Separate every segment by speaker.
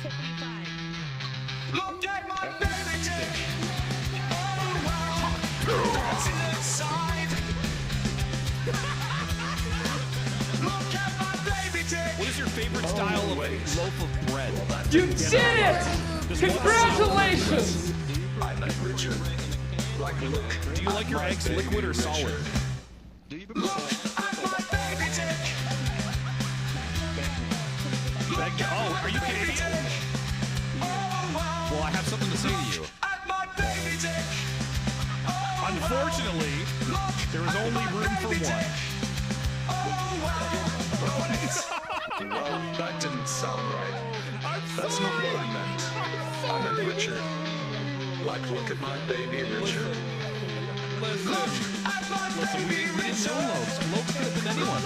Speaker 1: Look at my baby dick. Oh, wow. Dancing inside. Look at my baby dick.
Speaker 2: What is your favorite style of loaf of bread?
Speaker 3: You did it! Congratulations!
Speaker 1: I like Richard. Like look.
Speaker 2: Do you like your eggs liquid or solid?
Speaker 1: Look at my baby dick.
Speaker 2: Oh, are you Canadian? Well, I have something to say to you.
Speaker 1: At my baby dick.
Speaker 2: Unfortunately, there is only room for one.
Speaker 1: Well, that didn't sound right. That's not what I meant. I meant Richard. Like, look at my baby, Richard.
Speaker 2: Listen, we didn't know Lopes. Lopes could have been anyone.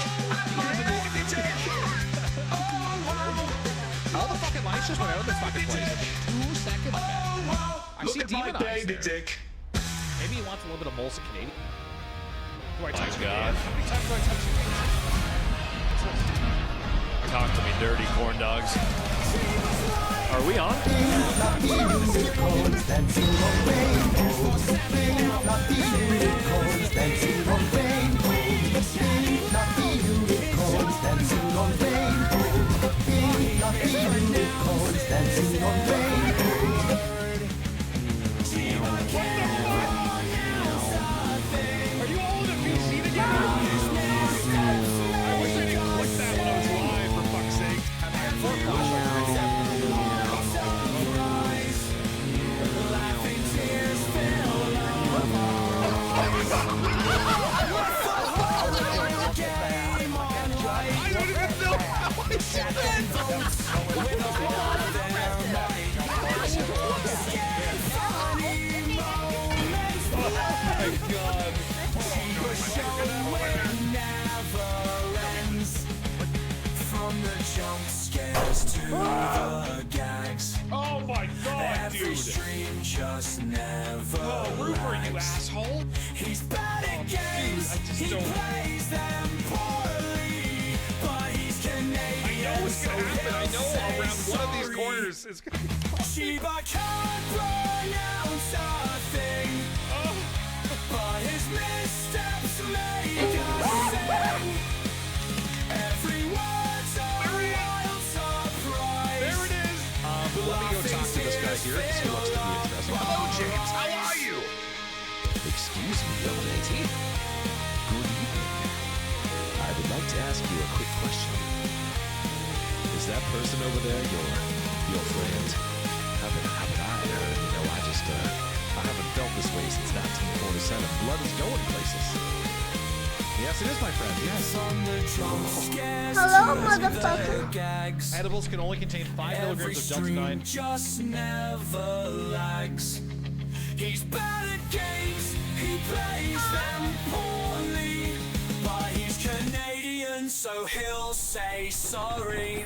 Speaker 2: All the fucking lights just went out of this fucking place. 2 seconds, man. I see demon eyes there.
Speaker 1: Dick.
Speaker 2: Maybe he wants a little bit of Molson Canadian. Do I touch
Speaker 4: God.
Speaker 2: How many times do I touch you?
Speaker 4: Talk to me, dirty corn dogs. Are we on?
Speaker 2: Are you all in a PC together? I wish I didn't click that when I was live, for fuck's sake. I don't even know how I said that. Oh my god, dude!
Speaker 1: Just never
Speaker 2: Oh, Rupert, you asshole!
Speaker 1: He's bad at games.
Speaker 2: I just
Speaker 1: He
Speaker 2: don't.
Speaker 1: plays them poorly, but he's Canadian.
Speaker 2: I know it's gonna happen. I know around one of these corners it's gonna be.
Speaker 1: Sheba can't pronounce a thing, but his missteps make us sing. Every word's a wild surprise.
Speaker 2: There it is! But let me go talk to this guy here, because he looks to be interesting. Hello, James. How are you?
Speaker 5: Excuse me, young lady. Good evening. I would like to ask you a quick question. Is that person over there your friend? How would I heard? You know, I haven't felt this way since 1947. Blood is going places. Yes, it is my friend. Yes.
Speaker 6: Hello, motherfucker.
Speaker 2: Edibles can only contain 5 milligrams of Delta 9.
Speaker 1: Just never lags. He's bad at games. He plays them poorly, but he's Canadian, so he'll say sorry.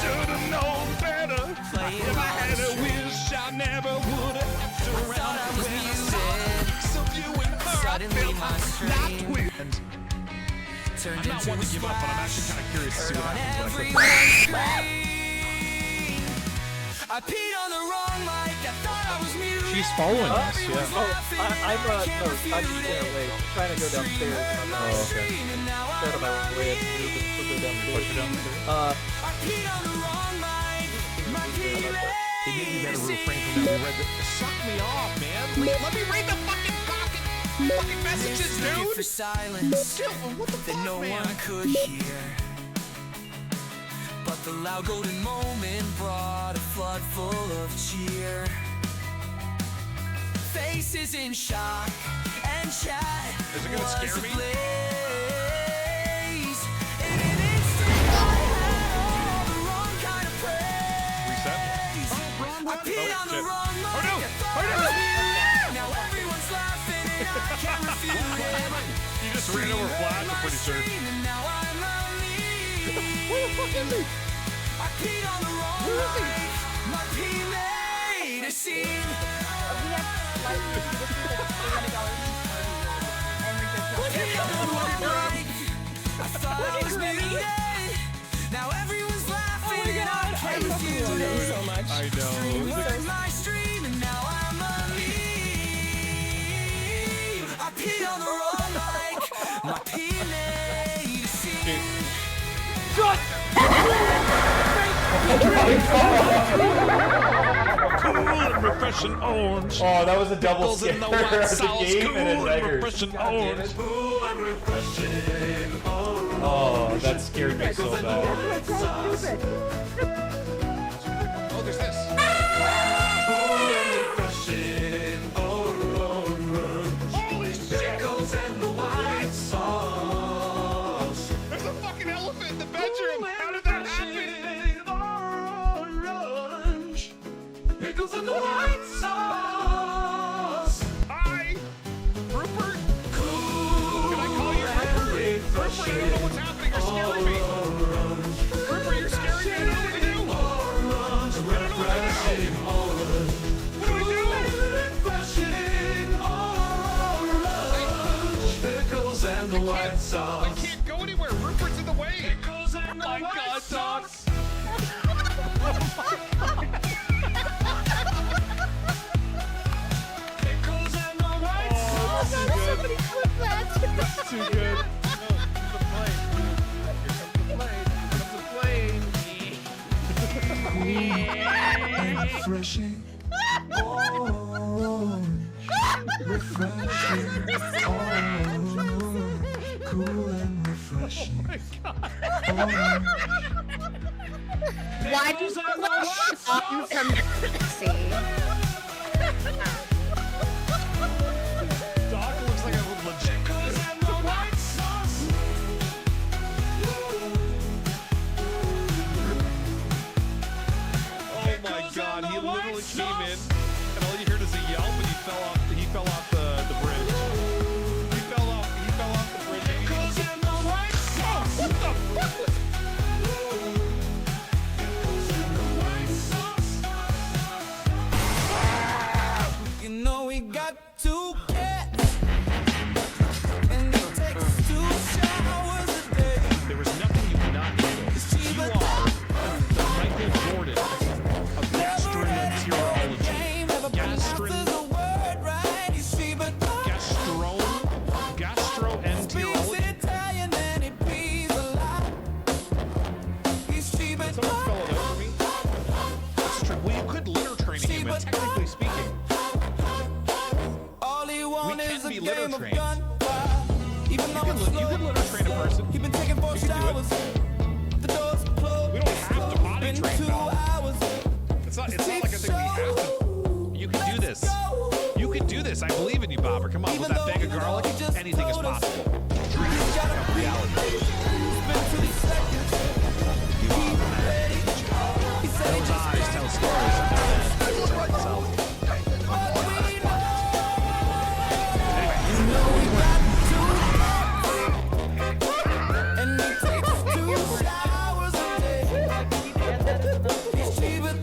Speaker 2: Should've known better. If I had a wish, I never would have left around.
Speaker 7: Suddenly my stream
Speaker 2: I'm not one to give up, but I'm actually kind of curious to see what happens when I click.
Speaker 1: I peed on the wrong mic. I thought I was muted.
Speaker 3: She's following us, yeah.
Speaker 7: I'm just gonna wait. I'm trying to go downstairs. Instead of my way to go downstairs.
Speaker 1: I peed on the wrong mic. My pee
Speaker 2: They maybe better refrain from that. Read the, suck me off, man. Let me read the fucking messages, dude.
Speaker 1: for silence
Speaker 2: What the
Speaker 1: that
Speaker 2: fuck,
Speaker 1: no
Speaker 2: man?
Speaker 1: one could hear. But the loud golden moment brought a flood full of cheer. Faces in shock and chat.
Speaker 2: Is it gonna scare me?
Speaker 1: Ablaze. In an instant, I had all the wrong kind of praise.
Speaker 2: Reset.
Speaker 1: I peed on the
Speaker 2: shit.
Speaker 1: wrong mic.
Speaker 2: Oh, no.
Speaker 1: I thought
Speaker 2: Oh, no.
Speaker 1: I was muted. Now everyone's laughing and I can't refute it.
Speaker 2: You just ran over Flash, I'm pretty sure.
Speaker 1: Now I'm
Speaker 2: Where the fuck is he?
Speaker 1: I peed on the wrong mic. My pee made a scene.
Speaker 8: Now everyone's laughing and I'm crazy.
Speaker 3: So much.
Speaker 2: I know.
Speaker 8: My stream and now I'm a meme. I pee on the wrong mic. My pee made a scene.
Speaker 4: Cool and refreshing orange.
Speaker 9: Oh, that was a double
Speaker 4: Pickles
Speaker 9: scare
Speaker 4: in the
Speaker 9: at
Speaker 4: white
Speaker 9: the
Speaker 4: sauce.
Speaker 9: game
Speaker 4: Cool
Speaker 9: and then
Speaker 4: and
Speaker 9: Beggars.
Speaker 4: refreshing
Speaker 9: God damn
Speaker 4: orange.
Speaker 9: it. Oh, that scared me so bad.
Speaker 2: Oh, there's this. There's a fucking elephant in the bedroom. How did that happen?
Speaker 1: Pickles in the white sauce.
Speaker 2: Hi, Rupert. Can I call you Rupert? Rupert, I don't know what's happening. You're scaring me. Rupert, you're scaring me. I don't know what to do. I don't know what to do. What do I do?
Speaker 1: Pickles and the white
Speaker 2: I
Speaker 1: sauce.
Speaker 2: can't go anywhere. Rupert's in the way.
Speaker 1: Pickles and the
Speaker 2: My
Speaker 1: white
Speaker 2: God,
Speaker 1: sauce. Pickles and the white sauce.
Speaker 6: Somebody clip that.
Speaker 2: Too good.
Speaker 1: Refreshing. Orange. Refreshing. Orange. Cool and refreshing.
Speaker 6: Why do you look from see?
Speaker 2: Doc looks like a legit.
Speaker 1: Pickles and the white sauce.
Speaker 2: Oh my God! He literally came in, and all you heard is a yelp, and he fell off. He fell off the bridge. He fell off the bridge.
Speaker 1: Pickles and the white sauce.
Speaker 2: What the fuck was?
Speaker 8: You know we got two cats. And it takes 2 showers a day.
Speaker 2: There was nothing you could not handle. You are the Michael Jordan of gastroenterology.
Speaker 8: Pronounces a word right. He's cheap but
Speaker 2: Gastroenterology.
Speaker 8: speaks Italian and he pees a lot. He's cheap but
Speaker 2: Someone spell it out for me. That's true. Well, you could litter train a human, technically speaking.
Speaker 8: all he wants
Speaker 2: We
Speaker 8: is
Speaker 2: can
Speaker 8: a
Speaker 2: be litter
Speaker 8: game of
Speaker 2: trained.
Speaker 8: gunfire. Even though it's
Speaker 2: You could litter train a person.
Speaker 8: You've been taking 4
Speaker 2: You can do it.
Speaker 8: showers. The door's closed.
Speaker 2: We don't have to potty
Speaker 8: Been
Speaker 2: train
Speaker 8: 2
Speaker 2: though.
Speaker 8: hours.
Speaker 2: It's not like I think we have to. You can do this. You can do this. I believe in you, Bobber. Come on, with that bag of garlic, anything is possible. Dreams become reality. Those eyes tell stories.
Speaker 8: And he takes 2 showers a day. He's cheap but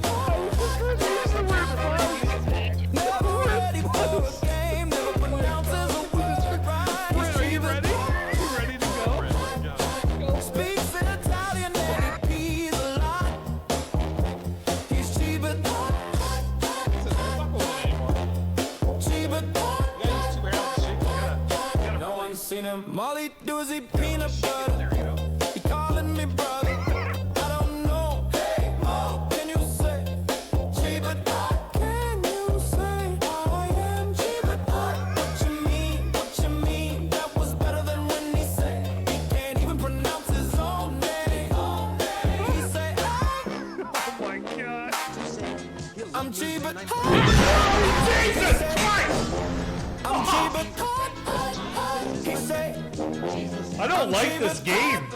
Speaker 8: never ready for a game. Never pronounces a word right. He's cheap but speaks Italian and he pees a lot. He's cheap but no one's seen him. All he do is eat peanut butter. He calling me brother. I don't know. Hey, Mo, can you say cheap but can you say I am cheap but what you mean? What you mean? That was better than when he said he can't even pronounce his own name. He say
Speaker 2: Oh my God.
Speaker 8: I'm cheap but
Speaker 9: Jesus Christ!
Speaker 8: I'm cheap but he say
Speaker 9: I don't like this game.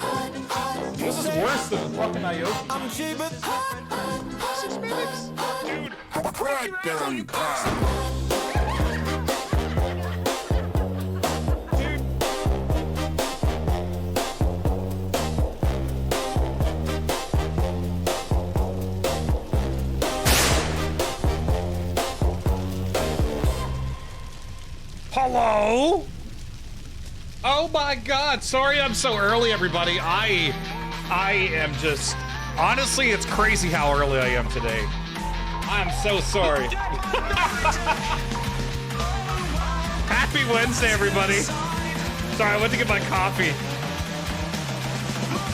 Speaker 9: This is worse than fucking Ioki.
Speaker 8: I'm cheap but
Speaker 2: Hello? Oh my God, sorry I'm so early, everybody. I am just, honestly, it's crazy how early I am today. I'm so sorry. Happy Wednesday, everybody. Sorry, I went to get my coffee.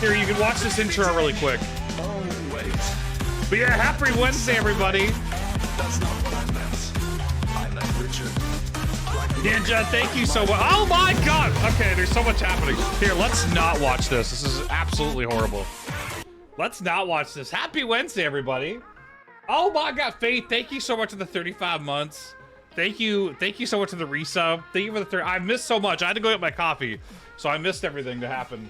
Speaker 2: Here, you can watch this intro really quick.
Speaker 1: Oh, wait.
Speaker 2: But yeah, happy Wednesday, everybody.
Speaker 1: That's not what I meant. I meant Richard. Like
Speaker 2: Ninja, thank you so much. Oh my God. Okay, there's so much happening. Here, let's not watch this. This is absolutely horrible. Let's not watch this. Happy Wednesday, everybody. Oh my God, Faith, thank you so much for the 35 months. Thank you so much for the resub. Thank you for the 30. I missed so much. I had to go get my coffee, so I missed everything that happened.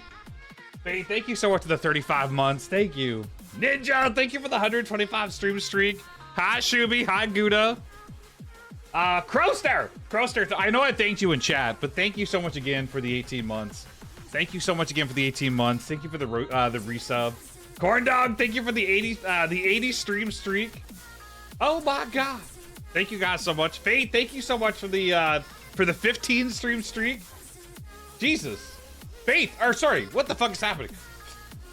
Speaker 2: Faith, thank you so much for the 35 months. Thank you. Ninja, thank you for the 125 stream streak. Hi, Shuby. Hi, Gouda. Crowster, I know I thanked you in chat, but thank you so much again for the 18 months. Thank you so much again for the 18 months. Thank you for the resub. Corn Dog, thank you for the 80 stream streak. Oh my God. Thank you guys so much. Faith, thank you so much for the 15 stream streak. Jesus. Faith, or sorry, what the fuck is happening?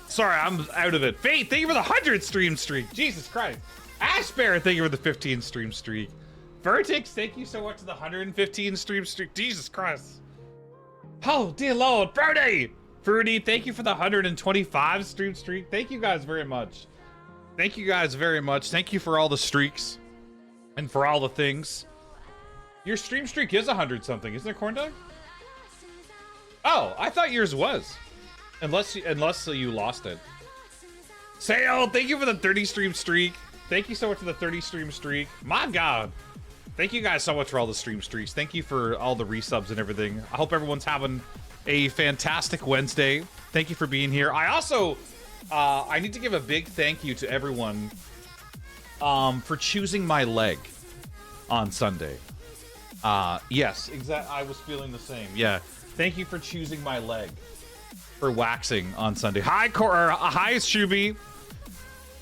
Speaker 2: Sorry, I'm out of it. Faith, thank you for the 100 stream streak. Jesus Christ. Ash Bear, thank you for the 15 stream streak. Vertix, thank you so much for the 115 stream streak. Jesus Christ. Oh, dear Lord. Fruity, thank you for the 125 stream streak. Thank you guys very much. Thank you guys very much. Thank you for all the streaks and for all the things. Your stream streak is 100 something, isn't it, Corn Dog? Oh, I thought yours was. Unless you lost it. Sale, thank you for the 30 stream streak. Thank you so much for the 30 stream streak. My God. Thank you guys so much for all the stream streaks. Thank you for all the resubs and everything. I hope everyone's having a fantastic Wednesday. Thank you for being here. I also, I need to give a big thank you to everyone for choosing my leg on Sunday. Yes, exactly. I was feeling the same. Yeah. Thank you for choosing my leg for waxing on Sunday. Hi, hi, Shuby.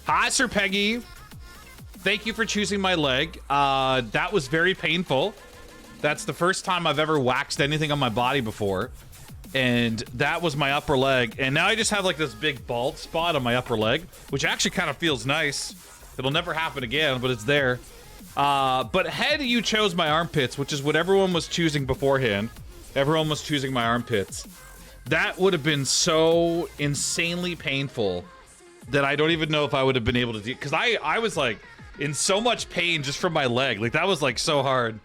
Speaker 2: Hi, Sir Peggy. Thank you for choosing my leg. That was very painful. That's the first time I've ever waxed anything on my body before. And that was my upper leg. And now I just have like this big bald spot on my upper leg, which actually kind of feels nice. It'll never happen again, but it's there. But head, you chose my armpits, which is what everyone was choosing beforehand. Everyone was choosing my armpits. That would have been so insanely painful that I don't even know if I would have been able to do, because I was like in so much pain just from my leg. Like that was like so hard.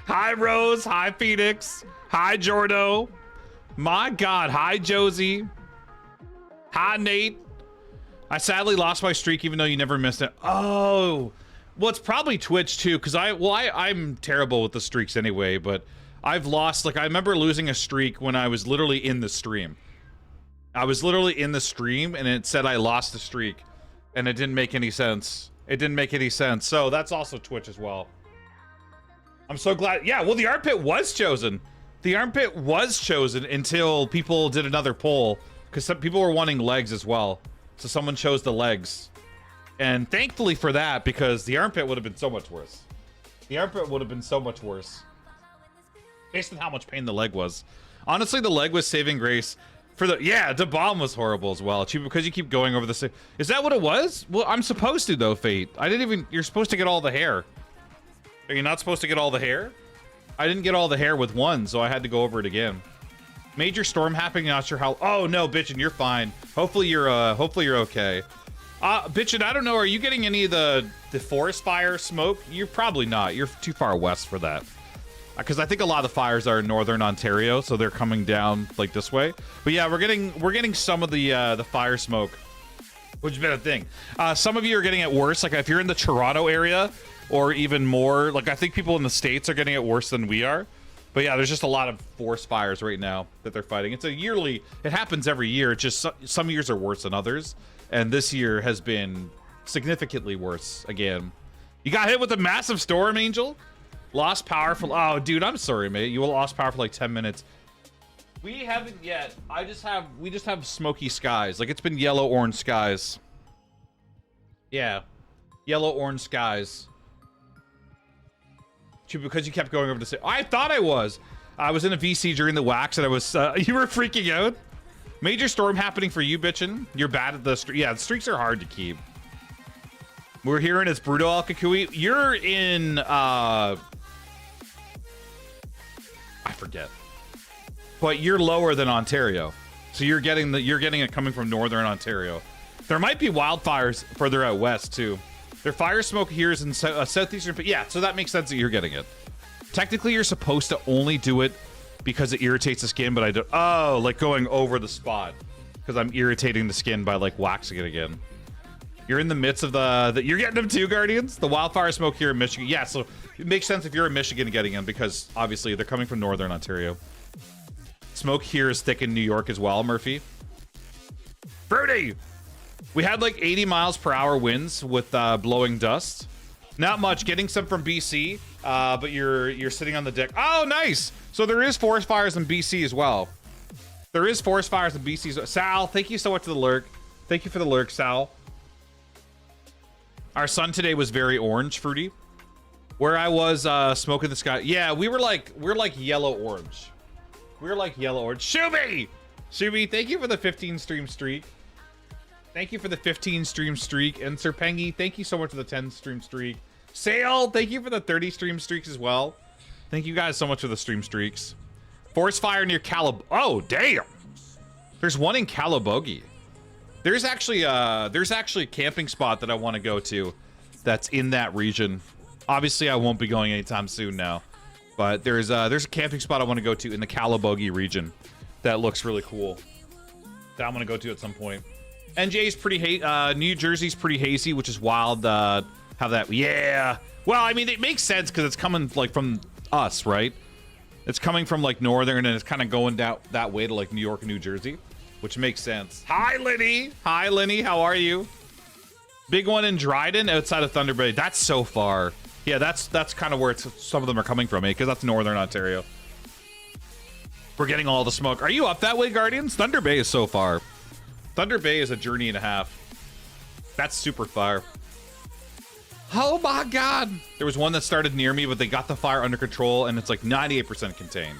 Speaker 2: Hi, Rose. Hi, Phoenix. Hi, Jordo. My God. Hi, Josie. Hi, Nate. I sadly lost my streak even though you never missed it. Oh, well, it's probably Twitch too, because I'm terrible with the streaks anyway, but I've lost, like, I remember losing a streak when I was literally in the stream. I was literally in the stream and it said I lost the streak and it didn't make any sense. It didn't make any sense. So that's also Twitch as well. I'm so glad. Yeah, well, the armpit was chosen. The armpit was chosen until people did another poll because some people were wanting legs as well. So someone chose the legs. And thankfully for that, because the armpit would have been so much worse. The armpit would have been so much worse. Based on how much pain the leg was. Honestly, the leg was saving grace. For the, yeah, the bomb was horrible as well. Because you keep going over the same. Is that what it was? Well, I'm supposed to though, Fate. I didn't even, you're supposed to get all the hair. Are you not supposed to get all the hair? I didn't get all the hair with one, so I had to go over it again. Major storm happening, not sure how. Oh no, bitchin', you're fine. Hopefully you're okay. Bitchin', I don't know, are you getting any of the forest fire smoke? You're probably not. You're too far west for that. Because I think a lot of the fires are in northern Ontario, so they're coming down like this way. But yeah, we're getting some of the fire smoke, which has been a thing. Some of you are getting it worse. Like if you're in the Toronto area, or even more, like I think people in the States are getting it worse than we are. But yeah, there's just a lot of forest fires right now that they're fighting. It's a yearly. It happens every year. It's just some years are worse than others, and this year has been significantly worse again. You got hit with a massive storm, Angel. Lost power for, oh dude, I'm sorry, mate. You lost power for like 10 minutes. We haven't yet. We just have smoky skies. Like it's been yellow orange skies. Yeah. Yellow orange skies. Because you kept going over to say, I thought I was. I was in a VC during the wax and I was, you were freaking out. Major storm happening for you, bitchin'. You're bad at the streak. Yeah, the streaks are hard to keep. We're hearing it's Bruto Alcacui. You're in, I forget. But you're lower than Ontario. So you're getting it coming from northern Ontario. There might be wildfires further out west too. Their fire smoke here is in southeastern. Yeah, so that makes sense that you're getting it. Technically, you're supposed to only do it because it irritates the skin, but I don't. Oh, like going over the spot because I'm irritating the skin by like waxing it again. You're in the midst of you're getting them too, Guardians. The wildfire smoke here in Michigan. Yeah, so it makes sense if you're in Michigan getting them because obviously they're coming from northern Ontario. Smoke here is thick in New York as well, Murphy. Fruity! We had like 80 miles per hour winds with blowing dust. Not much. Getting some from BC, but you're sitting on the deck. Oh, nice! So there is forest fires in BC as well. There is forest fires in BC as well. Sal, thank you so much for the lurk. Thank you for the lurk, Sal. Our sun today was very orange, Fruity. Where I was smoking the sky. Yeah, we're like yellow orange. We're like yellow orange. Shuby! Shuby, thank you for the 15 stream streak. Thank you for the 15 stream streak. And Sir Pengy, thank you so much for the 10 stream streak. Sale, thank you for the 30 stream streaks as well. Thank you guys so much for the stream streaks. Forest fire near Oh, damn! There's one in Calabogie. There's actually a camping spot that I want to go to that's in that region. Obviously, I won't be going anytime soon now. But there's a camping spot I want to go to in the Calabogie region that looks really cool. That I'm going to go to at some point. NJ's pretty New Jersey's pretty hazy, which is wild. How that? Yeah. Well, I mean, it makes sense because it's coming like from us, right? It's coming from like northern and it's kind of going down that way to like New York and New Jersey, which makes sense. Hi, Lenny. Hi, Lenny. How are you? Big one in Dryden outside of Thunder Bay. That's so far. Yeah, that's kind of where some of them are coming from, because that's northern Ontario. We're getting all the smoke. Are you up that way, Guardians? Thunder Bay is so far. Thunder Bay is a journey and a half. That's super far. Oh my God. There was one that started near me, but they got the fire under control, and it's like 98% contained.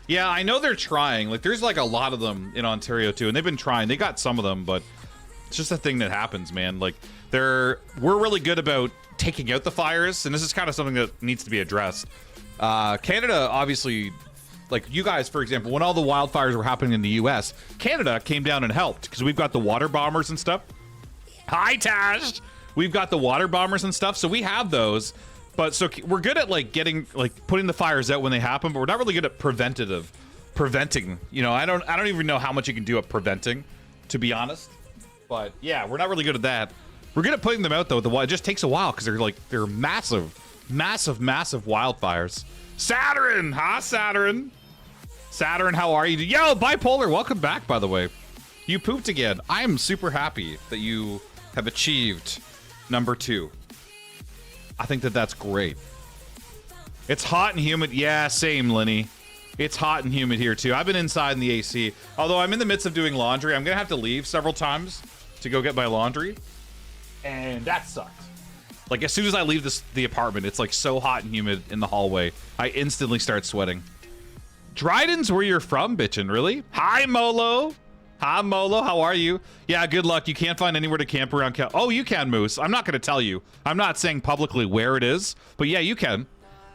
Speaker 2: Yeah, I know they're trying. Like, there's like a lot of them in Ontario too, and they've been trying. They got some of them, but it's just a thing that happens, man. Like, we're really good about taking out the fires, and this is kind of something that needs to be addressed. Canada, obviously, like you guys, for example, when all the wildfires were happening in the US, Canada came down and helped because we've got the water bombers and stuff. Hi, Tash! We've got the water bombers and stuff, so we have those. But so we're good at like putting the fires out when they happen, but we're not really good at preventing. You know, I don't even know how much you can do at preventing, to be honest. But yeah, we're not really good at that. We're good at putting them out though. It just takes a while because they're massive wildfires. Saturn, hi Saturn. Saturn, how are you? Yo, Bipolar, welcome back, by the way. You pooped again. I am super happy that you have achieved number 2. I think that's great. It's hot and humid. Yeah, same, Lenny. It's hot and humid here too. I've been inside in the AC. Although I'm in the midst of doing laundry. I'm gonna have to leave several times to go get my laundry. And that sucked. Like, as soon as I leave the apartment, it's like so hot and humid in the hallway. I instantly start sweating. Dryden's where you're from, bitchin', really? Hi, Molo. Hi, Molo. How are you? Yeah, good luck. You can't find anywhere to camp around Oh, you can, Moose. I'm not going to tell you. I'm not saying publicly where it is, but yeah, you can.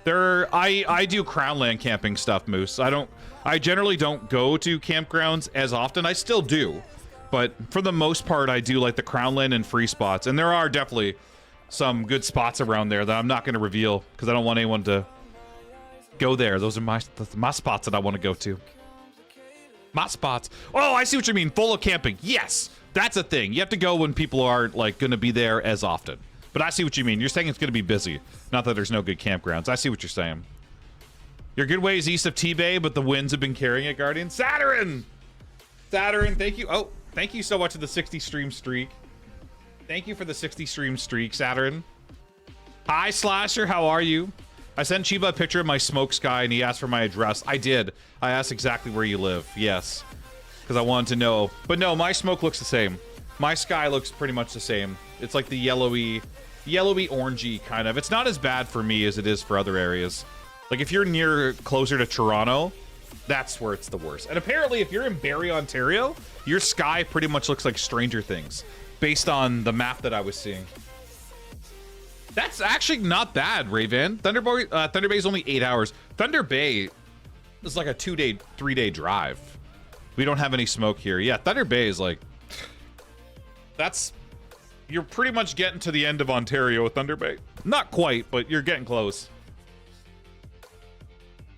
Speaker 2: I do Crownland camping stuff, Moose. I generally don't go to campgrounds as often. I still do, but for the most part, I do like the Crownland and free spots, and there are definitely some good spots around there that I'm not going to reveal because I don't want anyone to go there. Those are my spots that I want to go to. My spots. Oh, I see what you mean. Full of camping. Yes, that's a thing. You have to go when people aren't like going to be there as often. But I see what you mean. You're saying it's going to be busy. Not that there's no good campgrounds. I see what you're saying. You're good ways east of T-Bay, but the winds have been carrying it, Guardian. Saturn! Saturn, thank you. Oh, thank you so much for the 60 stream streak. Thank you for the 60 stream streak, Saturn. Hi, Slasher. How are you? I sent Chiba a picture of my smoke sky, and he asked for my address. I did. I asked exactly where you live. Yes. Because I wanted to know. But no, my smoke looks the same. My sky looks pretty much the same. It's like the yellowy orangey kind of. It's not as bad for me as it is for other areas. Like if you're near closer to Toronto, that's where it's the worst. And apparently if you're in Barrie, Ontario, your sky pretty much looks like Stranger Things based on the map that I was seeing. That's actually not bad, Raven. Thunder Bay is only 8 hours. Thunder Bay is like a 2-day, 3-day drive. We don't have any smoke here. Yeah, Thunder Bay is like, you're pretty much getting to the end of Ontario with Thunder Bay. Not quite, but you're getting close.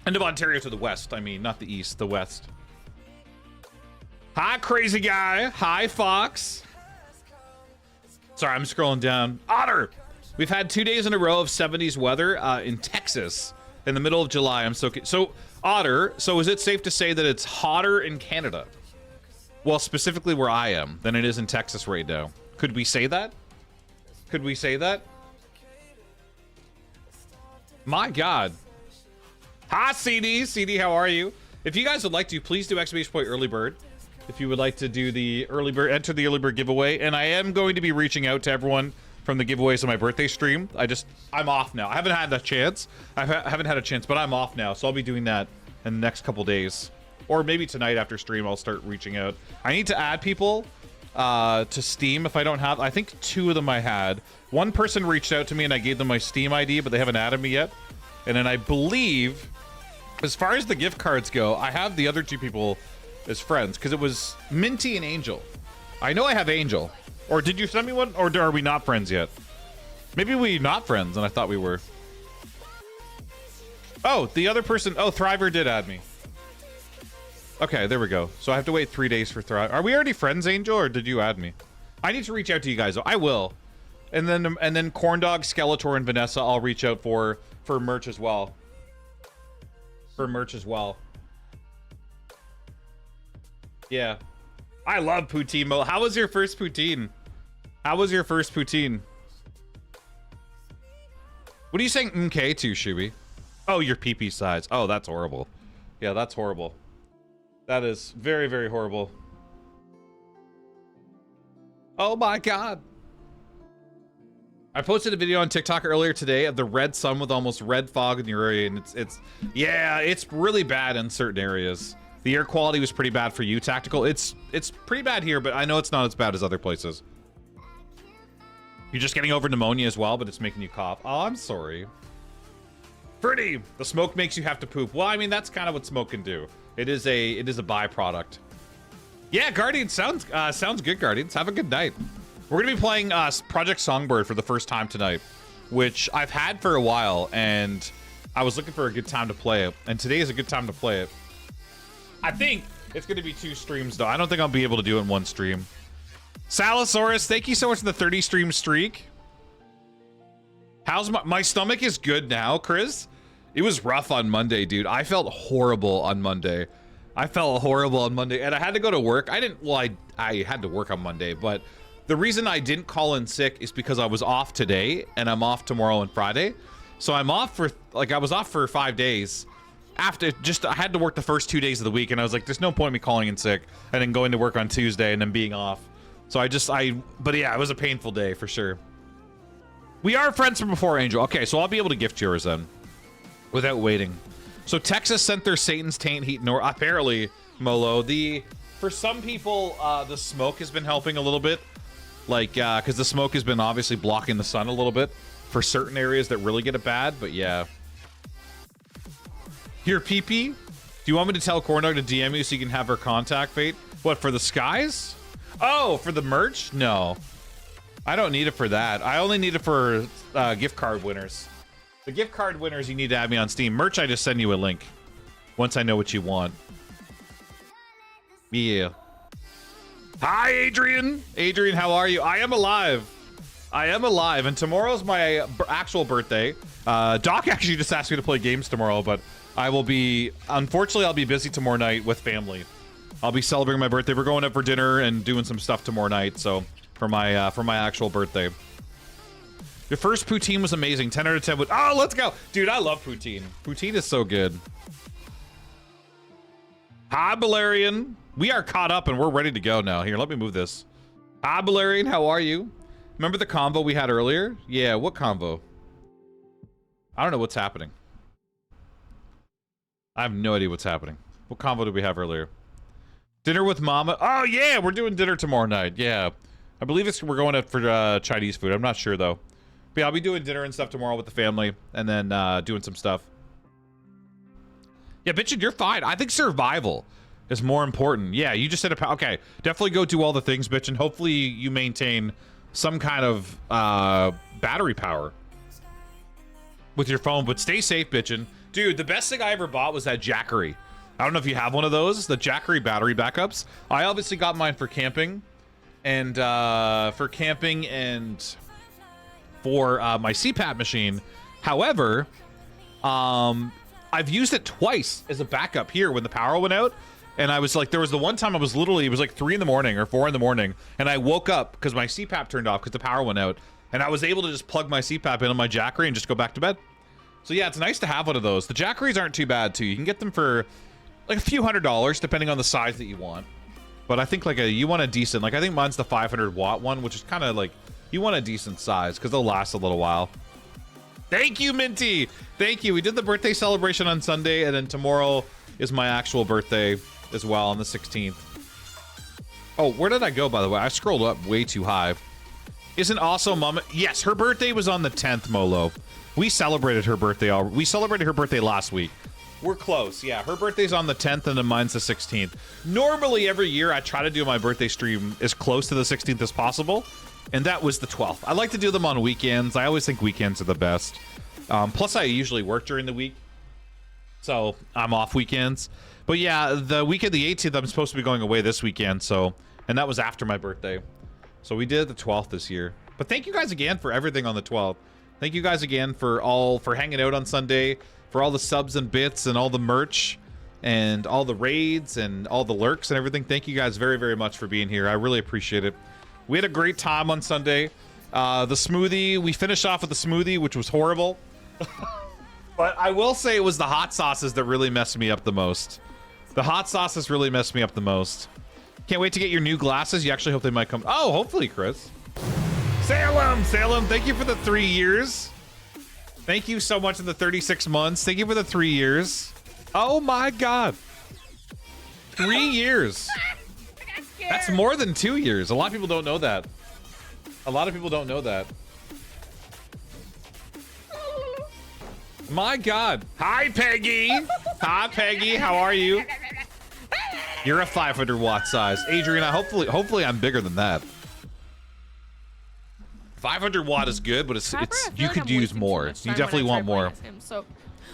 Speaker 2: End of Ontario to the west. I mean, not the east, the west. Hi, crazy guy. Hi, Fox. Sorry, I'm scrolling down. Otter. We've had 2 days in a row of 70s weather in Texas in the middle of July. I'm so Otter. So is it safe to say that it's hotter in Canada? Well, specifically where I am than it is in Texas right now. Could we say that? Could we say that? My God. Hi, CD. CD, how are you? If you guys would like to, please do exclamation point early bird. If you would like to do the early bird, enter the early bird giveaway. And I am going to be reaching out to everyone from the giveaways on my birthday stream. I'm off now. I haven't had a chance. I haven't had a chance, but I'm off now. So I'll be doing that in the next couple days. Or maybe tonight after stream, I'll start reaching out. I need to add people to Steam if I don't have. I think 2 of them I had. One person reached out to me and I gave them my Steam ID, but they haven't added me yet. And then I believe, as far as the gift cards go, I have the other 2 people as friends because it was Minty and Angel. I know I have Angel. Or did you send me one? Or are we not friends yet? Maybe we're not friends and I thought we were. Oh, the other person. Oh, Thriver did add me. Okay, there we go. So I have to wait 3 days for Thriver. Are we already friends, Angel, or did you add me? I need to reach out to you guys, though. I will. And then Corndog, Skeletor, and Vanessa, I'll reach out for merch as well. For merch as well. Yeah. I love poutine, Mo. How was your first poutine? How was your first poutine? What are you saying MK to, Shuby? Oh, your pee-pee size. Oh, that's horrible. Yeah, that's horrible. That is very, very horrible. Oh my God. I posted a video on TikTok earlier today of the red sun with almost red fog in your area, and it's really bad in certain areas. The air quality was pretty bad for you, Tactical. It's pretty bad here, but I know it's not as bad as other places. You're just getting over pneumonia as well, but it's making you cough. Oh, I'm sorry. Pretty. The smoke makes you have to poop. Well, I mean, that's kind of what smoke can do. It is a byproduct. Yeah, Guardians sounds good, Guardians. Have a good night. We're gonna be playing Project Songbird for the first time tonight, which I've had for a while, and I was looking for a good time to play it, and today is a good time to play it. I think it's gonna be 2 streams though. I don't think I'll be able to do it in 1 stream. Salosaurus, thank you so much for the 30 stream streak. How's my stomach is good now, Chris? It was rough on Monday, dude. I felt horrible on Monday. And I had to go to work. I had to work on Monday, but the reason I didn't call in sick is because I was off today and I'm off tomorrow and Friday. So I'm off for, I was off for 5 days. I had to work the first 2 days of the week, and I was like, there's no point in me calling in sick and then going to work on Tuesday and then being off. So but yeah, it was a painful day for sure. We are friends from before, Angel. Okay, so I'll be able to gift yours then without waiting. So Texas sent their Satan's Taint heat north. Apparently, Molo, for some people, the smoke has been helping a little bit. Because the smoke has been obviously blocking the sun a little bit for certain areas that really get it bad, but yeah. Here, PP, do you want me to tell Corndog to DM you so you can have her contact, Fate? What, for the skies? Oh, for the merch? No. I don't need it for that. I only need it for gift card winners. The gift card winners, you need to add me on Steam. Merch, I just send you a link once I know what you want. Yeah. Hi, Adrian. Adrian, how are you? I am alive. And tomorrow's my actual birthday. Doc actually just asked me to play games tomorrow, but unfortunately, I'll be busy tomorrow night with family. I'll be celebrating my birthday. We're going up for dinner and doing some stuff tomorrow night, so for my actual birthday. Your first poutine was amazing. 10 out of 10 oh, let's go. Dude, I love poutine. Poutine is so good. Hi, Balerian. We are caught up and we're ready to go now. Here, let me move this. Hi, Balerian. How are you? Remember the convo we had earlier? Yeah, what convo? I don't know what's happening. I have no idea what's happening. What convo did we have earlier? Dinner with Mama. Oh, yeah, we're doing dinner tomorrow night. Yeah. I believe we're going out for Chinese food. I'm not sure, though. But yeah, I'll be doing dinner and stuff tomorrow with the family. And then doing some stuff. Yeah, bitchin', you're fine. I think survival is more important. Yeah, you just said a... Okay, definitely go do all the things, bitchin'. Hopefully you maintain some kind of battery power with your phone. But stay safe, bitchin'. Dude, the best thing I ever bought was that Jackery. I don't know if you have one of those, the Jackery battery backups. I obviously got mine for camping, and for my CPAP machine. However, I've used it twice as a backup here when the power went out. And I was like, there was the one time I was literally, it was like 3 in the morning or 4 in the morning, and I woke up because my CPAP turned off because the power went out, and I was able to just plug my CPAP in on my Jackery and just go back to bed. So yeah, it's nice to have one of those. The Jackeries aren't too bad too. You can get them for like a few $100s depending on the size that you want. But I think like you want a decent, like I think mine's the 500 watt one, which is kind of like, you want a decent size because they'll last a little while. Thank you, Minty. Thank you. We did the birthday celebration on Sunday, and then tomorrow is my actual birthday as well on the 16th. Oh, where did I go, by the way? I scrolled up way too high. Isn't also Mama? Yes, her birthday was on the 10th, Molo. We celebrated her birthday. We celebrated her birthday last week. We're close. Yeah, her birthday's on the 10th, and then mine's the 16th. Normally, every year, I try to do my birthday stream as close to the 16th as possible, and that was the 12th. I like to do them on weekends. I always think weekends are the best. Plus, I usually work during the week, so I'm off weekends. But yeah, the week of the 18th, I'm supposed to be going away this weekend, so, and that was after my birthday. So we did the 12th this year. But thank you guys again for everything on the 12th. Thank you guys again for hanging out on Sunday, for all the subs and bits and all the merch and all the raids and all the lurks and everything. Thank you guys very, very much for being here. I really appreciate it. We had a great time on Sunday. The smoothie, we finished off with the smoothie, which was horrible. But I will say it was the hot sauces that really messed me up the most. The hot sauces really messed me up the most. Can't wait to get your new glasses. You actually hope they might come. Oh, hopefully, Chris. Salem, thank you for the 3 years. Thank you so much for the 36 months. Thank you for the 3 years. Oh my God. 3 years. That's more than 2 years. A lot of people don't know that. A lot of people don't know that. My God. Hi, Peggy. Hi, Peggy. How are you? You're a 500 watt size. Adriana, hopefully I'm bigger than that. 500 watt is good, but it's you could use more. You definitely want more.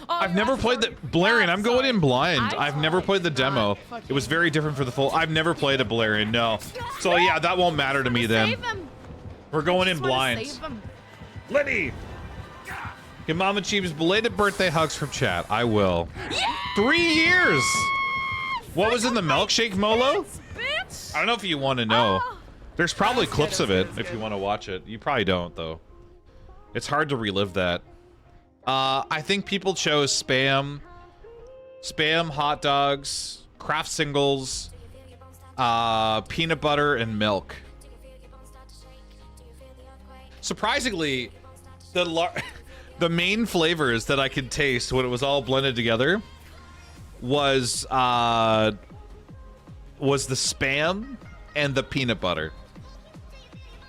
Speaker 2: I've never played the Balerion. I'm going in blind. I've never played the demo. It was very different for the full. I've never played a Balerion, no. So yeah, that won't matter to me then. We're going in blind. Lenny! Give Mama Cheeves belated birthday hugs from chat. I will. 3 years! What was in the milkshake, Molo? I don't know if you want to know. There's probably clips of it if you want to watch it. You probably don't, though. It's hard to relive that. I think people chose Spam, hot dogs, Kraft singles, peanut butter, and milk. Surprisingly, the main flavors that I could taste when it was all blended together was the Spam and the peanut butter.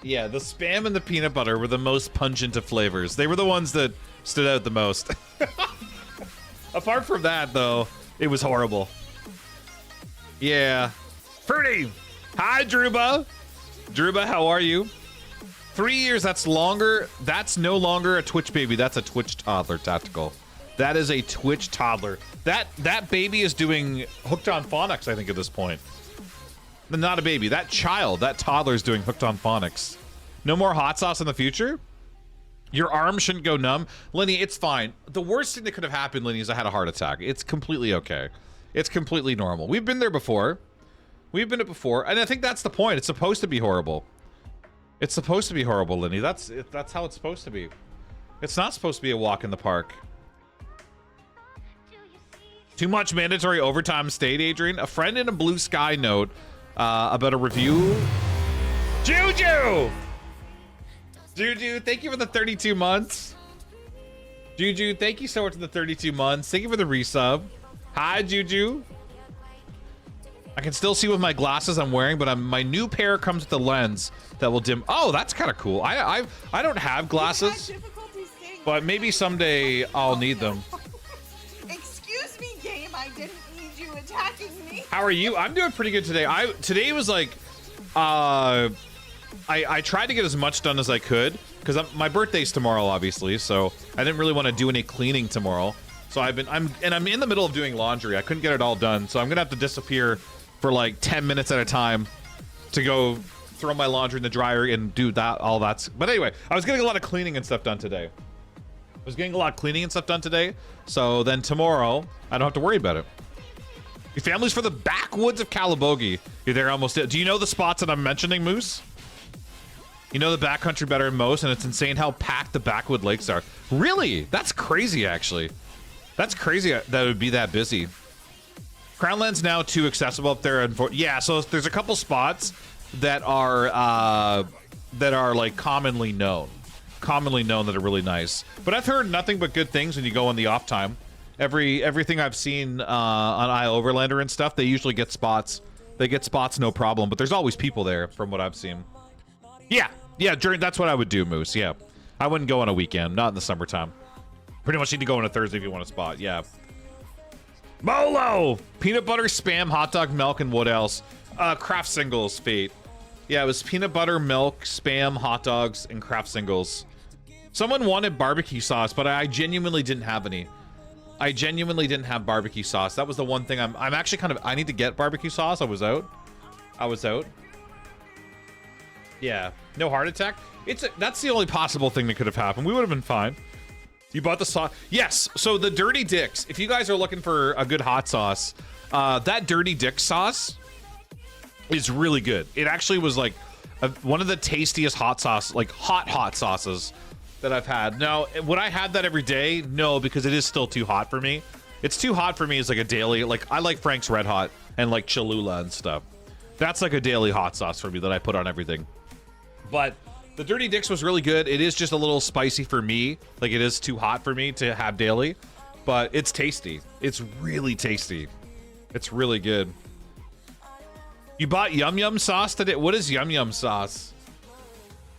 Speaker 2: Yeah, the Spam and the peanut butter were the most pungent of flavors. They were the ones that stood out the most. Apart from that, though, it was horrible. Yeah. Fruity! Hi, Druba! Druba, how are you? 3 years, that's longer. That's no longer a Twitch baby. That's a Twitch toddler, Tactical. That is a Twitch toddler. That baby is doing Hooked on Phonics, I think, at this point. Not a baby. That child, that toddler is doing Hooked on Phonics. No more hot sauce in the future? Your arm shouldn't go numb? Lenny, it's fine. The worst thing that could have happened, Lenny, is I had a heart attack. It's completely okay. It's completely normal. We've been there before. We've been it before. And I think that's the point. It's supposed to be horrible. It's supposed to be horrible, Lenny. That's how it's supposed to be. It's not supposed to be a walk in the park. Too much mandatory overtime stayed, Adrian. A friend in a blue sky note about a review. Juju! Juju, thank you for the 32 months. Juju, thank you so much for the 32 months. Thank you for the resub. Hi, Juju. I can still see with my glasses I'm wearing, but my new pair comes with a lens that will dim. Oh, that's kind of cool. I don't have glasses, but maybe someday I'll need them.
Speaker 10: Excuse me, game. I didn't need you attacking me.
Speaker 2: How are you? I'm doing pretty good today. Today was like, I tried to get as much done as I could because my birthday's tomorrow, obviously. So I didn't really want to do any cleaning tomorrow. So I'm in the middle of doing laundry. I couldn't get it all done, so I'm gonna have to disappear for like 10 minutes at a time to go throw my laundry in the dryer and do that. But anyway, I was getting a lot of cleaning and stuff done today. So then tomorrow I don't have to worry about it. Your family's for the backwoods of Calabogie. You're there almost. Do you know the spots that I'm mentioning, Moose? You know the backcountry better than most, and it's insane how packed the backwood lakes are. Really? That's crazy, actually. That's crazy that it would be that busy. Crownland's now too accessible up there. Yeah, so there's a couple spots that are like commonly known that are really nice. But I've heard nothing but good things when you go on the off time. Everything I've seen on iOverlander and stuff, they usually get spots. They get spots no problem, but there's always people there from what I've seen. Yeah, that's what I would do, Moose. Yeah, I wouldn't go on a weekend, not in the summertime. Pretty much need to go on a Thursday if you want a spot. Yeah. Bolo! Peanut butter, spam, hot dog, milk, and what else? Craft singles, Fate. Yeah, it was peanut butter, milk, spam, hot dogs, and craft singles. Someone wanted barbecue sauce, but I genuinely didn't have any. I genuinely didn't have barbecue sauce. That was the one thing I'm actually I need to get barbecue sauce. I was out. Yeah, no heart attack. That's the only possible thing that could have happened. We would have been fine. You bought the sauce? Yes. So the Dirty Dicks, if you guys are looking for a good hot sauce, that Dirty Dick sauce is really good. It actually was like one of the tastiest hot sauces that I've had. Now, would I have that every day? No, because it is still too hot for me. It's too hot for me as like a daily, like I like Frank's Red Hot and like Cholula and stuff. That's like a daily hot sauce for me that I put on everything. But the Dirty Dicks was really good. It is just a little spicy for me. Like it is too hot for me to have daily, but it's tasty. It's really tasty. It's really good. You bought Yum Yum sauce today? What is Yum Yum sauce?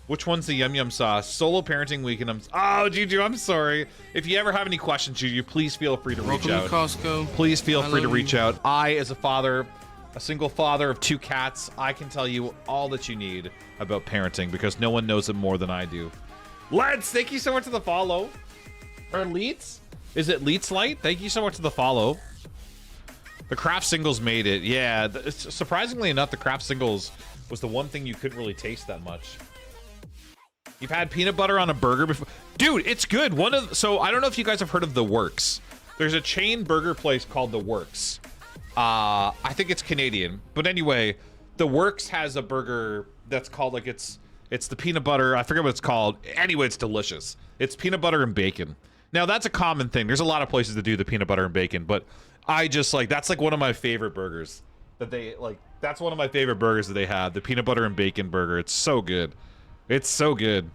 Speaker 2: Which one's the Yum Yum sauce? Solo parenting week and oh, Juju, I'm sorry. If you ever have any questions, Juju, please feel free to reach out.
Speaker 11: Costco.
Speaker 2: Please feel free to reach out. I, as a father, a single father of 2 cats, I can tell you all that you need about parenting because no one knows it more than I do. Let's, thank you so much for the follow. Or Leets? Is it Leets Light? Thank you so much for the follow. The craft singles made it. Yeah, surprisingly enough, the craft singles was the one thing you couldn't really taste that much. You've had peanut butter on a burger before? Dude, it's good. So I don't know if you guys have heard of The Works. There's a chain burger place called The Works. I think it's Canadian, but anyway, The Works has a burger that's called like it's the peanut butter. I forget what it's called. Anyway, it's delicious. It's peanut butter and bacon. Now that's a common thing. There's a lot of places that do the peanut butter and bacon, but I just like that's like one of my favorite burgers that they like. That's one of my favorite burgers that they have. The peanut butter and bacon burger. It's so good. It's so good.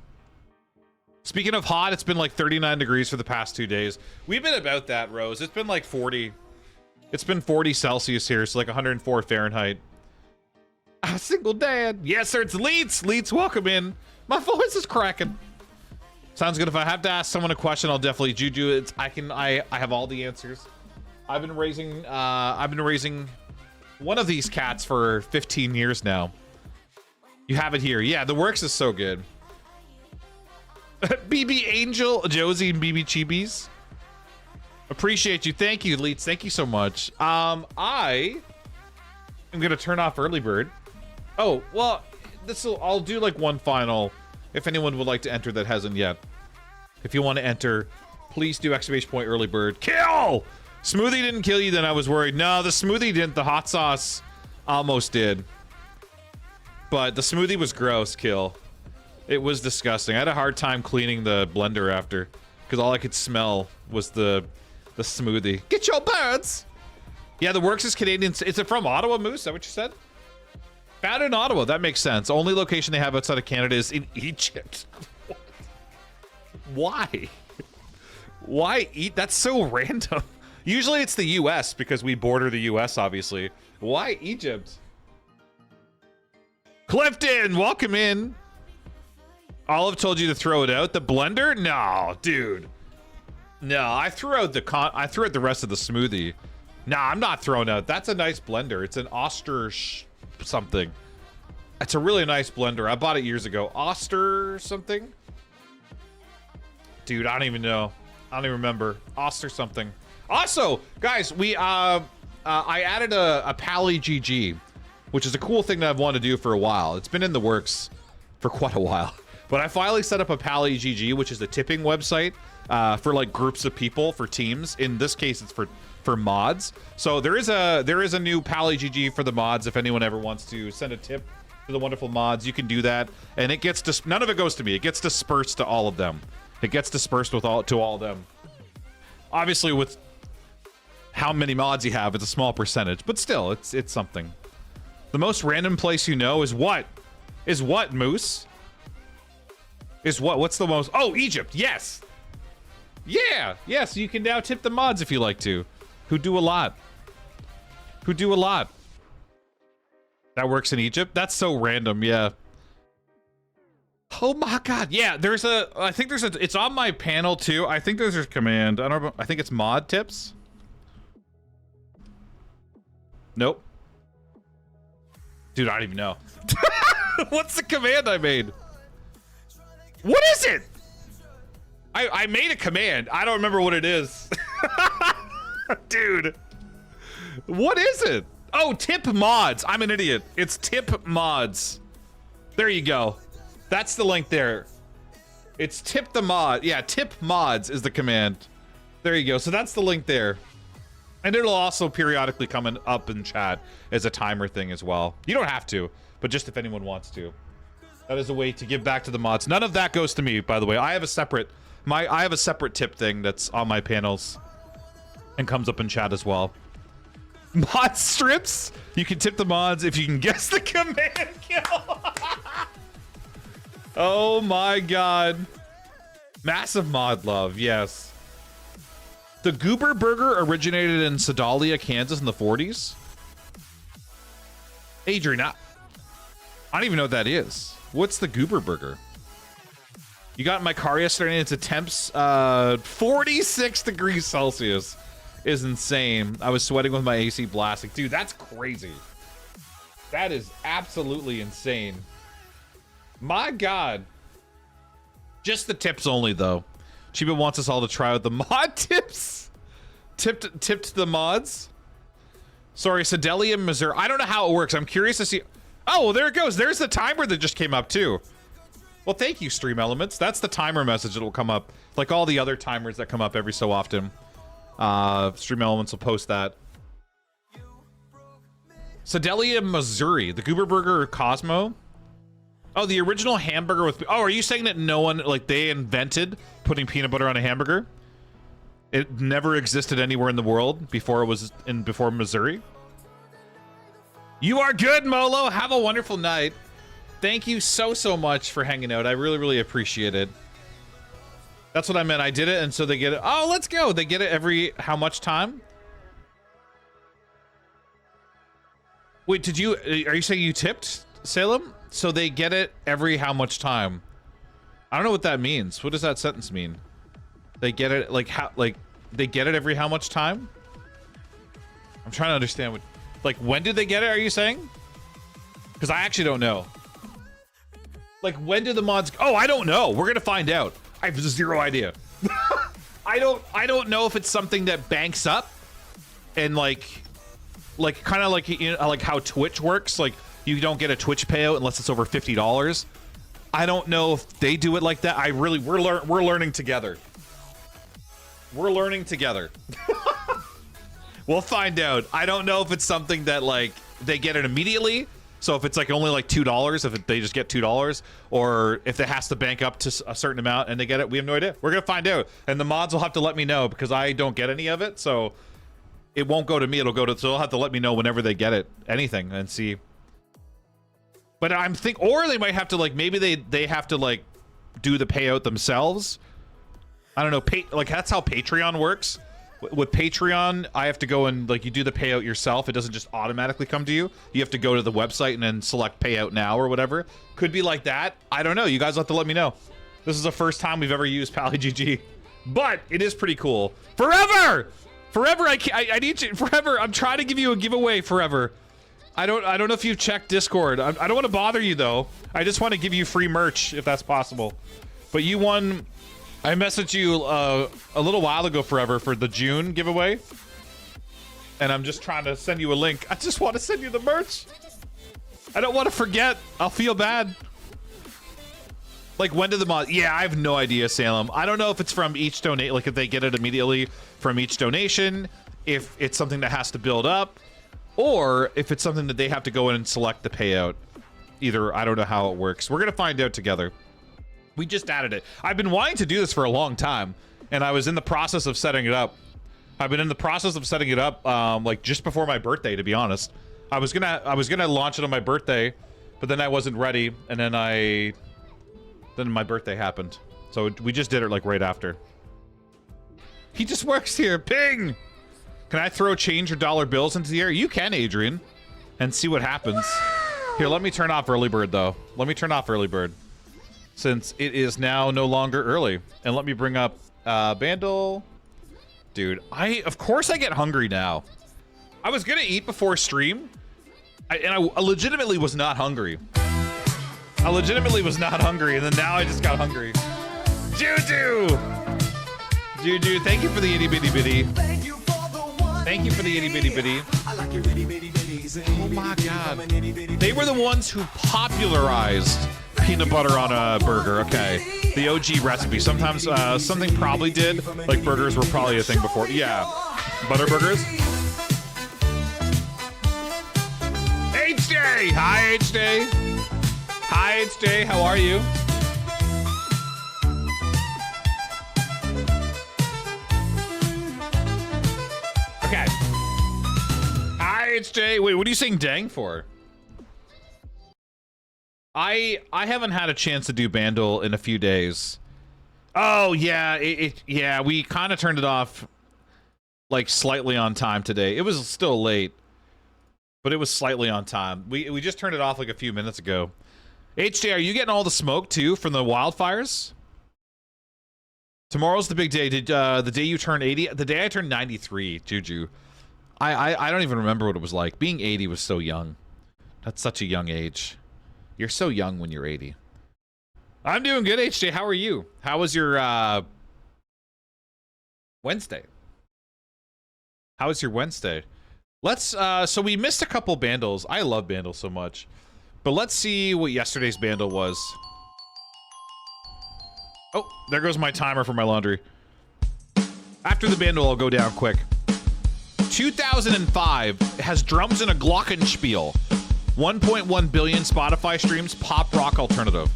Speaker 2: Speaking of hot, it's been like 39 degrees for the past 2 days. We've been about that, Rose. It's been like 40. It's been 40 Celsius here, so like 104 Fahrenheit. A single dad. Yes, sir, it's Leets. Leets, welcome in. My voice is cracking. Sounds good. If I have to ask someone a question, I'll definitely Juju. I have all the answers. I've been raising one of these cats for 15 years now. You have it here. Yeah, The Works is so good. BB Angel, Josie, and BB Chibis. Appreciate you. Thank you, Leets. Thank you so much. I am gonna turn off early bird. Oh, well, I'll do like one final if anyone would like to enter that hasn't yet. If you want to enter, please do ! Early bird. Kill! Smoothie didn't kill you, then I was worried. No, the smoothie didn't. The hot sauce almost did. But the smoothie was gross, Kill. It was disgusting. I had a hard time cleaning the blender after because all I could smell was the smoothie. Get your birds! Yeah, The Works is Canadian. Is it from Ottawa, Moose? Is that what you said? Found in Ottawa. That makes sense. Only location they have outside of Canada is in Egypt. Why? Why eat? That's so random. Usually it's the U.S. because we border the U.S. obviously. Why Egypt? Clifton, welcome in. Olive told you to throw it out. The blender? No, dude. No, I threw out the rest of the smoothie. Nah, I'm not throwing out. That's a nice blender. It's an Oster something. It's a really nice blender. I bought it years ago. Oster something? Dude, I don't even know. I don't even remember. Oster something. Also, guys, I added a Pally GG, which is a cool thing that I've wanted to do for a while. It's been in the works for quite a while. But I finally set up a Pally GG, which is a tipping website for like groups of people, for teams. In this case, it's for mods. So there is a new Pally GG for the mods. If anyone ever wants to send a tip to the wonderful mods, you can do that. And it gets none of it goes to me. It gets dispersed to all of them. It gets dispersed to all of them. Obviously, with how many mods you have, it's a small percentage, but still, it's something. The most random place you know is what? Is what, Moose? Is what? What's the most? Oh, Egypt. Yes. Yeah. Yes. You can now tip the mods if you like to, who do a lot. Who do a lot. That works in Egypt. That's so random. Yeah. Oh my God. Yeah. I think it's on my panel too. I think there's a command. I don't know. I think it's mod tips. Nope. Dude, I don't even know. What's the command I made? What is it? I made a command. I don't remember what it is. Dude. What is it? Oh, tip mods. I'm an idiot. It's tip mods. There you go. That's the link there. It's tip the mod. Yeah, tip mods is the command. There you go. So that's the link there. And it'll also periodically come up in chat as a timer thing as well. You don't have to, but just if anyone wants to. That is a way to give back to the mods. None of that goes to me, by the way. I have a separate tip thing that's on my panels and comes up in chat as well. Mod strips. You can tip the mods if you can guess the command kill. Oh my God. Massive mod love. Yes. The Goober Burger originated in Sedalia, Kansas in the 40s. Adrian, I don't even know what that is. What's the Goober Burger? You got in my car yesterday and it's a temps 46 degrees Celsius. Is insane. I was sweating with my AC blasting. Dude, that's crazy. That is absolutely insane. My God. Just the tips only, though. Chiba wants us all to try out the mod tips. Tipped the mods. Sorry, Sedalia, Missouri. I don't know how it works. I'm curious to see. Oh, well, there it goes. There's the timer that just came up, too. Well, thank you, Stream Elements. That's the timer message that will come up. Like all the other timers that come up every so often. Stream Elements will post that. Sedalia, Missouri. The Goober Burger or Cosmo? Oh, the original hamburger with... Oh, are you saying that no one... Like, they invented putting peanut butter on a hamburger? It never existed anywhere in the world before it was before Missouri? You are good, Molo. Have a wonderful night. Thank you so much for hanging out. I really, really appreciate it. That's what I meant. I did it, and so they get it. Oh, let's go. They get it every how much time? Wait, are you saying you tipped, Salem? So they get it every how much time? I don't know what that means. What does that sentence mean? They get it they get it every how much time? I'm trying to understand what, like, when did they get it, are you saying? Because I actually don't know. Like, when do the mods... Oh, I don't know. We're going to find out. I have zero idea. I don't know if it's something that banks up and like kind of like, you know, like how Twitch works. Like, you don't get a Twitch payout unless it's over $50. I don't know if they do it like that. We're learning together. We're learning together. We'll find out. I don't know if it's something that like they get it immediately. So if it's like only like $2, if they just get $2, or if it has to bank up to a certain amount and they get it, we have no idea. We're gonna find out, and the mods will have to let me know because I don't get any of it. So it won't go to me. It'll go to. So they'll have to let me know whenever they get it, anything, and see. But I'm or they might have to like maybe they have to like do the payout themselves. I don't know. Like that's how Patreon works. With Patreon, I have to go and like you do the payout yourself. It doesn't just automatically come to you. You have to go to the website and then select payout now or whatever. Could be like that. I don't know. You guys have to let me know. This is the first time we've ever used PallyGG, but it is pretty cool. Forever, I need you forever. I'm trying to give you a giveaway forever. I don't know if you've checked Discord. I don't want to bother you though. I just want to give you free merch if that's possible. But you won. I messaged you a little while ago, forever, for the June giveaway. And I'm just trying to send you a link. I just want to send you the merch. I don't want to forget. I'll feel bad. Like, when did the mod... Yeah, I have no idea, Salem. I don't know if it's from each donate, like if they get it immediately from each donation, if it's something that has to build up, or if it's something that they have to go in and select the payout. Either, I don't know how it works. We're going to find out together. We just added it. I've been wanting to do this for a long time, and I was in the process of setting it up. I've been in the process of setting it up, like just before my birthday, to be honest. I was gonna launch it on my birthday, but then I wasn't ready, and then my birthday happened. So we just did it like right after. He just works here. Ping! Can I throw change or dollar bills into the air? You can, Adrian, and see what happens. Here, let me turn off early bird though. Let me turn off early bird, since it is now no longer early. And let me bring up Bandle. Dude, of course I get hungry now. I was gonna eat before stream, and I legitimately was not hungry. I legitimately was not hungry, and then now I just got hungry. Juju, thank you for the itty bitty bitty. Thank you for the itty bitty bitty. Oh my god. They were the ones who popularized peanut butter on a burger. Okay. The OG recipe. Sometimes something probably did. Like burgers were probably a thing before. Yeah. Butter burgers. HJ! Hi, HJ. Hi, HJ. How are you? Okay. Hi, HJ. Wait, what are you saying dang for? I haven't had a chance to do Bandle in a few days. Oh, yeah. Yeah, we kind of turned it off like slightly on time today. It was still late, but it was slightly on time. We just turned it off like a few minutes ago. HJ, are you getting all the smoke too from the wildfires? Tomorrow's the big day. Did the day you turn 80? The day I turned 93, Juju. I don't even remember what it was like. Being 80 was so young. That's such a young age. You're so young when you're 80. I'm doing good, HJ. How are you? How was your Wednesday? How was your Wednesday? Let's so we missed a couple Bandles. I love Bandle so much. But let's see what yesterday's Bandle was. Oh, there goes my timer for my laundry. After the Bandle, I'll go down quick. 2005 has drums and a glockenspiel. 1.1 billion Spotify streams, pop rock alternative.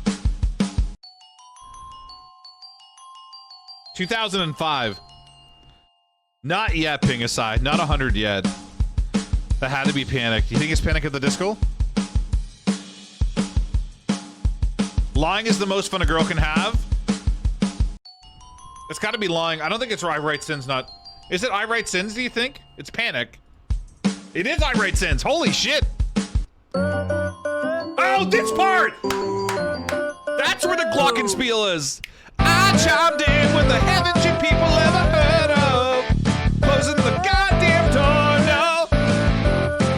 Speaker 2: 2005. Not yet, Ping aside. Not 100 yet. That had to be Panic. You think it's Panic at the Disco? Lying is the most fun a girl can have. It's got to be Lying. I don't think it's I Write Sins, not... Is it I Write Sins, do you think? It's Panic. It is I Write Sins. Holy shit. Oh, this part! That's where the glockenspiel is. I chimed in with the haven't you people ever heard of? Closing the goddamn door, no.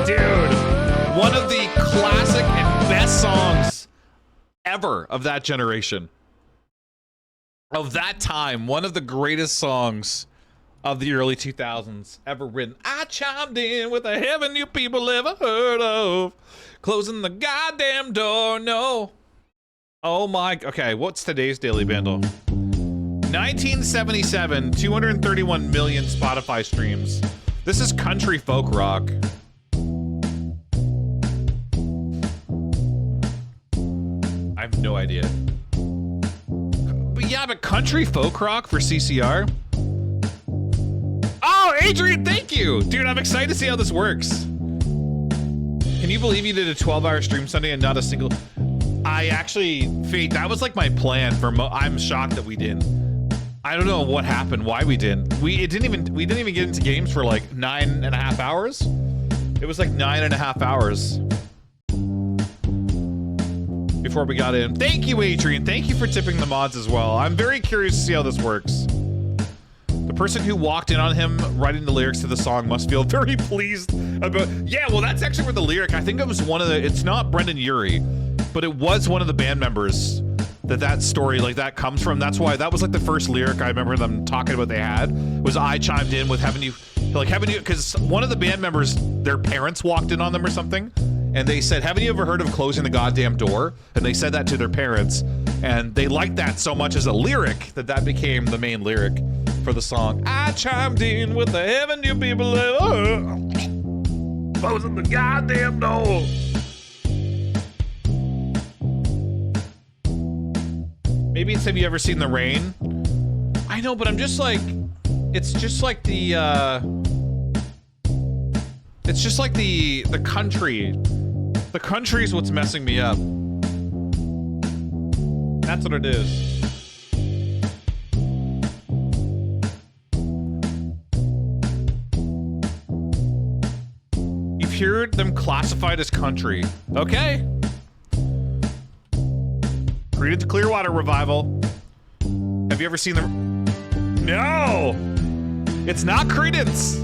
Speaker 2: Dude, one of the classic and best songs ever of that generation. Of that time, one of the greatest songs of the early 2000s ever written. I chimed in with the haven't you people ever heard of? Closing the goddamn door, no. Oh my, okay, what's today's Daily Bandle? 1977, 231 million Spotify streams. This is country folk rock. I have no idea. But yeah, but country folk rock for CCR? Oh, Adrian, thank you! Dude, I'm excited to see how this works. Can you believe you did a 12-hour stream Sunday and not a single... I actually, Fate, that was like my plan for I'm shocked that we didn't. I don't know what happened, why we didn't. We didn't even get into games for like 9.5 hours. It was like 9.5 hours before we got in. Thank you, Adrian. Thank you for tipping the mods as well. I'm very curious to see how this works. The person who walked in on him writing the lyrics to the song must feel very pleased about. Yeah, well, that's actually where the lyric. I think it was one of the. It's not Brendan Urie, but it was one of the band members that story like that comes from. That's why that was like the first lyric I remember them talking about. They had was I chimed in with haven't you because one of the band members, their parents walked in on them or something, and they said, haven't you ever heard of closing the goddamn door? And they said that to their parents, and they liked that so much as a lyric that became the main lyric for the song. I chimed in with the haven't you people closing the goddamn door. Maybe it's have you ever seen the rain? I know, but I'm just like, it's just like the country. The country is what's messing me up. That's what it is. You've heard them classified as country. Okay. Creedence Clearwater Revival. Have you ever seen them? No! It's not Creedence!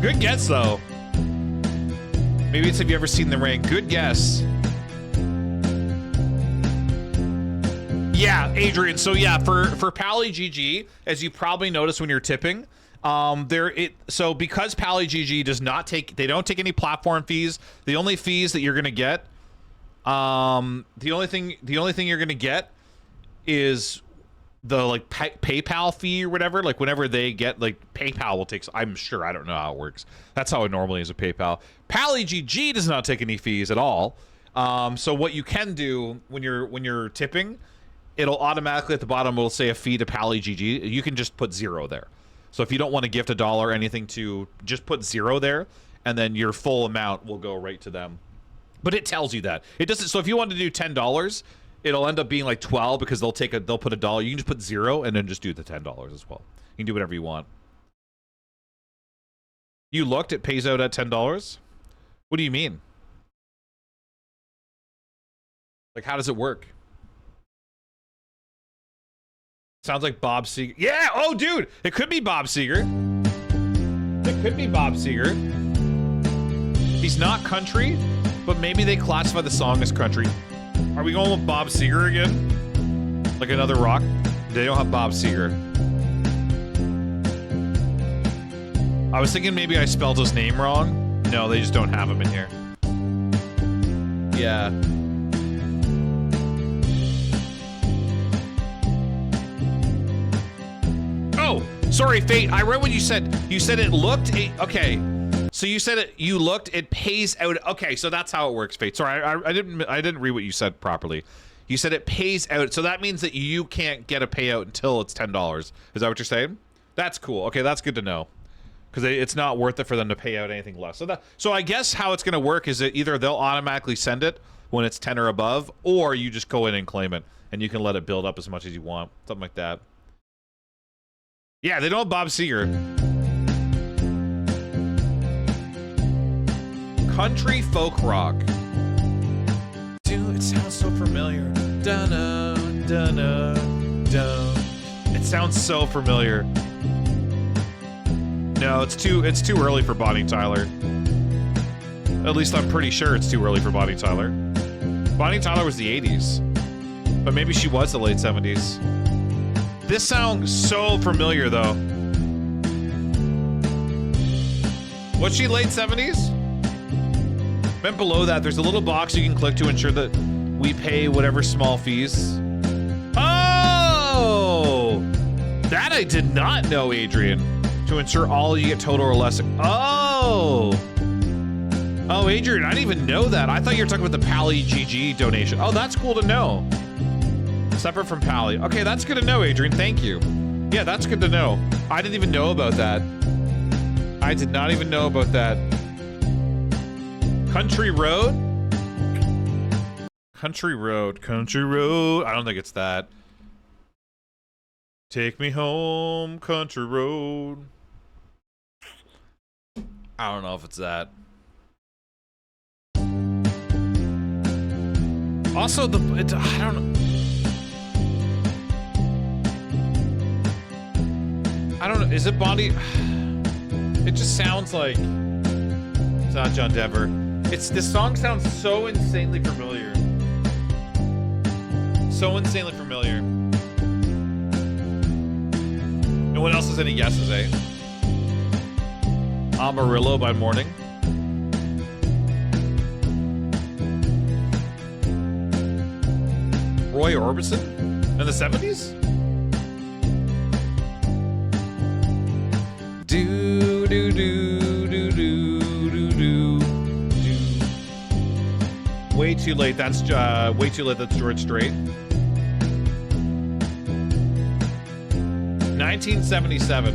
Speaker 2: Good guess, though. Maybe it's have you ever seen the rain. Good guess. Yeah, Adrian. So yeah, for Pally GG, as you probably noticed when you're tipping, so because Pally GG does not take, they don't take any platform fees. The only fees that you're gonna get, the only thing you're gonna get is the like PayPal fee or whatever. Like whenever they get like PayPal will take, I'm sure, I don't know how it works. That's how it normally is with PayPal. Pally GG does not take any fees at all. So what you can do when you're tipping, it'll automatically at the bottom it'll say a fee to Pally GG. You can just put 0 there. So if you don't want to gift $1 or anything, to just put 0 there, and then your full amount will go right to them. But it tells you that it doesn't. So if you want to do $10, it'll end up being like 12 because they'll put $1. You can just put 0 and then just do the $10 as well. You can do whatever you want. You looked, it pays out at $10. What do you mean? Like, how does it work? Sounds like Bob Seger. Yeah. Oh, dude, it could be Bob Seger. It could be Bob Seger. He's not country, but maybe they classify the song as country. Are we going with Bob Seger again? Like another rock? They don't have Bob Seger. I was thinking maybe I spelled his name wrong. No, they just don't have him in here. Yeah. Oh, sorry, Fate. I read what you said. You said it looked. Okay. So you said you looked. It pays out. Okay, so that's how it works, Fate. Sorry, I didn't read what you said properly. You said it pays out. So that means that you can't get a payout until it's $10. Is that what you're saying? That's cool. Okay, that's good to know. Because it's not worth it for them to pay out anything less. So I guess how it's going to work is that either they'll automatically send it when it's 10 or above, or you just go in and claim it, and you can let it build up as much as you want. Something like that. Yeah, they don't have Bob Seger. Country folk rock. Dude, it sounds so familiar. Dunno, dunno, dunno. It sounds so familiar. No, it's too early for Bonnie Tyler. At least I'm pretty sure it's too early for Bonnie Tyler. Bonnie Tyler was the 80s. But maybe she was the late 70s. This sounds so familiar, though. Was she late 70s? Then below that, there's a little box you can click to ensure that we pay whatever small fees. Oh! That I did not know, Adrian. To ensure all you get total or less. Oh! Oh, Adrian, I didn't even know that. I thought you were talking about the Pally GG donation. Oh, that's cool to know. Separate from Pally. Okay, that's good to know, Adrian. Thank you. Yeah, that's good to know. I didn't even know about that. I did not even know about that. Country Road? Country Road. Country Road. I don't think it's that. Take me home, country road. I don't know if it's that. Also, I don't know. I don't know. Is it Bonnie? It just sounds like it's not John Denver. This song sounds so insanely familiar. So insanely familiar. No one else has any guesses, eh? Amarillo by Morning. Roy Orbison in the 70s? Do do do do do do do do. Way too late. That's way too late. That's George Strait. 1977.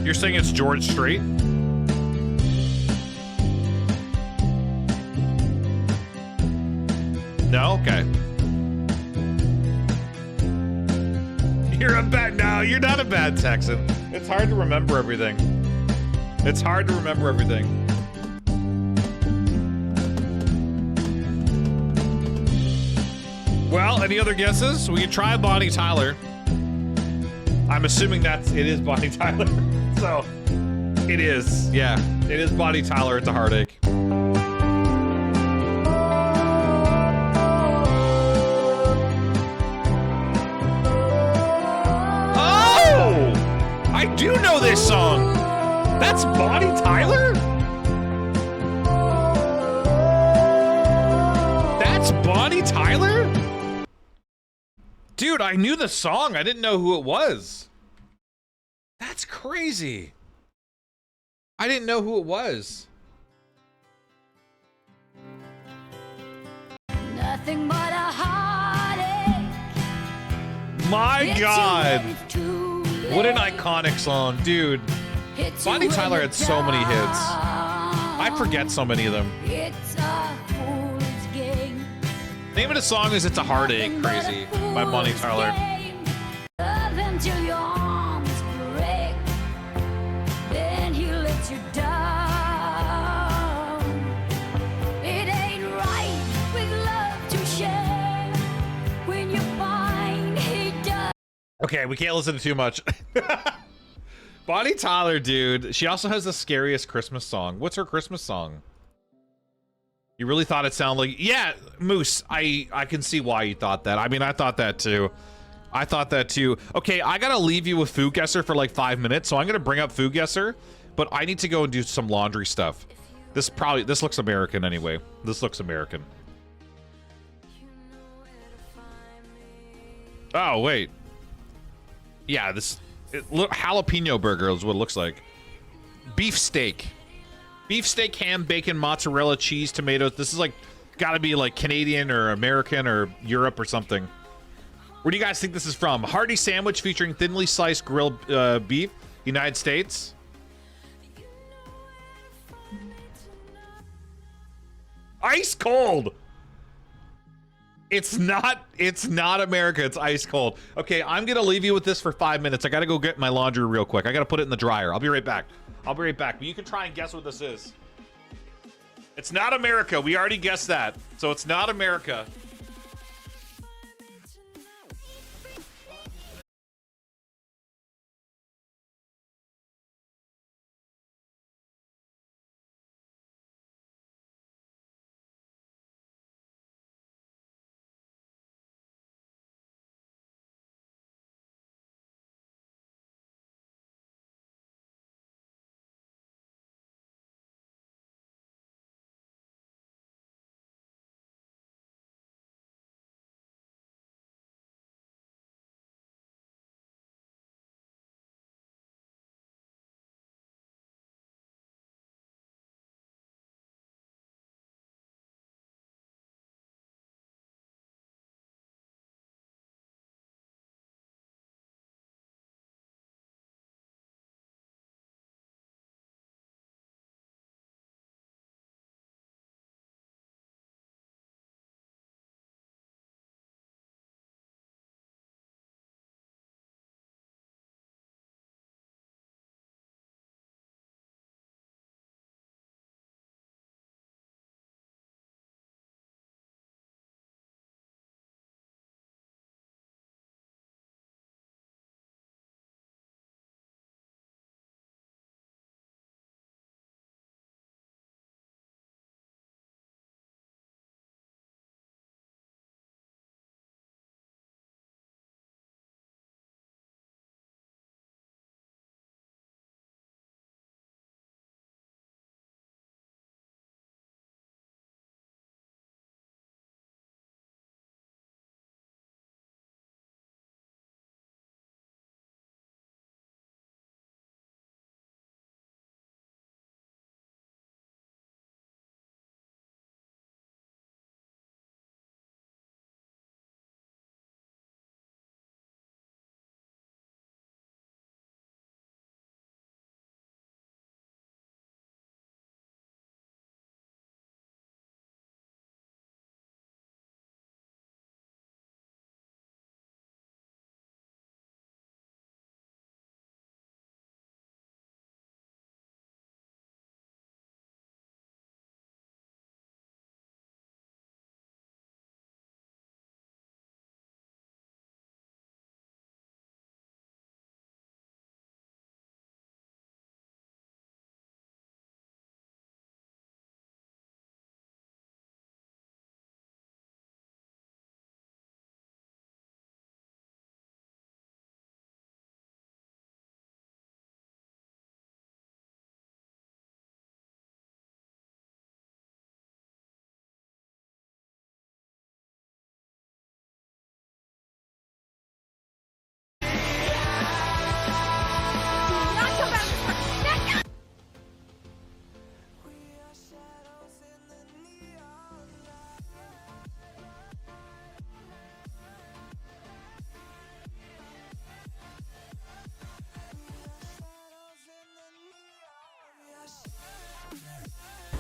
Speaker 2: You're saying it's George Strait? No? Okay. You're a bad... No, you're not a bad Texan. It's hard to remember everything. It's hard to remember everything. Well, any other guesses? We can try Bonnie Tyler. I'm assuming it is Bonnie Tyler. So, it is. Yeah, it is Bonnie Tyler. It's a heartache. Oh! I do know this song. That's Bonnie Tyler? That's Bonnie Tyler? Dude, I knew the song. I didn't know who it was. That's crazy. I didn't know who it was.
Speaker 11: Nothing but a heartache.
Speaker 2: My God. What an iconic song, dude. Bonnie Tyler had so many hits. I forget so many of them.
Speaker 11: It's a fool's game.
Speaker 2: Name of the song is It's a Heartache, Crazy, by Bonnie Tyler.
Speaker 11: Love until your arms break. Then he lets you down. It ain't right with love to share. When you find he does.
Speaker 2: Okay, we can't listen to too much. Bonnie Tyler, dude. She also has the scariest Christmas song. What's her Christmas song? You really thought it sounded like... Yeah, Moose, I can see why you thought that. I mean, I thought that too. I thought that too. Okay, I gotta leave you with Food Guesser for like 5 minutes, so I'm gonna bring up Food Guesser, but I need to go and do some laundry stuff. This looks American anyway. This looks American. Oh, wait. Yeah, jalapeno burger is what it looks like. Beef steak. Beef steak, ham, bacon, mozzarella, cheese, tomatoes. This is like, gotta be like Canadian or American or Europe or something. Where do you guys think this is from? Hearty sandwich featuring thinly sliced grilled beef, United States. Ice cold. It's not America. It's ice cold. Okay, I'm gonna leave you with this for 5 minutes. I gotta go get my laundry real quick. I gotta put it in the dryer. I'll be right back. But you can try and guess what this is. It's not America. We already guessed that. So it's not America.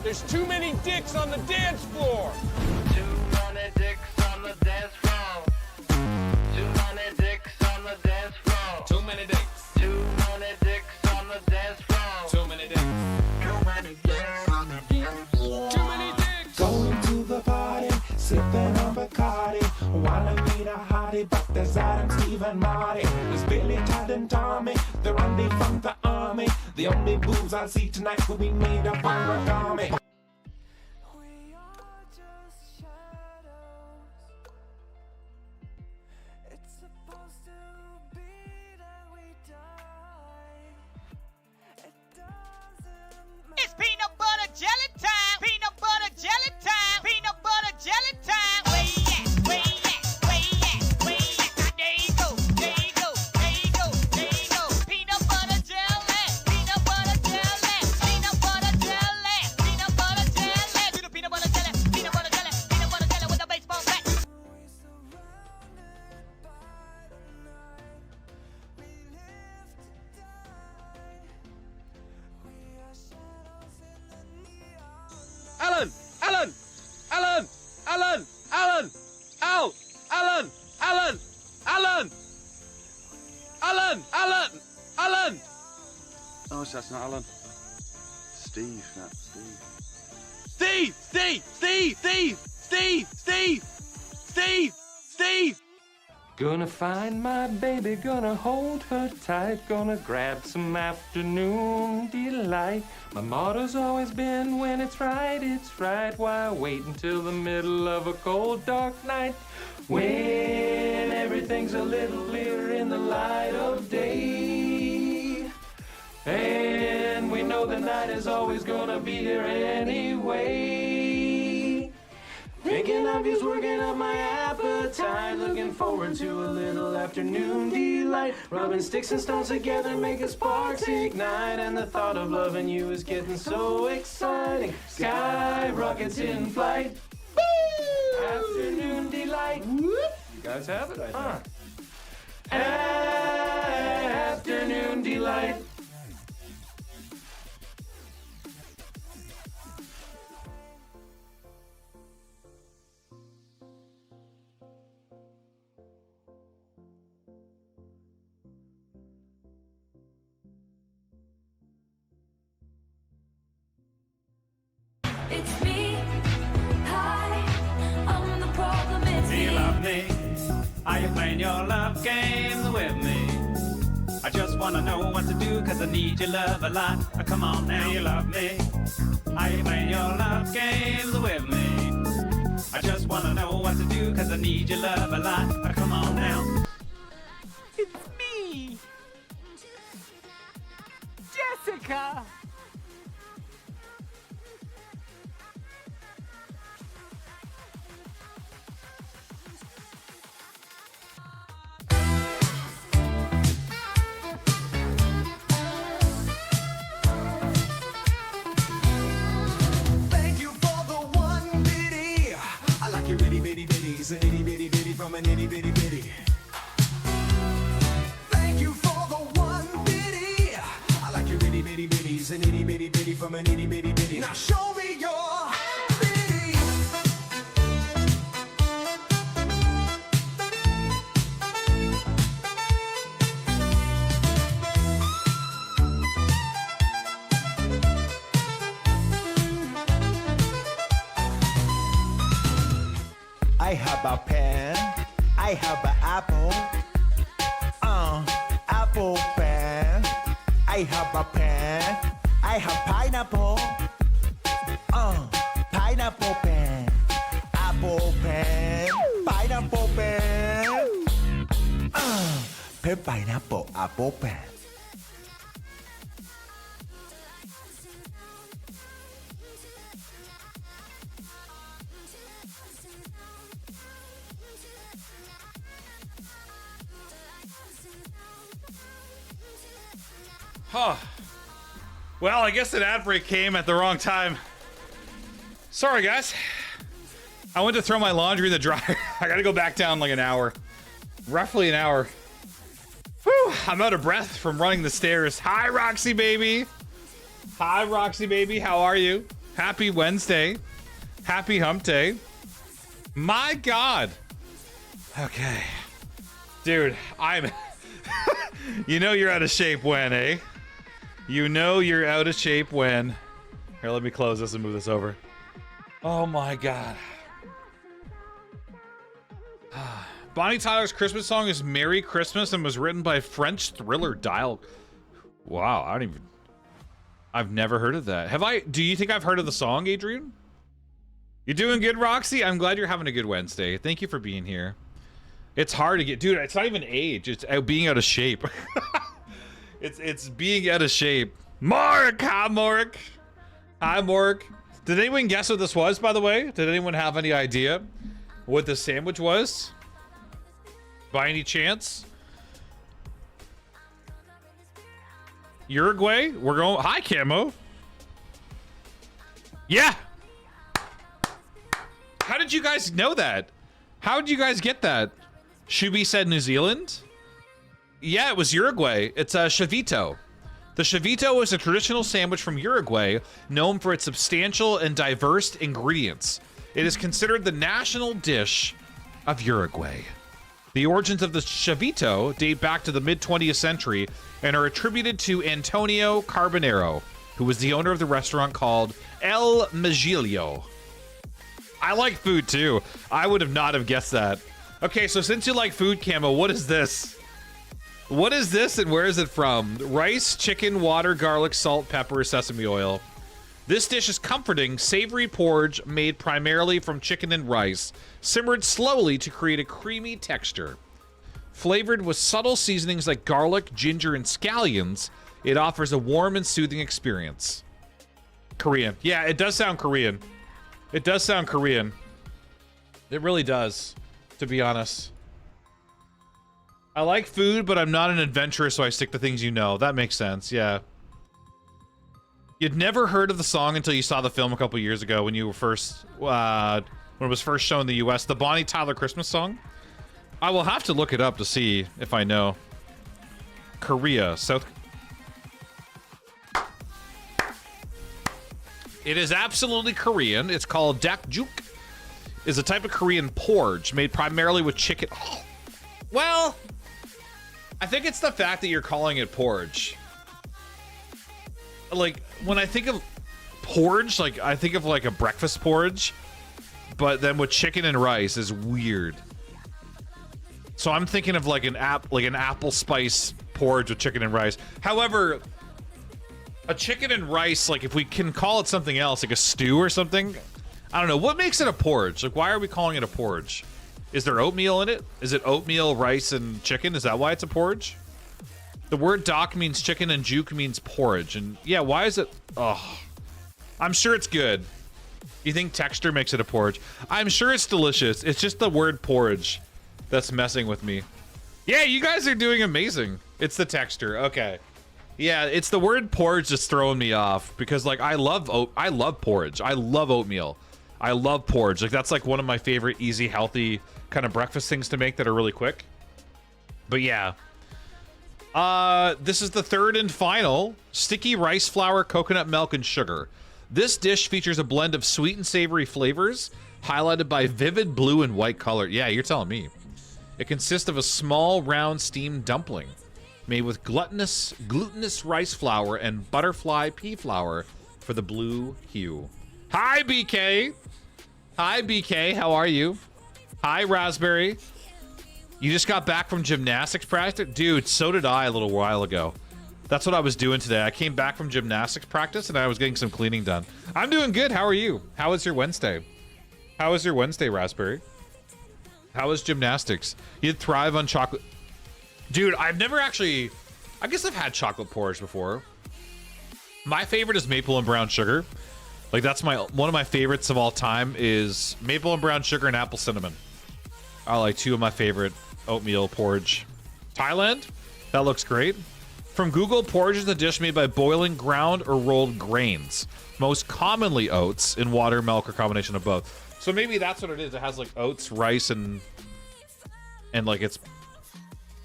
Speaker 2: There's too many dicks on the dance floor.
Speaker 8: Too many dicks on the dance floor. Too many dicks on the dance floor.
Speaker 2: Too many dicks.
Speaker 8: Too many dicks on the dance floor.
Speaker 2: Too many dicks.
Speaker 8: Too many dicks on the dance floor.
Speaker 2: Too many dicks.
Speaker 8: Going to the party, sipping on Bacardi. Wanna meet a hottie, but there's Adam, Steve, and Marty. There's Billy, Todd, and Tommy. They're Randy from the army. The only boobs I'll see tonight will be made up on origami.
Speaker 10: It's peanut butter jelly time. Peanut butter jelly time. Peanut butter jelly time. Where you at? Where you at? Where you at? Where you at? There you go. There you go. There you go. There you go. Peanut butter jelly. Peanut butter jelly. Peanut butter jelly. Peanut butter jelly. Do the peanut butter jelly. Peanut butter jelly. Peanut butter jelly with a baseball bat.
Speaker 2: Alan! Alan! Alan! Alan! Alan! Al! Alan! Alan! Alan! Alan! Alan! Alan!
Speaker 12: Oh, that's not Alan. Steve, not Steve.
Speaker 2: Steve! Steve! Steve! Steve! Steve! Steve! Steve! Steve!
Speaker 8: Gonna find my baby, gonna hold her tight, gonna grab some afternoon delight. My motto's always been when it's right, why wait until the middle of a cold dark night? When everything's a little clearer in the light of day. And we know the night is always gonna be here anyway. Thinking of you's working up my appetite. Looking forward to a little afternoon delight. Rubbing sticks and stones together, making sparks ignite. And the thought of loving you is getting so exciting. Sky rockets in flight. Woo! Afternoon delight. You guys have it, I think. Afternoon delight.
Speaker 11: It's me. Hi, I'm the problem. It's
Speaker 13: Do you
Speaker 11: me.
Speaker 13: love me? Are you playing your love games with me? I just wanna know what to do, cause I need your love a lot. Come on now, you love me. Are you playing your love games with me? I just wanna know what to do, cause I need your love a lot. Come on now.
Speaker 10: It's me. Jessica.
Speaker 8: Thank you for the one bitty. I like your itty bitty bitties, an itty bitty bitty from an itty bitty bitty. Thank you for the one bitty. I like your itty bitty bitties, an itty bitty bitty from an itty bitty bitty. Now show me your bitty.
Speaker 14: I have a pen, I have an apple, apple pen. I have a pen, I have pineapple, pineapple pen, apple pen, pineapple pen, pen pineapple apple pen.
Speaker 9: Huh. Well, I guess an ad break came at the wrong time. Sorry, guys. I went to throw my laundry in the dryer. I gotta go back down like an hour. Roughly an hour. Whew, I'm out of breath from running the stairs. Hi, Roxy baby. Hi, Roxy baby. How are you? Happy Wednesday. Happy Hump Day. My God. Okay. Dude, I'm... You know you're out of shape when, eh? You know you're out of shape when... Here, let me close this and move this over. Oh my God. Bonnie Tyler's Christmas song is Merry Christmas and was written by French thriller Dial. Wow, I don't even... I've never heard of that. Have I? Do you think I've heard of the song, Adrian? You doing good, Roxy? I'm glad you're having a good Wednesday. Thank you for being here. It's hard to get... Dude, it's not even age. It's being out of shape. It's being out of shape. Mark! Hi, Mark. Hi, Mark. Did anyone guess what this was, by the way? Did anyone have any idea what the sandwich was? By any chance? Uruguay? We're going... Hi, Camo. Yeah. How did you guys know that? How did you guys get that? Shubi said New Zealand? Yeah, it was Uruguay. It's a chavito. The chavito is a traditional sandwich from Uruguay, known for its substantial and diverse ingredients. It is considered the national dish of Uruguay. The origins of the chavito date back to the mid-20th century and are attributed to Antonio Carbonero, who was the owner of the restaurant called El Magilio. I like food too. I would have not have guessed that. Okay, so since you like food, Camo, what is this? What is this and where is it from? Rice, chicken, water, garlic, salt, pepper, sesame oil. This dish is comforting, savory porridge made primarily from chicken and rice, simmered slowly to create a creamy texture. Flavored with subtle seasonings like garlic, ginger, and scallions, it offers a warm and soothing experience. Korean. Yeah, it does sound Korean. It does sound Korean. It really does, to be honest. I like food, but I'm not an adventurer, so I stick to things you know. That makes sense, yeah. You'd never heard of the song until you saw the film a couple years ago when you were first, when it was first shown in the US. The Bonnie Tyler Christmas song. I will have to look it up to see if I know. Korea, South. It is absolutely Korean. It's called dakjuk. Is a type of Korean porridge made primarily with chicken. Oh. Well, I think it's the fact that you're calling it porridge. Like, when I think of porridge, like, I think of like a breakfast porridge, but then with chicken and rice is weird. So I'm thinking of like an apple spice porridge with chicken and rice. However, a chicken and rice, like if we can call it something else, like a stew or something, I don't know. What makes it a porridge? Like, why are we calling it a porridge? Is there oatmeal in it? Is it oatmeal, rice, and chicken? Is that why it's a porridge? The word dak means chicken and juk means porridge. And yeah, why is it? Oh, I'm sure it's good. You think texture makes it a porridge? I'm sure it's delicious. It's just the word porridge that's messing with me. Yeah, you guys are doing amazing. It's the texture. Okay. Yeah, it's the word porridge that's throwing me off because like I love porridge. I love oatmeal. I love porridge. Like that's like one of my favorite easy, healthy kind of breakfast things to make that are really quick. But yeah. This is the third and final sticky rice flour, coconut milk, and sugar. This dish features a blend of sweet and savory flavors, highlighted by vivid blue and white color. Yeah, you're telling me. It consists of a small, round, steamed dumpling made with glutinous rice flour and butterfly pea flour for the blue hue. Hi, BK. Hi, BK. How are you? Hi, Raspberry. You just got back from gymnastics practice? Dude, so did I a little while ago. That's what I was doing today. I came back from gymnastics practice and I was getting some cleaning done. I'm doing good. How are you? How was your Wednesday? How was your Wednesday, Raspberry? How was gymnastics? You'd thrive on chocolate. Dude, I've never actually... I guess I've had chocolate porridge before. My favorite is maple and brown sugar. Like that's one of my favorites of all time is maple and brown sugar and apple cinnamon. Are like two of my favorite oatmeal porridge. Thailand? That looks great. From Google, porridge is a dish made by boiling ground or rolled grains. Most commonly oats in water, milk, or combination of both. So maybe that's what it is. It has like oats, rice, and like it's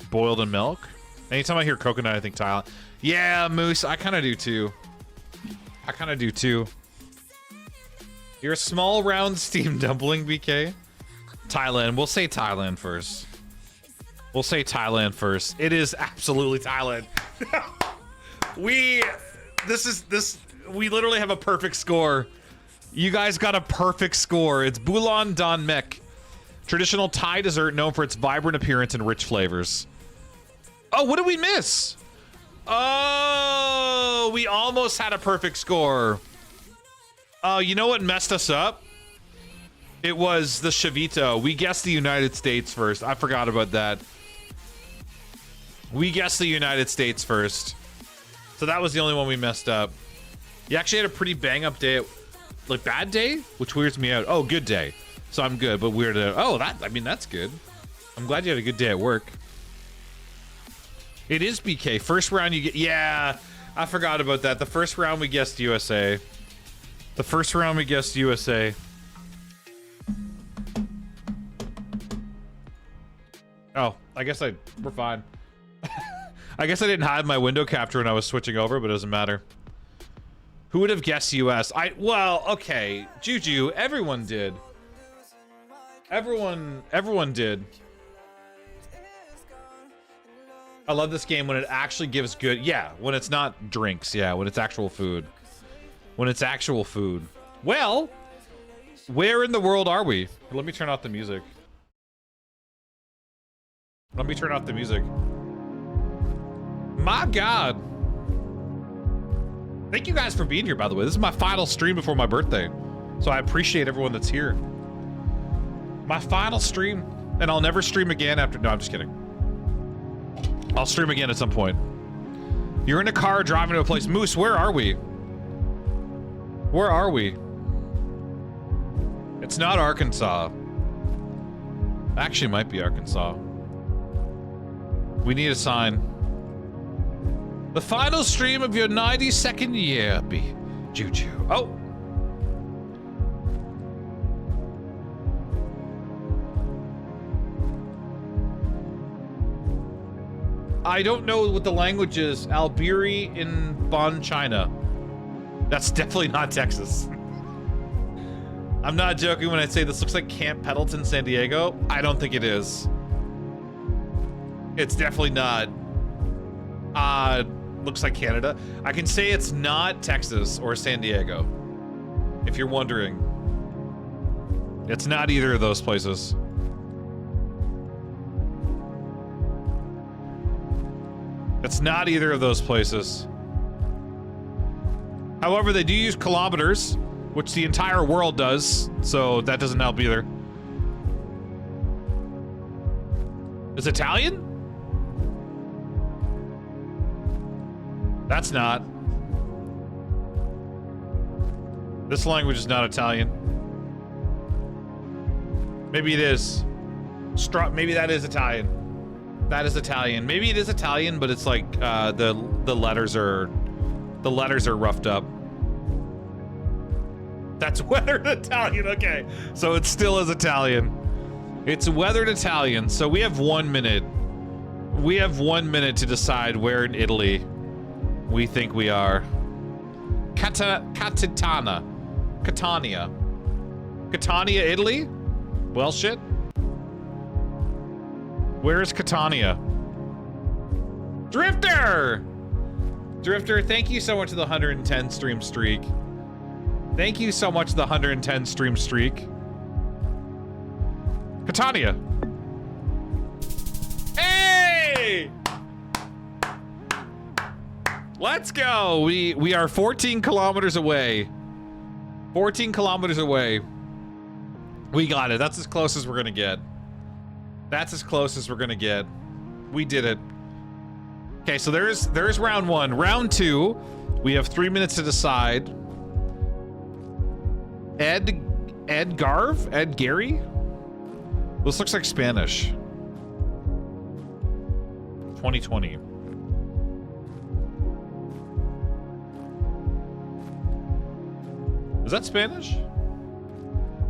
Speaker 9: boiled in milk. Anytime I hear coconut, I think Thailand. Yeah, Moose, I kind of do too. You're a small round steamed dumpling, BK. Thailand. We'll say Thailand first. We'll say Thailand first. It is absolutely Thailand. We literally have a perfect score. You guys got a perfect score. It's Bulan Don Mek. Traditional Thai dessert known for its vibrant appearance and rich flavors. Oh, what did we miss? Oh, we almost had a perfect score. Oh, you know what messed us up? It was the Chavito. We guessed the United States first. I forgot about that. We guessed the United States first. So that was the only one we messed up. You actually had a pretty bang up day. Like bad day? Which weirds me out. Oh, good day. So I'm good, but weird. Oh, that's good. I'm glad you had a good day at work. It is BK. First round you get... Yeah, I forgot about that. The first round we guessed USA. The first round we guessed USA. Oh, I guess we're fine. I guess I didn't hide my window capture when I was switching over, but it doesn't matter. Who would have guessed US? Well, okay. Juju, everyone did. Everyone did. I love this game when it actually gives good... Yeah, when it's not drinks. Yeah, when it's actual food. When it's actual food. Well, where in the world are we? Let me turn off the music. Let me turn off the music. My God. Thank you guys for being here, by the way. This is my final stream before my birthday. So I appreciate everyone that's here. My final stream. And I'll never stream again after... No, I'm just kidding. I'll stream again at some point. You're in a car driving to a place. Moose, where are we? Where are we? It's not Arkansas. Actually, it might be Arkansas. We need a sign. The final stream of your 92nd year, be Juju. Oh. I don't know what the language is. Albiri in Bonn, China. That's definitely not Texas. I'm not joking when I say this looks like Camp Pendleton, San Diego. I don't think it is. It's definitely not. Looks like Canada. I can say it's not Texas or San Diego. If you're wondering. It's not either of those places. It's not either of those places. However, they do use kilometers, which the entire world does, so that doesn't help either. Is it Italian? That's not. This language is not Italian. Maybe it is. Maybe that is Italian. That is Italian. Maybe it is Italian, but it's like the letters are roughed up. That's weathered Italian. Okay, so it still is Italian. It's weathered Italian. So we have 1 minute. We have 1 minute to decide where in Italy we think we are. Catania, Italy. Well, shit. Where is Catania? Drifter! Drifter, thank you so much for the 110 stream streak. Thank you so much for the 110 stream streak. Catania. Hey! Let's go. We are 14 kilometers away. 14 kilometers away. We got it. That's as close as we're gonna get. That's as close as we're gonna get. We did it. Okay, so there's round one. Round two, we have 3 minutes to decide. Ed Gary? This looks like Spanish. 2020. Is that Spanish?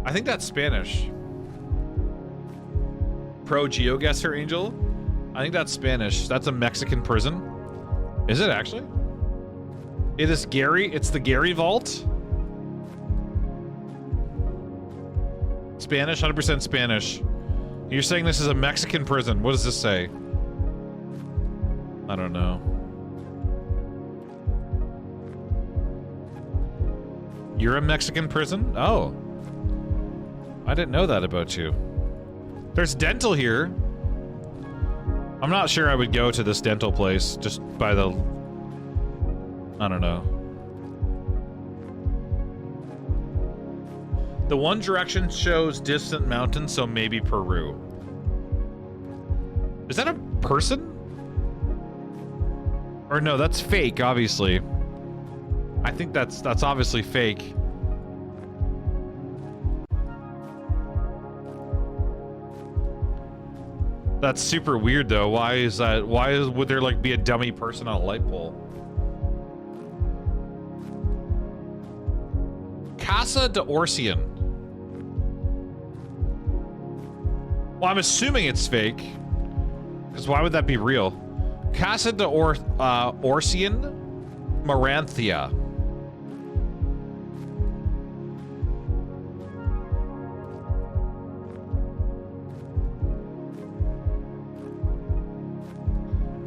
Speaker 9: I think that's Spanish. Pro GeoGuessr Angel? I think that's Spanish. That's a Mexican prison. Is it actually? It is Gary. It's the Gary Vault. Spanish, 100% Spanish. You're saying this is a Mexican prison. What does this say? I don't know. You're a Mexican prison? Oh. I didn't know that about you. There's dental here. I'm not sure I would go to this dental place just by the... I don't know. The one direction shows distant mountains, so maybe Peru. Is that a person? Or no, that's fake, obviously. I think that's obviously fake. That's super weird though. Why is that? Would there like be a dummy person on a light pole? Casa de Orcian. Well, I'm assuming it's fake. Because why would that be real? Casa de Orcian Maranthia.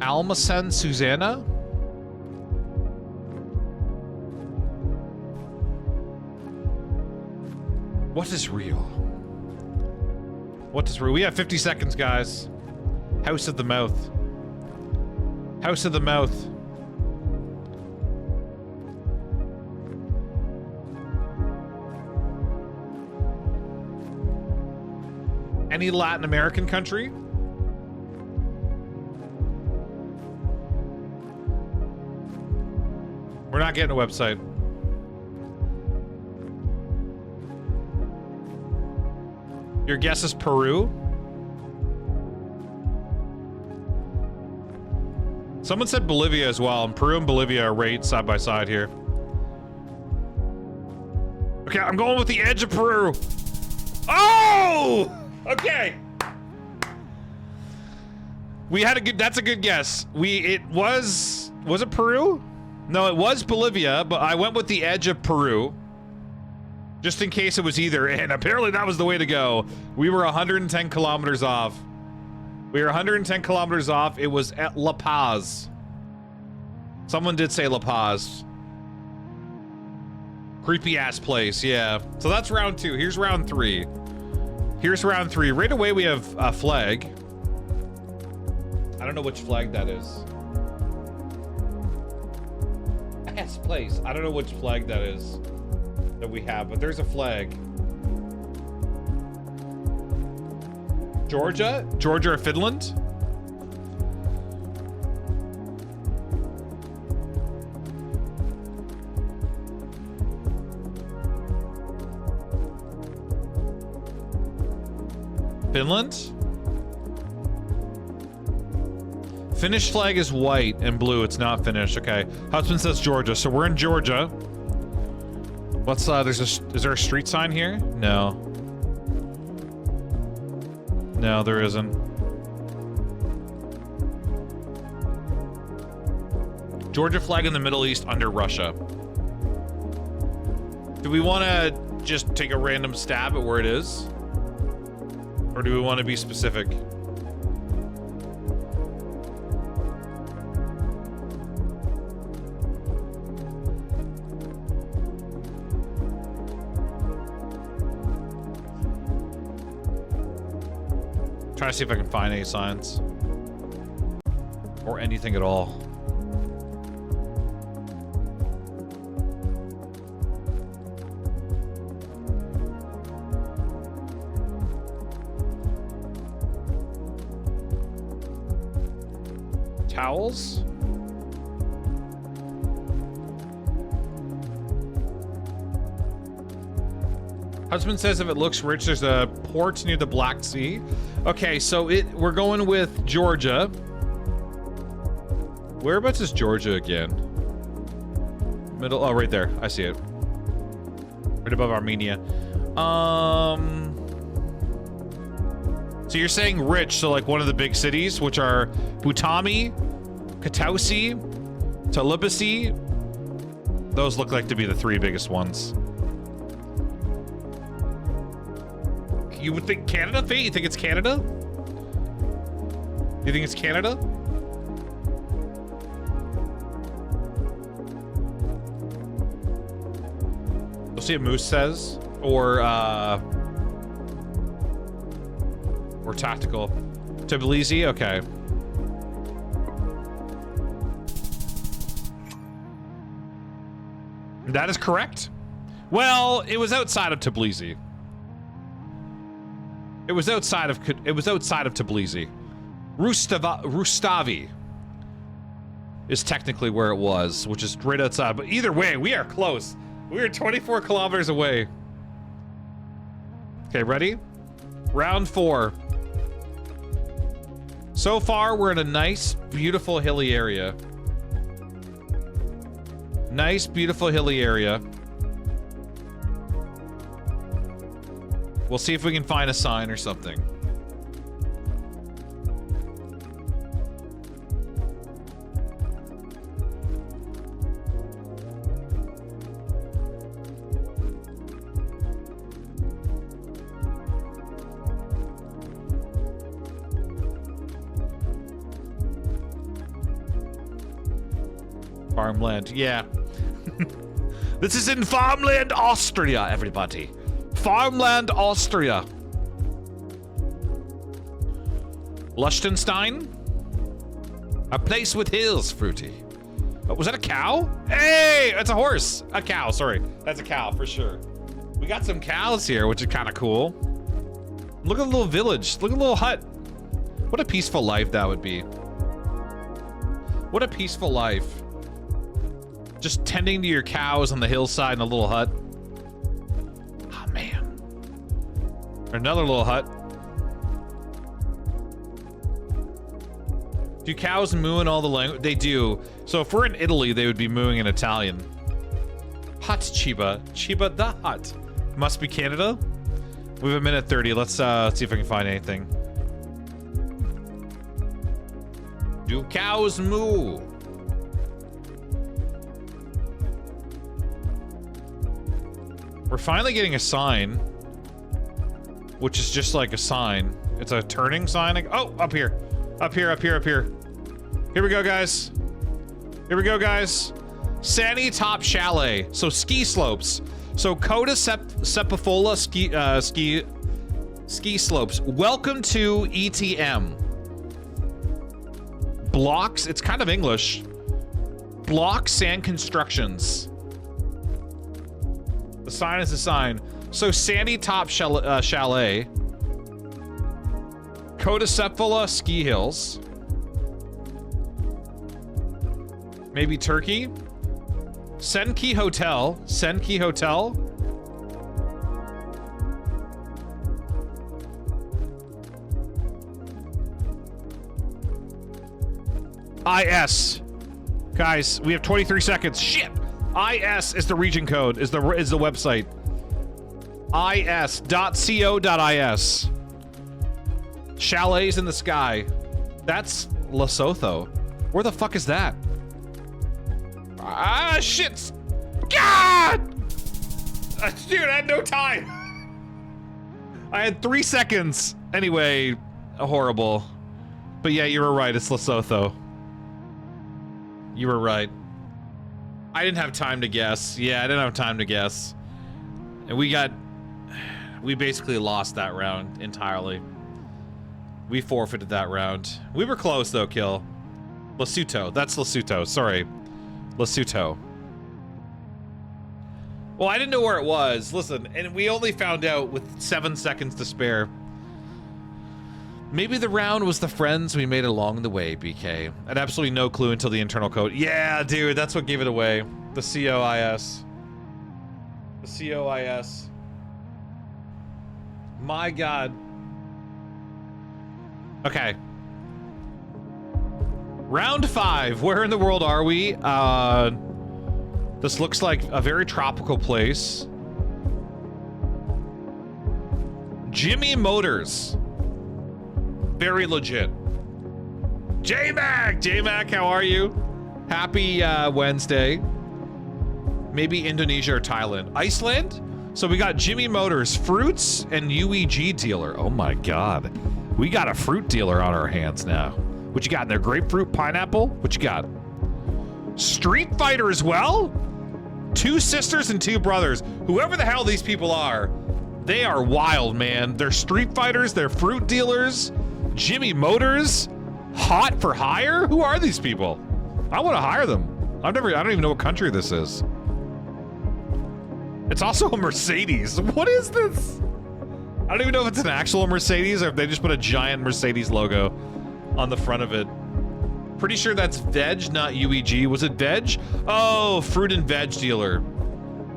Speaker 9: Almacen Susanna? What is real? What is real? We have 50 seconds, guys. House of the Mouth. House of the Mouth. Any Latin American country? We're not getting a website. Your guess is Peru? Someone said Bolivia as well, and Peru and Bolivia are right side by side here. Okay, I'm going with the edge of Peru. Oh! Okay. We had a good, that's a good guess. Was it Peru? No, it was Bolivia, but I went with the edge of Peru. Just in case it was either, and apparently that was the way to go. We were 110 kilometers off. We were 110 kilometers off. It was at La Paz. Someone did say La Paz. Creepy ass place, yeah. So that's round 2. Here's round 3. Here's round 3. Right away we have a flag. I don't know which flag that is. Ass place. I don't know which flag that is that we have, but there's a flag. Georgia? Georgia or Finland? Finland? Finnish flag is white and blue. It's not Finnish. Okay. Husband says Georgia. So we're in Georgia. What's is there a street sign here? No. No, there isn't. Georgia flag in the Middle East under Russia. Do we want to just take a random stab at where it is? Or do we want to be specific? Trying to see if I can find any signs. Or anything at all. Towels? Husband says if it looks rich, there's a port near the Black Sea. Okay, so we're going with Georgia. Whereabouts is Georgia again? Middle, oh, right there. I see it. Right above Armenia. So you're saying rich, so like one of the big cities, which are Butami, Kutaisi, Tbilisi. Those look like to be the 3 biggest ones. You would think Canada, Fate? You think it's Canada? You think it's Canada? We'll see what Moose says. Or tactical. Tbilisi? Okay. That is correct. Well, it was outside of Tbilisi. It was outside of Tbilisi. Rustavi is technically where it was, which is right outside. But either way, we are close. We are 24 kilometers away. Okay, ready? Round 4. So far, we're in a nice, beautiful, hilly area. Nice, beautiful, hilly area. We'll see if we can find a sign or something. Farmland, yeah. This is in Farmland, Austria, everybody. Farmland, Austria. Liechtenstein? A place with hills, Fruity. Oh, was that a cow? Hey, it's a horse. A cow, sorry. That's a cow, for sure. We got some cows here, which is kind of cool. Look at the little village. Look at the little hut. What a peaceful life that would be. What a peaceful life. Just tending to your cows on the hillside in a little hut. Oh, man. Another little hut. Do cows moo in all the language? They do. So if we're in Italy, they would be mooing in Italian. Hut Chiba. Chiba the hut. Must be Canada. We have a minute 30. Let's see if I can find anything. Do cows moo? We're finally getting a sign, which is just like a sign. It's a turning sign. Oh, up here. Up here, up here, up here. Here we go, guys. Here we go, guys. Sandy Top Chalet. So ski slopes. So Coda Sepifola ski slopes. Welcome to ETM. Blocks. It's kind of English. Block Sand Constructions. The sign is a sign. So Sandy Top Chalet. Coda Ski Hills. Maybe Turkey. Senki Hotel. Senki Hotel. IS. Guys, we have 23 seconds. Shit. IS is the region code, is the website. is.co.is. Chalets in the sky. That's Lesotho. Where the fuck is that? Ah, shit! God! Dude, I had no time. I had 3 seconds. Anyway, horrible. But yeah, you were right. It's Lesotho. You were right. I didn't have time to guess. Yeah, I didn't have time to guess. And we basically lost that round entirely. We forfeited that round. We were close though, Kill. Lesotho. That's Lesotho. Sorry. Lesotho. Well, I didn't know where it was. Listen, and we only found out with 7 seconds to spare. Maybe the round was the friends we made along the way, BK. I had absolutely no clue until the internal code. Yeah, dude, that's what gave it away. The COIS. The COIS. My God. Okay. Round 5. Where in the world are we? This looks like a very tropical place. Jimmy Motors. Very legit. J-Mac! J-Mac, how are you? Happy Wednesday. Maybe Indonesia or Thailand. Iceland? So we got Jimmy Motors, fruits, and UEG dealer. Oh my God. We got a fruit dealer on our hands now. What you got in there? Grapefruit, pineapple? What you got? Street Fighter as well? 2 sisters and 2 brothers. Whoever the hell these people are, they are wild, man. They're Street Fighters, they're fruit dealers, Jimmy Motors, hot for hire? Who are these people? I want to hire them. I don't even know what country this is. It's also a Mercedes. What is this? I don't even know if it's an actual Mercedes or if they just put a giant Mercedes logo on the front of it. Pretty sure that's veg, not UEG. Was it veg? Oh, fruit and veg dealer.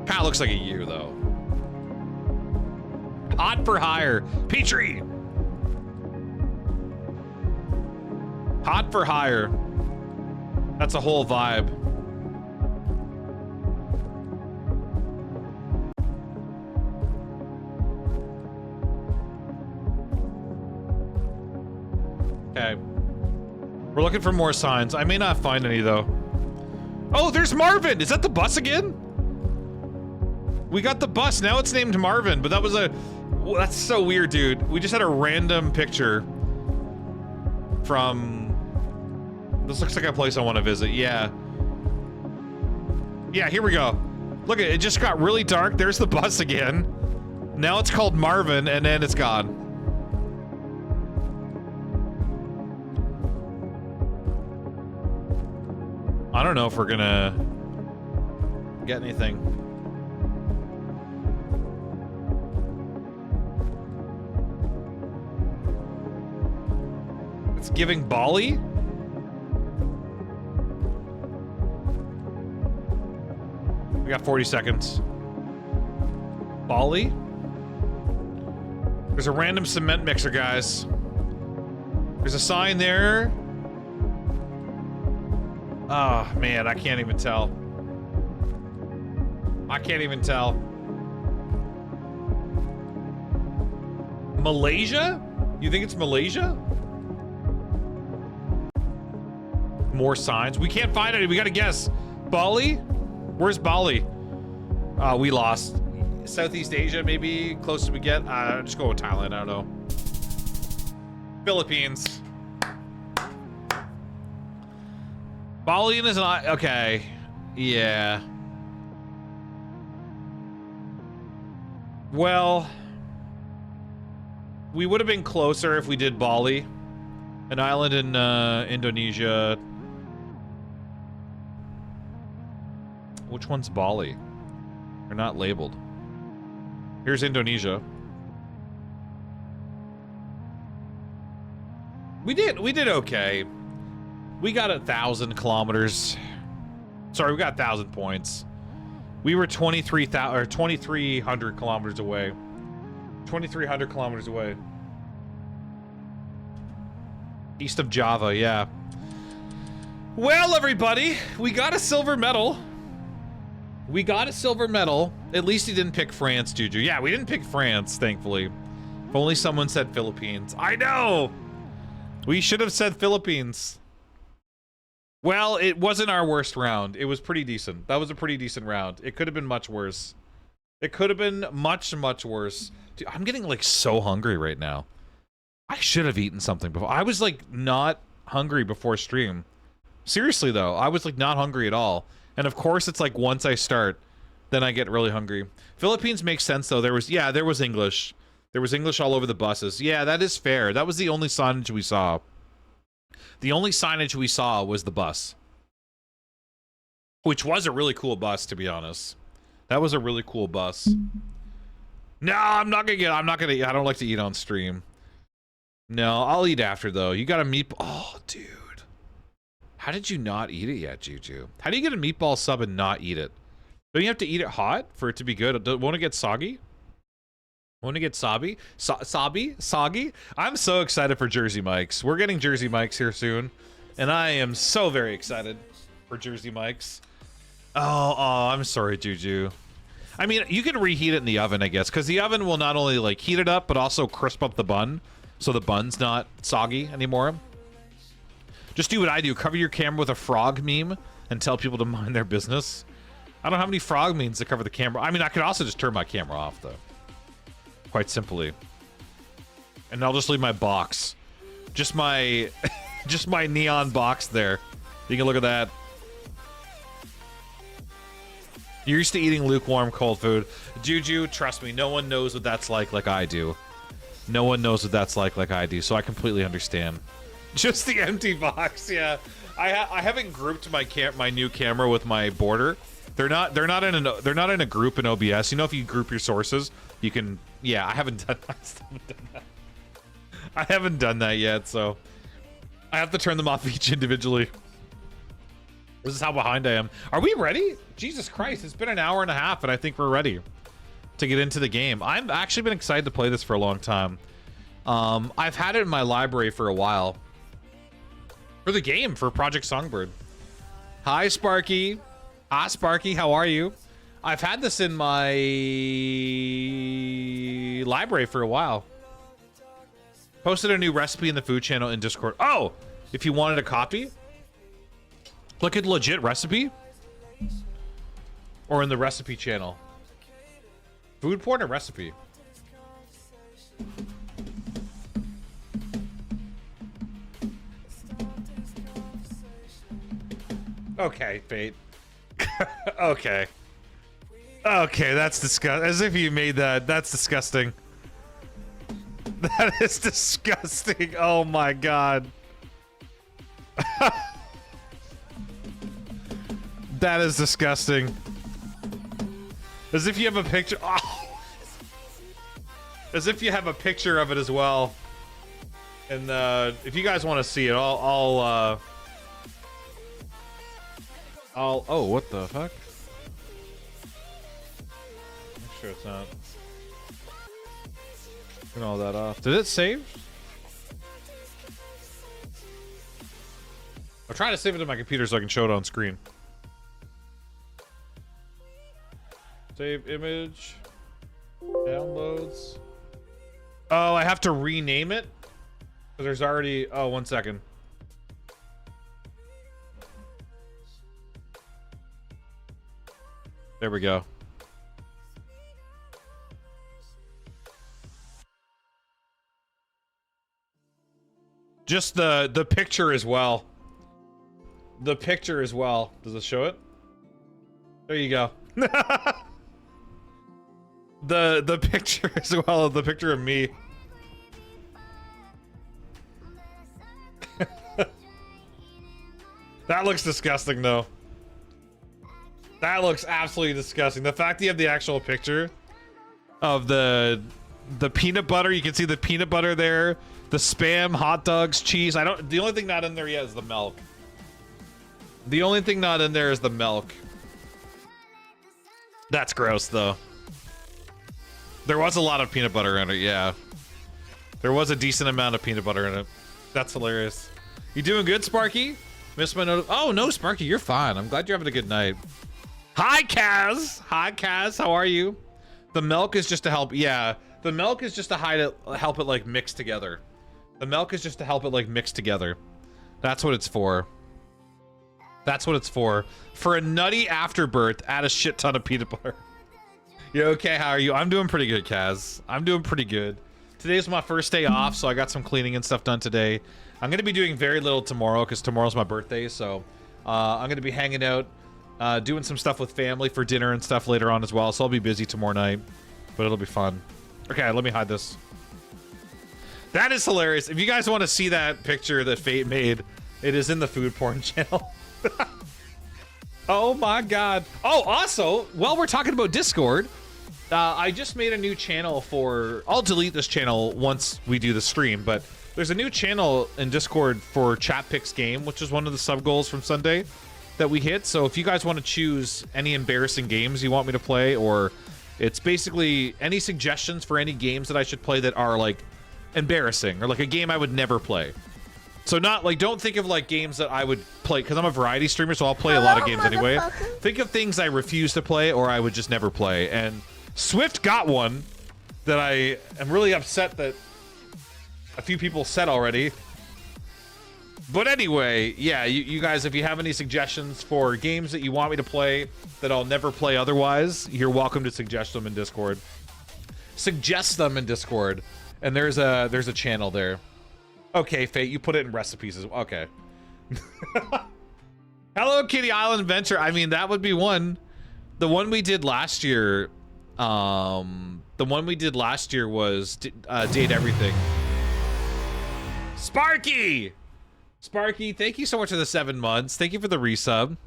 Speaker 9: Kinda looks like a U though. Hot for hire. Petrie. Hot for hire. That's a whole vibe. Okay. We're looking for more signs. I may not find any though. Oh, there's Marvin. Is that the bus again? We got the bus. Now it's named Marvin, but that was a... Well, that's so weird, dude. We just had a random picture from... This looks like a place I want to visit. Yeah. Yeah, here we go. Look, it just got really dark. There's the bus again. Now it's called Marvin, and then it's gone. I don't know if we're gonna get anything. It's giving Bali? We got 40 seconds. Bali? There's a random cement mixer, guys. There's a sign there. Oh, man, I can't even tell. I can't even tell. Malaysia? You think it's Malaysia? More signs. We can't find any. We gotta guess. Bali? Where's Bali? We lost. Southeast Asia, maybe. Closest we get. Just go with Thailand. I don't know. Philippines. Bali is not... Okay. Yeah. Well... We would have been closer if we did Bali. An island in Indonesia. Which one's Bali? They're not labeled. Here's Indonesia. We did okay. We got 1,000 kilometers. Sorry, we got 1,000 points. We were 2,300 kilometers away. 2,300 kilometers away. East of Java, yeah. Well, everybody, we got a silver medal. We got a silver medal. At least he didn't pick France, Juju. Yeah, we didn't pick France, thankfully. If only someone said Philippines. I know! We should have said Philippines. Well, it wasn't our worst round. It was pretty decent. That was a pretty decent round. It could have been much worse. It could have been much, much worse. Dude, I'm getting, like, so hungry right now. I should have eaten something before. I was, like, not hungry before stream. Seriously, though. I was, like, not hungry at all. And, of course, it's, like, once I start, then I get really hungry. Philippines makes sense, though. There was English. There was English all over the buses. Yeah, that is fair. That was the only signage we saw. The only signage we saw was the bus. Which was a really cool bus, to be honest. That was a really cool bus. No, I don't like to eat on stream. No, I'll eat after, though. You got a meatball. Oh, dude. How did you not eat it yet, Juju? How do you get a meatball sub and not eat it? Don't you have to eat it hot for it to be good? Won't it get soggy? Won't it get soggy? Soggy? I'm so excited for Jersey Mike's. We're getting Jersey Mike's here soon. And I am so very excited for Jersey Mike's. Oh, I'm sorry, Juju. I mean, you can reheat it in the oven, I guess, because the oven will not only, like, heat it up, but also crisp up the bun, so the bun's not soggy anymore. Just do what I do. Cover your camera with a frog meme and tell people to mind their business. I don't have any frog means to cover the camera. I mean, I could also just turn my camera off, though. Quite simply. And I'll just leave my box. Just my... just my neon box there. You can look at that. You're used to eating lukewarm cold food. Juju, trust me, no one knows what that's like I do. No one knows what that's like I do, so I completely understand. Just the empty box, yeah. I haven't grouped my new camera with my border. They're not in a group in OBS. You know, if you group your sources, you can. Yeah, I haven't done that. I haven't done that yet, so I have to turn them off each individually. This is how behind I am. Are we ready? Jesus Christ, it's been an hour and a half, and I think we're ready to get into the game. I've actually been excited to play this for a long time. I've had it in my library for a while. For the game, for Project Songbird. Hi, Sparky. Hi, Sparky. How are you? I've had this in my library for a while. Posted a new recipe in the food channel in Discord. Oh, if you wanted a copy, look at legit recipe or in the recipe channel. Food porn or recipe? Okay, Fate. Okay. Okay, that's disgusting. As if you made that. That's disgusting. That is disgusting. Oh my god. That is disgusting. As if you have a picture. Oh. As if you have a picture of it as well. And if you guys want to see it, I'll oh, what the fuck? Make sure it's not. Turn all that off. Did it save? I'm trying to save it to my computer so I can show it on screen. Save image. Downloads. Oh, I have to rename it? There's already... Oh, 1 second. There we go. Just the picture as well. The picture as well. Does it show it? There you go. The picture as well. The picture of me. That looks disgusting though. That looks absolutely disgusting. The fact that you have the actual picture of the peanut butter, you can see the peanut butter there, the Spam, hot dogs, cheese. The only thing not in there yet is the milk. The only thing not in there is the milk. That's gross though. There was a lot of peanut butter in it, yeah. There was a decent amount of peanut butter in it. That's hilarious. You doing good, Sparky? Missed my note. Oh no, Sparky, you're fine. I'm glad you're having a good night. Hi, Kaz. Hi, Kaz. How are you? The milk is just to help. Yeah, the milk is just to help it like mix together. The milk is just to help it like mix together. That's what it's for. That's what it's for. For a nutty afterbirth, add a shit ton of peanut butter. You okay? How are you? I'm doing pretty good, Kaz. I'm doing pretty good. Today's my first day off, so I got some cleaning and stuff done today. I'm going to be doing very little tomorrow because tomorrow's my birthday, so I'm going to be hanging out, doing some stuff with family for dinner and stuff later on as well, so I'll be busy tomorrow night, but it'll be fun. Okay, let me hide this. That is hilarious. If you guys want to see that picture that Fate made, it is in the food porn channel. Oh my god. Oh, also, while we're talking about Discord, I just made a new channel for... I'll delete this channel once we do the stream, but there's a new channel in Discord for Chat Picks Game, which is one of the sub goals from Sunday that we hit. So if you guys want to choose any embarrassing games you want me to play, or it's basically any suggestions for any games that I should play that are like embarrassing, or like a game I would never play. So not like, don't think of like games that I would play, because I'm a variety streamer, so I'll play a lot of games anyway. Think of things I refuse to play or I would just never play. And Swift got one that I am really upset that a few people said already. But anyway, yeah, you guys, if you have any suggestions for games that you want me to play that I'll never play otherwise, you're welcome to suggest them in Discord. Suggest them in Discord, and there's a channel there. Okay, Fate, you put it in recipes as well. Okay. Hello Kitty Island Adventure. I mean, that would be one. The one we did last year, was Date Everything. Sparky, thank you so much for the 7 months. Thank you for the resub.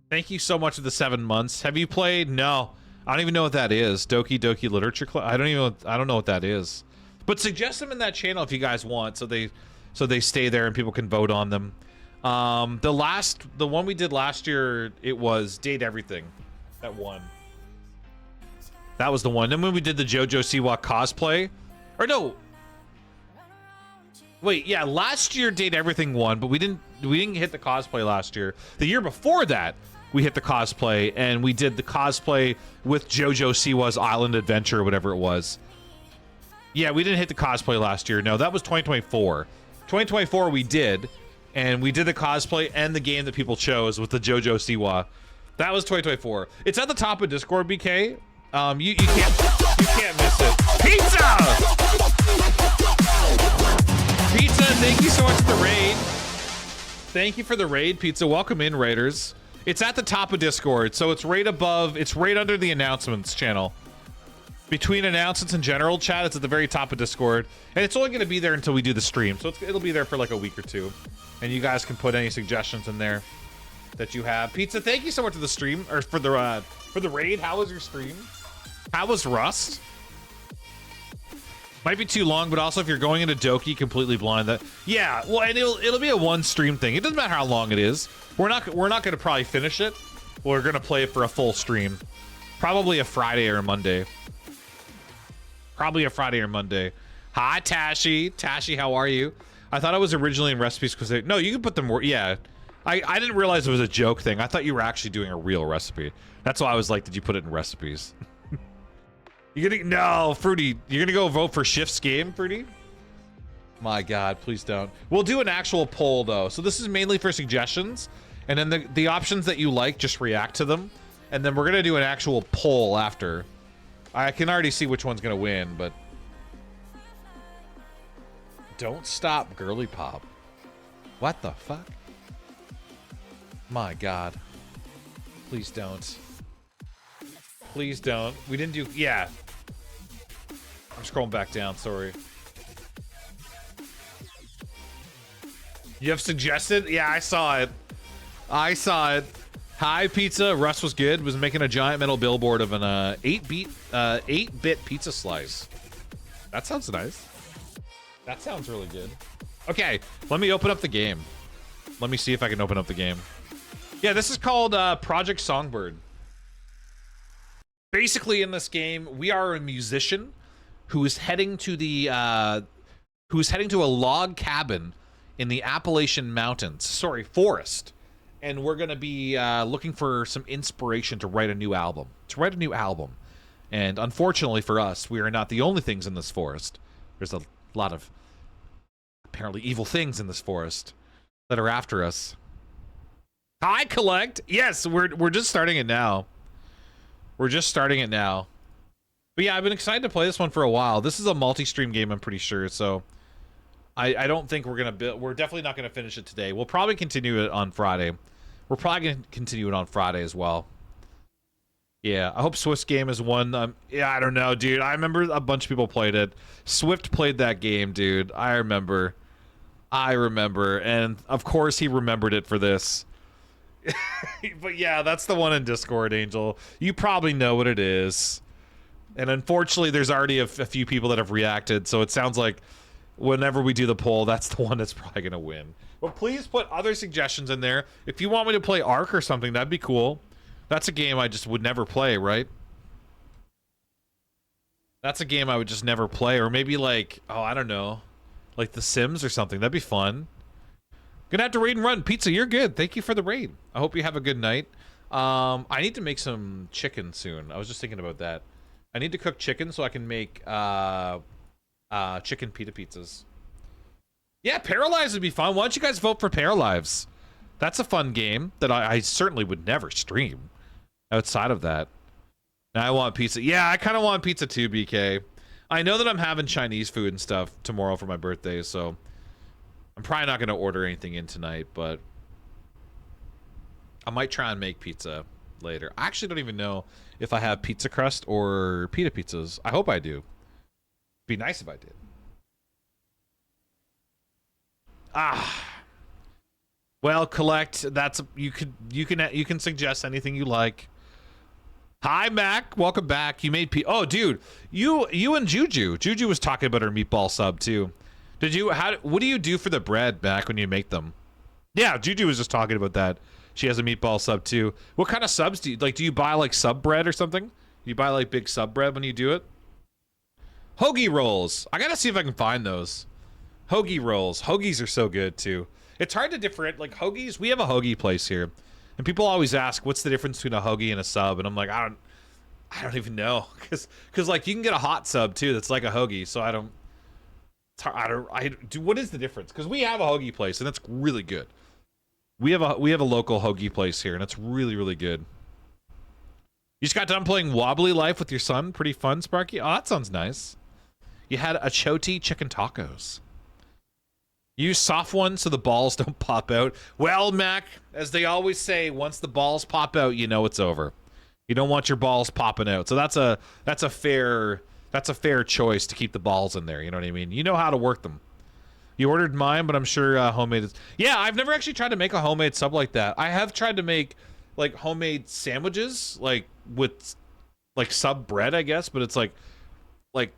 Speaker 9: Thank you so much for the 7 months. Have you played? No, I don't even know what that is. Doki Doki Literature Club. I don't know what that is. But suggest them in that channel if you guys want, so they stay there and people can vote on them. The one we did last year, it was Date Everything. That one. That was the one. Then when we did the JoJo Siwa cosplay, or no. Wait, yeah, last year Date Everything won, but we didn't hit the cosplay last year. The year before that, we hit the cosplay, and we did the cosplay with JoJo Siwa's Island Adventure, or whatever it was. Yeah, we didn't hit the cosplay last year. No, that was 2024. 2024 we did, and we did the cosplay and the game that people chose with the JoJo Siwa. That was 2024. It's at the top of Discord, BK. You can't miss it. Pizza! Pizza, thank you so much for the raid. Thank you for the raid, Pizza. Welcome in, Raiders. It's at the top of Discord, so it's right above, it's right under the announcements channel. Between announcements and general chat, it's at the very top of Discord. And it's only going to be there until we do the stream, so it'll be there for like a week or two. And you guys can put any suggestions in there that you have. Pizza, thank you so much for the stream, or for the raid. How was your stream? How was Rust? Might be too long, but also if you're going into Doki completely blind, yeah, well, and it'll be a one stream thing. It doesn't matter how long it is. We're not going to probably finish it. We're going to play it for a full stream, probably a Friday or a Monday. Probably a Friday or Monday. Hi, Tashi. Tashi, how are you? I thought I was originally in recipes because no, you can put them more. Yeah, I didn't realize it was a joke thing. I thought you were actually doing a real recipe. That's why I was like, did you put it in recipes? No, Fruity, you're gonna go vote for Shift's game, Fruity? My God, please don't. We'll do an actual poll though. So this is mainly for suggestions, and then the options that you like, just react to them, and then we're gonna do an actual poll after. I can already see which one's gonna win, but don't stop, girly pop. What the fuck? My God, please don't. Please don't. We didn't do... Yeah. I'm scrolling back down. Sorry. You have suggested? Yeah, I saw it. I saw it. Hi, pizza. Russ was good. Was making a giant metal billboard of an 8-bit pizza slice. That sounds nice. That sounds really good. Okay, let me open up the game. Let me see if I can open up the game. Yeah, this is called Project Songbird. Basically, in this game, we are a musician who is heading to a log cabin in the Appalachian Mountains. Sorry, forest. And we're going to be looking for some inspiration to write a new album. And unfortunately for us, we are not the only things in this forest. There's a lot of apparently evil things in this forest that are after us. Hi, Collect. Yes, we're just starting it now. We're just starting it now. But yeah, I've been excited to play this one for a while. This is a multi-stream game, I'm pretty sure. So I don't think we're definitely not gonna finish it today. We'll probably continue it on Friday. We're probably gonna continue it on Friday as well. Yeah, I hope Swift's game is one. Yeah, I don't know, dude. I remember a bunch of people played it. Swift played that game, dude. I remember, and of course he remembered it for this. But yeah, that's the one in Discord, Angel. You probably know what it is. And unfortunately, there's already a few people that have reacted, so it sounds like whenever we do the poll, that's the one that's probably going to win. But please put other suggestions in there. If you want me to play Ark or something, that'd be cool. That's a game I just would never play, right? That's a game I would just never play. Or maybe like, oh, I don't know, like The Sims or something. That'd be fun. Gonna have to raid and run. Pizza, you're good. Thank you for the raid. I hope you have a good night. I need to make some chicken soon. I was just thinking about that. I need to cook chicken so I can make chicken pita pizzas. Yeah, Paralives would be fun. Why don't you guys vote for Paralives? That's a fun game that I certainly would never stream outside of that. Now I want pizza. Yeah, I kind of want pizza too, BK. I know that I'm having Chinese food and stuff tomorrow for my birthday, so I'm probably not going to order anything in tonight, but I might try and make pizza later. I actually don't even know if I have pizza crust or pita pizzas. I hope I do. Be nice if I did. Well, collect. That's you can suggest anything you like. Hi, Mac. Welcome back. You made oh, dude, you and Juju. Juju was talking about her meatball sub too. Did you? What do you do for the bread, Mac, when you make them? Yeah, Juju was just talking about that. She has a meatball sub too. What kind of subs do you like? Do you buy like sub bread or something? Do you buy like big sub bread when you do it? Hoagie rolls. I gotta see if I can find those. Hoagie rolls. Hoagies are so good too. It's hard to differentiate like hoagies. We have a hoagie place here, and people always ask, "What's the difference between a hoagie and a sub?" And I'm like, I don't even know, because like you can get a hot sub too that's like a hoagie. So I don't. It's hard, I do. What is the difference? Because we have a hoagie place and it's really good. We have a local hoagie place here and it's really, really good. You just got done playing Wobbly Life with your son. Pretty fun, Sparky. Oh, that sounds nice. You had a choti chicken tacos. Use soft ones so the balls don't pop out. Well, Mac, as they always say, once the balls pop out, you know it's over. You don't want your balls popping out. So that's a fair choice to keep the balls in there. You know what I mean? You know how to work them. You ordered mine, but I'm sure homemade is... Yeah, I've never actually tried to make a homemade sub like that. I have tried to make like homemade sandwiches, like with like sub bread, I guess, but it's like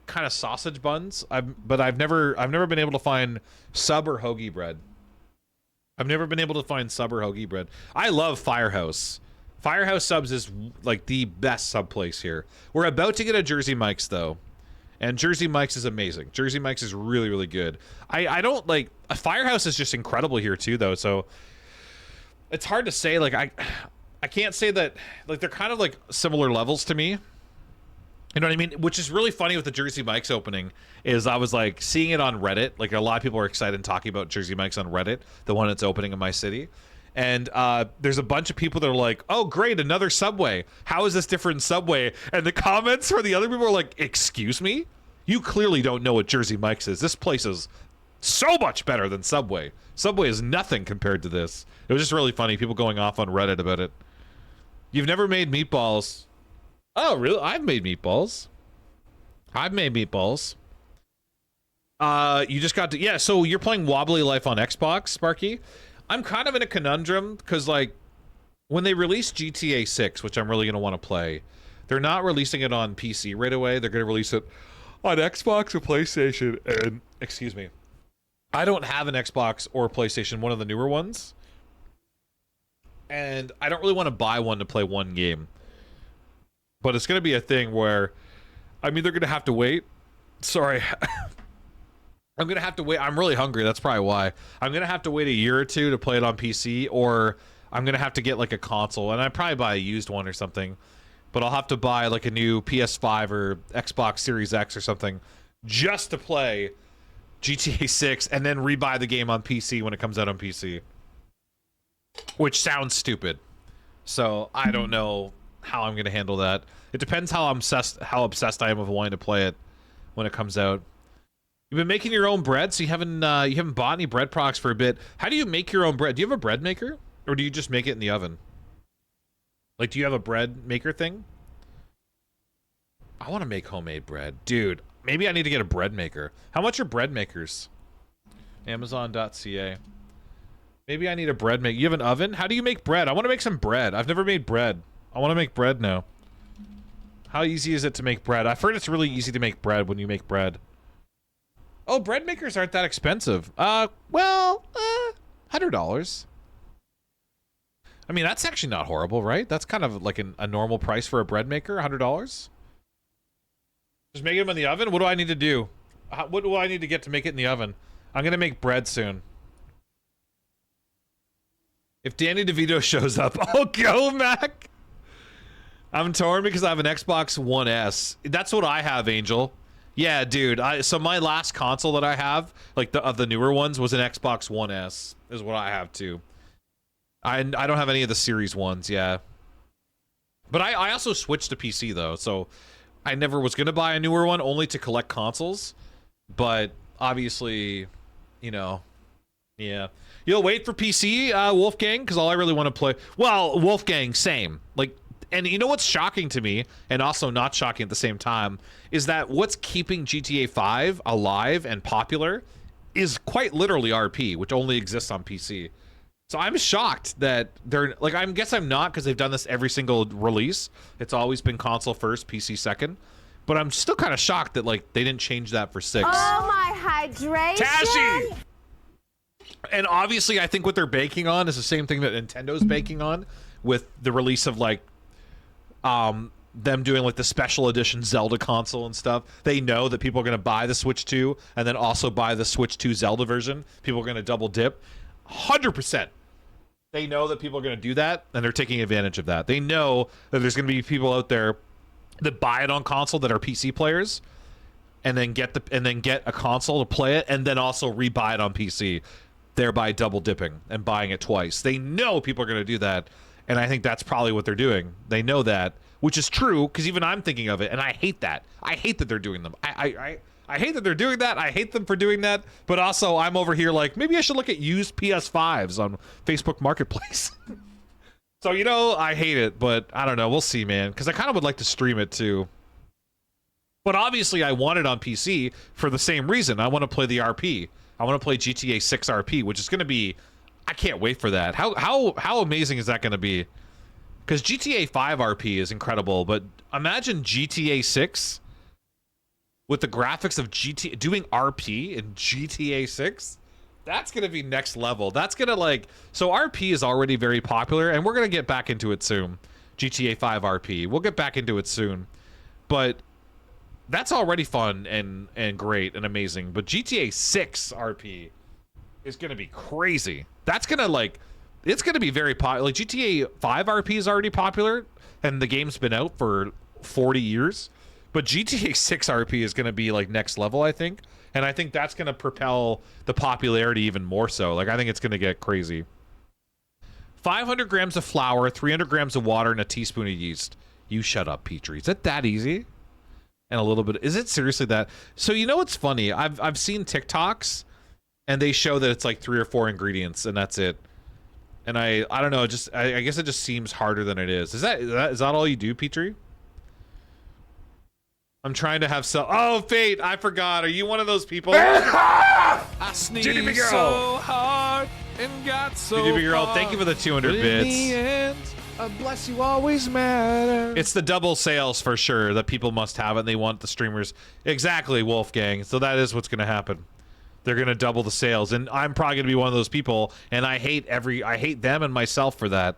Speaker 9: kind of sausage buns. But I've never been able to find sub or hoagie bread. I've never been able to find sub or hoagie bread. I love Firehouse. Firehouse Subs is like the best sub place here. We're about to get a Jersey Mike's though. And Jersey Mike's is amazing. Jersey Mike's is really, really good. I don't like... A Firehouse is just incredible here too though, so... It's hard to say, like, I can't say that... Like, they're kind of like similar levels to me. You know what I mean? Which is really funny with the Jersey Mike's opening, is I was like seeing it on Reddit. Like a lot of people are excited and talking about Jersey Mike's on Reddit, the one that's opening in my city. And there's a bunch of people that are like, oh, great, another Subway. How is this different Subway? And the comments for the other people are like, excuse me? You clearly don't know what Jersey Mike's is. This place is so much better than Subway. Subway is nothing compared to this. It was just really funny, people going off on Reddit about it. You've never made meatballs. Oh, really? I've made meatballs. You just got to... Yeah, so you're playing Wobbly Life on Xbox, Sparky? I'm kind of in a conundrum because, like, when they release GTA 6, which I'm really going to want to play, they're not releasing it on PC right away. They're going to release it on Xbox or PlayStation. And, excuse me, I don't have an Xbox or PlayStation, one of the newer ones. And I don't really want to buy one to play one game. But it's going to be a thing where I'm either going to have to wait. Sorry. I'm going to have to wait. I'm really hungry. That's probably why. I'm going to have to wait a year or two to play it on PC, or I'm going to have to get like a console, and I'd probably buy a used one or something, but I'll have to buy like a new PS5 or Xbox Series X or something just to play GTA 6 and then rebuy the game on PC when it comes out on PC, which sounds stupid. So I don't know how I'm going to handle that. It depends how obsessed I am with wanting to play it when it comes out. You've been making your own bread, so you haven't bought any bread products for a bit. How do you make your own bread? Do you have a bread maker, or do you just make it in the oven? Like, do you have a bread maker thing? I want to make homemade bread, dude. Maybe I need to get a bread maker. How much are bread makers? Amazon.ca. Maybe I need a bread maker. You have an oven? How do you make bread? I want to make some bread. I've never made bread. I want to make bread now. How easy is it to make bread? I've heard it's really easy to make bread when you make bread. Oh, bread makers aren't that expensive. Well, $100. I mean, that's actually not horrible, right? That's kind of like a normal price for a bread maker, $100. Just make them in the oven? What do I need to do? What do I need to get to make it in the oven? I'm going to make bread soon. If Danny DeVito shows up, I'll go, Mac. I'm torn because I have an Xbox One S. That's what I have, Angel.
Speaker 15: Yeah, dude. So my last console that I have, like of the newer ones, was an Xbox One S. Is what I have too. I don't have any of the Series ones. Yeah. But I also switched to PC though, so I never was gonna buy a newer one only to collect consoles. But obviously, you know, yeah. You'll wait for PC, Wolfgang, because all I really want to play. Well, Wolfgang, same. Like, and you know what's shocking to me, and also not shocking at the same time, is that what's keeping GTA 5 alive and popular is quite literally RP, which only exists on PC. So I'm shocked that they're like, I guess I'm not, because they've done this every single release. It's always been console first, PC second. But I'm still kind of shocked that like they didn't change that for 6.
Speaker 6: Oh, my hydration.
Speaker 15: Tashi! And obviously, I think what they're banking on is the same thing that Nintendo's banking on with the release of like them doing like the special edition Zelda console and stuff. They know that people are going to buy the Switch 2 and then also buy the Switch 2 Zelda version. People are going to double dip. 100%. They know that people are going to do that, and they're taking advantage of that. They know that there's going to be people out there that buy it on console that are PC players, and then get a console to play it, and then also rebuy it on PC, thereby double dipping and buying it twice. They know people are going to do that, and I think that's probably what they're doing. They know that, which is true, because even I'm thinking of it, and I hate that. I hate that they're doing them. I hate that they're doing that. I hate them for doing that. But also, I'm over here like, maybe I should look at used PS5s on Facebook Marketplace. So, you know, I hate it, but I don't know. We'll see, man, because I kind of would like to stream it too. But obviously, I want it on PC for the same reason. I want to play the RP. I want to play GTA 6 RP, which is going to be... I can't wait for that. How amazing is that going to be? Because GTA 5 RP is incredible, but imagine GTA 6 with the graphics of GTA doing RP in GTA 6. That's going to be next level. That's going to like... So RP is already very popular, and we're going to get back into it soon. GTA 5 RP. We'll get back into it soon. But that's already fun and great and amazing. But GTA 6 RP is going to be crazy. That's going to like... It's going to be very popular. Like GTA 5 RP is already popular, and the game's been out for 40 years. But GTA 6 RP is going to be like next level, I think. And I think that's going to propel the popularity even more so. Like, I think it's going to get crazy. 500 grams of flour, 300 grams of water, and a teaspoon of yeast. You shut up, Petrie. Is it that easy? And a little bit... Is it seriously that... So, you know what's funny? I've seen TikToks, and they show that it's like 3 or 4 ingredients, and that's it. And I don't know, I guess it just seems harder than it is. Is that all you do, Petrie? I'm trying to have Oh, Fate, I forgot. Are you one of those people?
Speaker 5: I sneezed
Speaker 15: so
Speaker 5: hard and got so
Speaker 15: GDP Girl, thank you for the 200 bits.
Speaker 5: In the end, a bless you always matters.
Speaker 15: It's the double sales for sure that people must have, and they want the streamers. Exactly, Wolfgang. So that is what's going to happen. They're going to double the sales, and I'm probably going to be one of those people, and I hate them and myself for that,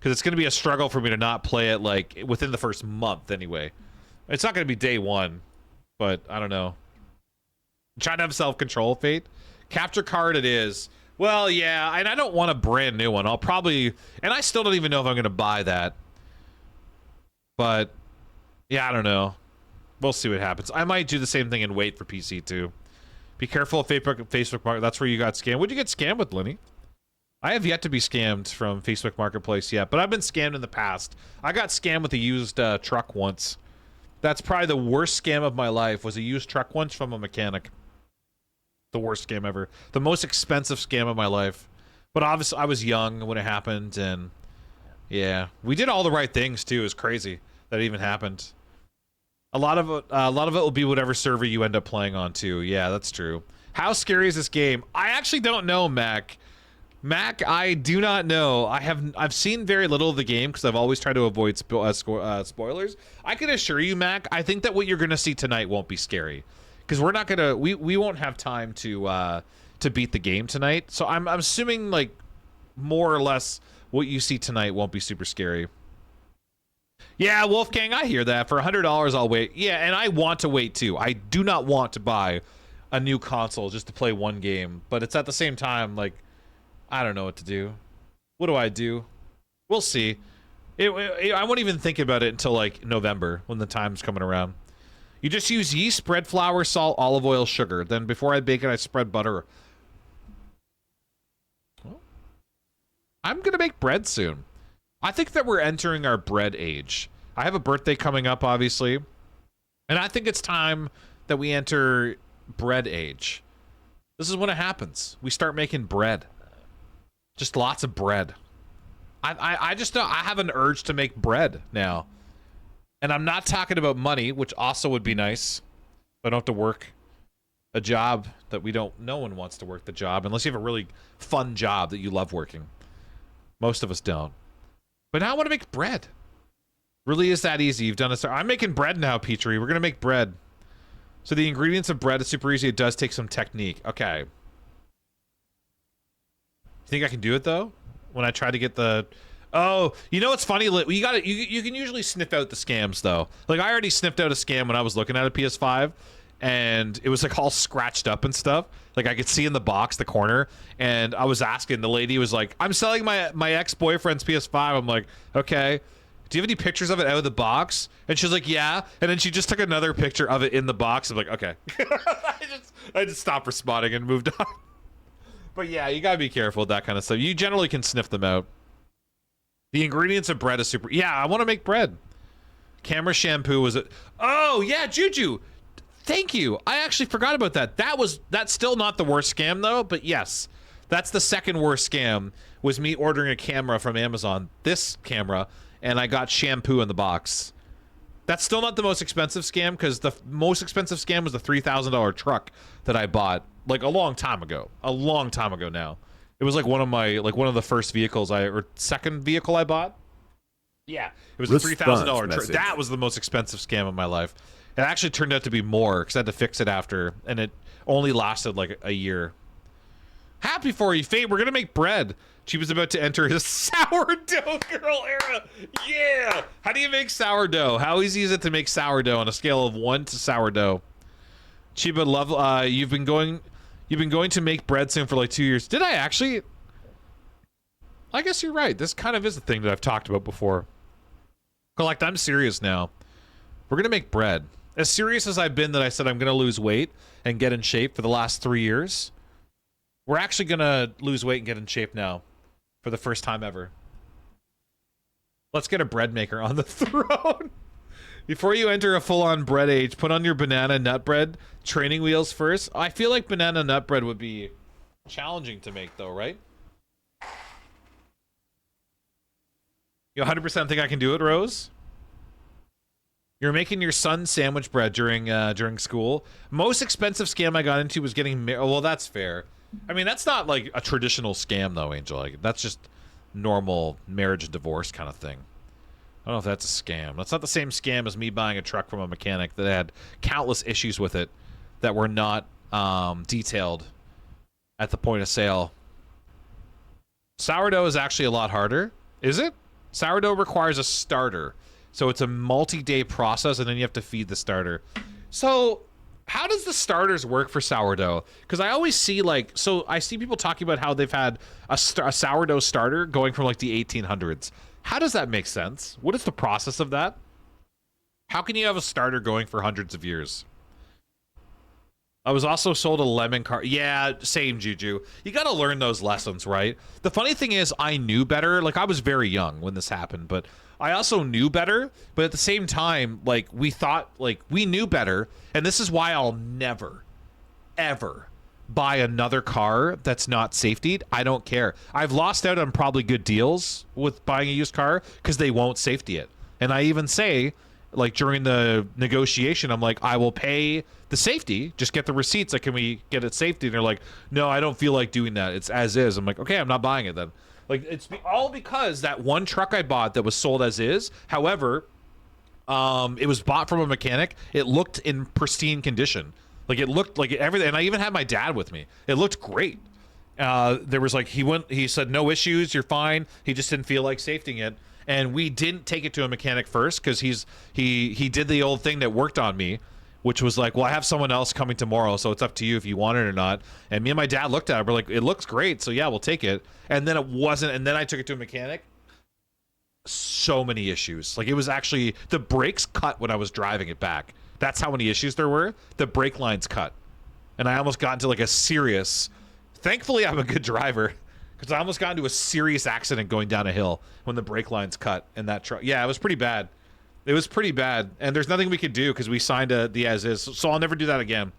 Speaker 15: because it's going to be a struggle for me to not play it like within the first month anyway. It's not going to be day one, but I don't know. I'm trying to have self-control, Fate. Capture card it is. Well, yeah, and I don't want a brand new one. I'll probably... And I still don't even know if I'm going to buy that. But, yeah, I don't know. We'll see what happens. I might do the same thing and wait for PC, too. Be careful of Facebook Market. That's where you got scammed. What'd you get scammed with, Lenny? I have yet to be scammed from Facebook Marketplace yet, but I've been scammed in the past. I got scammed with a used truck once. That's probably the worst scam of my life, was a used truck once from a mechanic. The worst scam ever. The most expensive scam of my life. But obviously, I was young when it happened, and yeah. We did all the right things, too. It was crazy that it even happened. A lot of it will be whatever server you end up playing on, too. Yeah, that's true. How scary is this game? I actually don't know, Mac. Mac, I do not know. I've seen very little of the game because I've always tried to avoid spoilers. I can assure you, Mac, I think that what you're gonna see tonight won't be scary, because we're not gonna we won't have time to beat the game tonight. So I'm assuming like more or less what you see tonight won't be super scary. Yeah, Wolfgang, I hear that. For $100, I'll wait. Yeah, and I want to wait too. I do not want to buy a new console just to play one game, but it's at the same time like, I don't know what to do. What do I do? We'll see. I won't even think about it until like November when the time's coming around. You just use yeast, bread flour, salt, olive oil, sugar. Then before I bake it, I spread butter. Well, I'm going to make bread soon. I think that we're entering our bread age. I have a birthday coming up, obviously. And I think it's time that we enter bread age. This is when it happens. We start making bread. Just lots of bread. I just don't, I have an urge to make bread now. And I'm not talking about money, which also would be nice. I don't have to work a job that no one wants to work the job unless you have a really fun job that you love working. Most of us don't. But now I want to make bread. Really is that easy. You've done it. I'm making bread now, Petrie. We're going to make bread. So the ingredients of bread is super easy. It does take some technique. Okay. You think I can do it though? When I try to get the... Oh, you know what's funny? You got it. You can usually sniff out the scams though. Like I already sniffed out a scam when I was looking at a PS5, and it was like all scratched up and stuff. Like I could see in the box, the corner, and I was asking. The lady was like, "I'm selling my ex-boyfriend's PS5." I'm like, "Okay. Do you have any pictures of it out of the box?" And she's like, "Yeah." And then she just took another picture of it in the box. I'm like, "Okay." I just stopped responding and moved on. But yeah, you gotta be careful with that kind of stuff. You generally can sniff them out. The ingredients of bread is super... Yeah, I want to make bread. Camera shampoo was it? Oh, yeah, Juju. Thank you. I actually forgot about that. That's still not the worst scam, though. But yes, that's the second worst scam, was me ordering a camera from Amazon. This camera, and I got shampoo in the box. That's still not the most expensive scam, because the most expensive scam was the $3,000 truck that I bought, like, a long time ago. A long time ago now. It was like one of the first vehicles or second vehicle I bought. Yeah, it was a $3,000 truck. That was the most expensive scam of my life. It actually turned out to be more because I had to fix it after, and it only lasted like a year. Happy for you, Fate. We're gonna make bread. She was about to enter his sourdough girl era. Yeah. How do you make sourdough? How easy is it to make sourdough on a scale of 1 to sourdough? Chiba, love. You've been going to make bread soon for like 2 years. Did I actually? I guess you're right. This kind of is a thing that I've talked about before. Collect, I'm serious now. We're going to make bread. As serious as I've been that I said I'm going to lose weight and get in shape for the last 3 years, we're actually going to lose weight and get in shape now for the first time ever. Let's get a bread maker on the throne. Before you enter a full-on bread age, put on your banana nut bread training wheels first. I feel like banana nut bread would be challenging to make, though, right? You 100% think I can do it, Rose? You're making your son sandwich bread during school. Most expensive scam I got into was getting married. Well, that's fair. I mean, that's not like a traditional scam, though, Angel. Like, that's just normal marriage and divorce kind of thing. I don't know if that's a scam. That's not the same scam as me buying a truck from a mechanic that had countless issues with it that were not detailed at the point of sale. Sourdough is actually a lot harder. Is it? Sourdough requires a starter. So it's a multi-day process, and then you have to feed the starter. So how does the starters work for sourdough? Because I always see, like, so I see people talking about how they've had a sourdough starter going from, like, the 1800s. How does that make sense? What is the process of that? How can you have a starter going for hundreds of years? I was also sold a lemon car. Yeah, same, Juju. You got to learn those lessons, right? The funny thing is, I knew better. Like, I was very young when this happened, but I also knew better. But at the same time, like, we thought, like, we knew better. And this is why I'll never, ever buy another car that's not safetied. I don't care. I've lost out on probably good deals with buying a used car because they won't safety it. And I even say, like, during the negotiation, I'm like, I will pay the safety, just get the receipts. Like, can we get it safety? And they're like, no, I don't feel like doing that. It's as is. I'm like, okay, I'm not buying it then. Like, it's all because that one truck I bought that was sold as is. However, it was bought from a mechanic. It looked in pristine condition. Like, it looked like everything. And I even had my dad with me. It looked great. There was like, he said, no issues, you're fine. He just didn't feel like safetying it. And we didn't take it to a mechanic first because he did the old thing that worked on me, which was like, well, I have someone else coming tomorrow, so it's up to you if you want it or not. And me and my dad looked at it. We're like, it looks great, so yeah, we'll take it. And then it wasn't. And then I took it to a mechanic. So many issues. Like, it was actually, the brakes cut when I was driving it back That's how many issues there were. The brake lines cut. And I almost got into like a serious... Thankfully, I'm a good driver. Because I almost got into a serious accident going down a hill when the brake lines cut in that truck. Yeah, it was pretty bad. It was pretty bad. And there's nothing we could do because we signed the as-is. So I'll never do that again.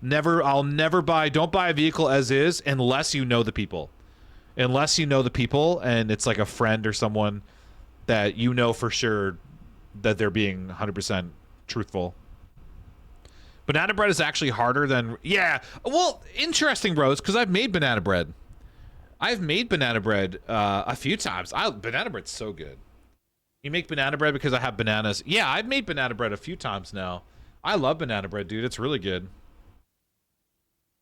Speaker 15: I'll never buy... Don't buy a vehicle as-is unless you know the people. Unless you know the people and it's like a friend or someone that you know for sure that they're being 100% truthful. Banana bread is actually harder than... Yeah. Well, interesting, bros, because I've made banana bread. I've made banana bread a few times. Banana bread's so good. You make banana bread because I have bananas. Yeah, I've made banana bread a few times now. I love banana bread, dude. It's really good.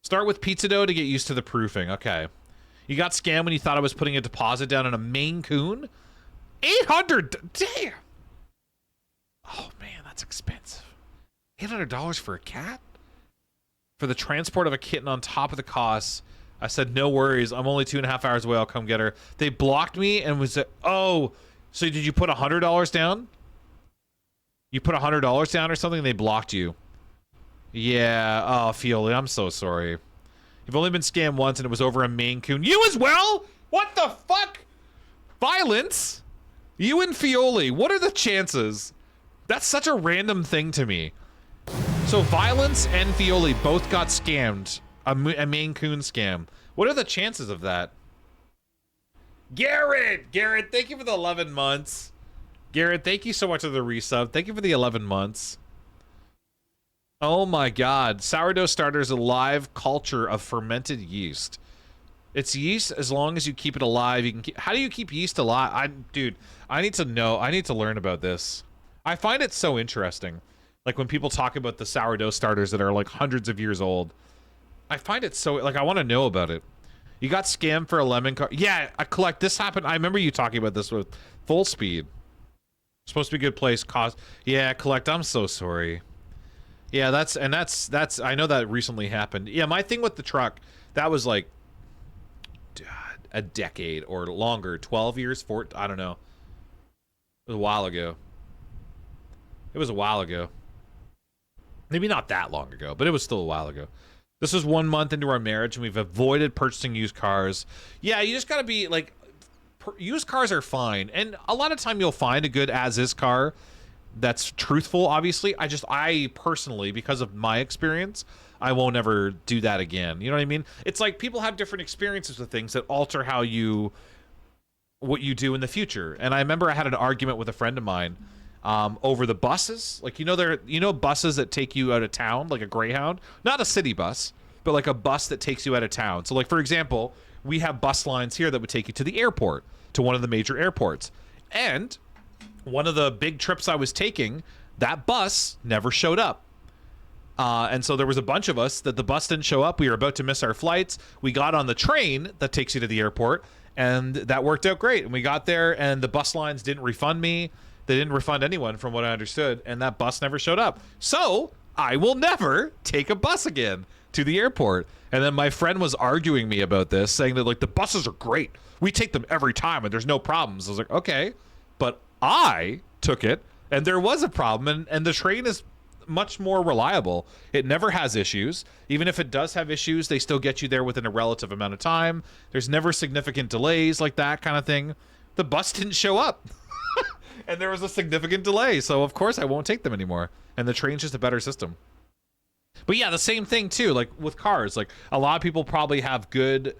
Speaker 15: Start with pizza dough to get used to the proofing. Okay. You got scammed when you thought I was putting a deposit down on a Maine Coon? 800. Damn. Oh, man, that's expensive. $800 for a cat? For the transport of a kitten on top of the costs. I said, no worries. I'm only 2.5 hours away. I'll come get her. They blocked me and was... Oh, so did you put $100 down? You put $100 down or something and they blocked you? Yeah. Oh, Fioli, I'm so sorry. You've only been scammed once and it was over a Maine Coon. You as well? What the fuck? Violence? You and Fioli. What are the chances? That's such a random thing to me. So Violence and Fioli both got scammed. A Maine Coon scam. What are the chances of that? Garrett, thank you for the 11 months. Garrett, thank you so much for the resub. Thank you for the 11 months. Oh my God. Sourdough starter is a live culture of fermented yeast. It's yeast as long as you keep it alive. You can keep, how do you keep yeast alive? Dude, I need to know. I need to learn about this. I find it so interesting. Like when people talk about the sourdough starters that are like hundreds of years old. I find it so, like, I want to know about it. You got scammed for a lemon car. Yeah, Collect. This happened. I remember you talking about this with Full Speed. Supposed to be a good place. Yeah, Collect. I'm so sorry. Yeah, that's I know that recently happened. Yeah, my thing with the truck, that was like a decade or longer, 12 years, I don't know. It was a while ago. Maybe not that long ago, but it was still a while ago. This was 1 month into our marriage, and we've avoided purchasing used cars. Yeah, you just gotta be like, used cars are fine, and a lot of time you'll find a good as-is car that's truthful. Obviously, I personally, because of my experience, I won't ever do that again. You know what I mean? It's like people have different experiences with things that alter what you do in the future. And I remember I had an argument with a friend of mine over the buses. Like, buses that take you out of town, like a Greyhound, not a city bus, but like a bus that takes you out of town. So like, for example, we have bus lines here that would take you to the airport, to one of the major airports. And one of the big trips I was taking, that bus never showed up. And so there was a bunch of us that the bus didn't show up. We were about to miss our flights. We got on the train that takes you to the airport, and that worked out great. And we got there, and the bus lines didn't refund me. They didn't refund anyone, from what I understood, and that bus never showed up. So I will never take a bus again to the airport. And then my friend was arguing me about this, saying that, like, the buses are great. We take them every time, and there's no problems. I was like, okay, but I took it, and there was a problem, and the train is much more reliable. It never has issues. Even if it does have issues, they still get you there within a relative amount of time. There's never significant delays, like that kind of thing. The bus didn't show up. And there was a significant delay, so of course I won't take them anymore. And the train's just a better system. But yeah, the same thing too, like with cars. Like, a lot of people probably have good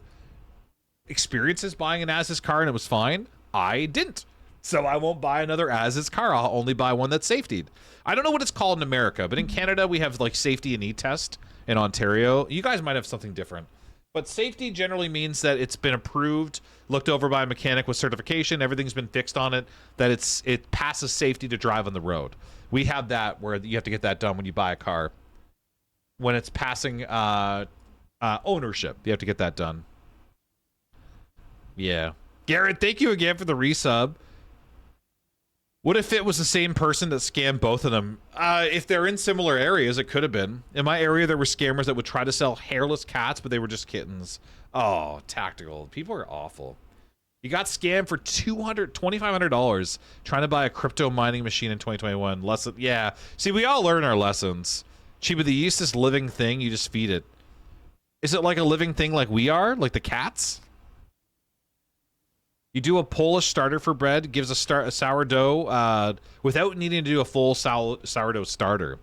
Speaker 15: experiences buying an as-is car and it was fine. I didn't. So I won't buy another as-is car. I'll only buy one that's safetied. I don't know what it's called in America, but in Canada we have like safety and e-test. In Ontario, you guys might have something different. But safety generally means that it's been approved, looked over by a mechanic with certification, everything's been fixed on it, that it passes safety to drive on the road. We have that where you have to get that done when you buy a car. When it's passing ownership, you have to get that done. Yeah. Garrett, thank you again for the resub. What if it was the same person that scammed both of them? If they're in similar areas, it could have been. In my area, there were scammers that would try to sell hairless cats, but they were just kittens. Oh, tactical. People are awful. You got scammed for $2,500 trying to buy a crypto mining machine in 2021. Lesson, yeah. See, we all learn our lessons. Chiba, the yeast is living thing. You just feed it. Is it like a living thing like we are? Like the cats? You do a Polish starter for bread, gives a sourdough without needing to do a full sourdough starter.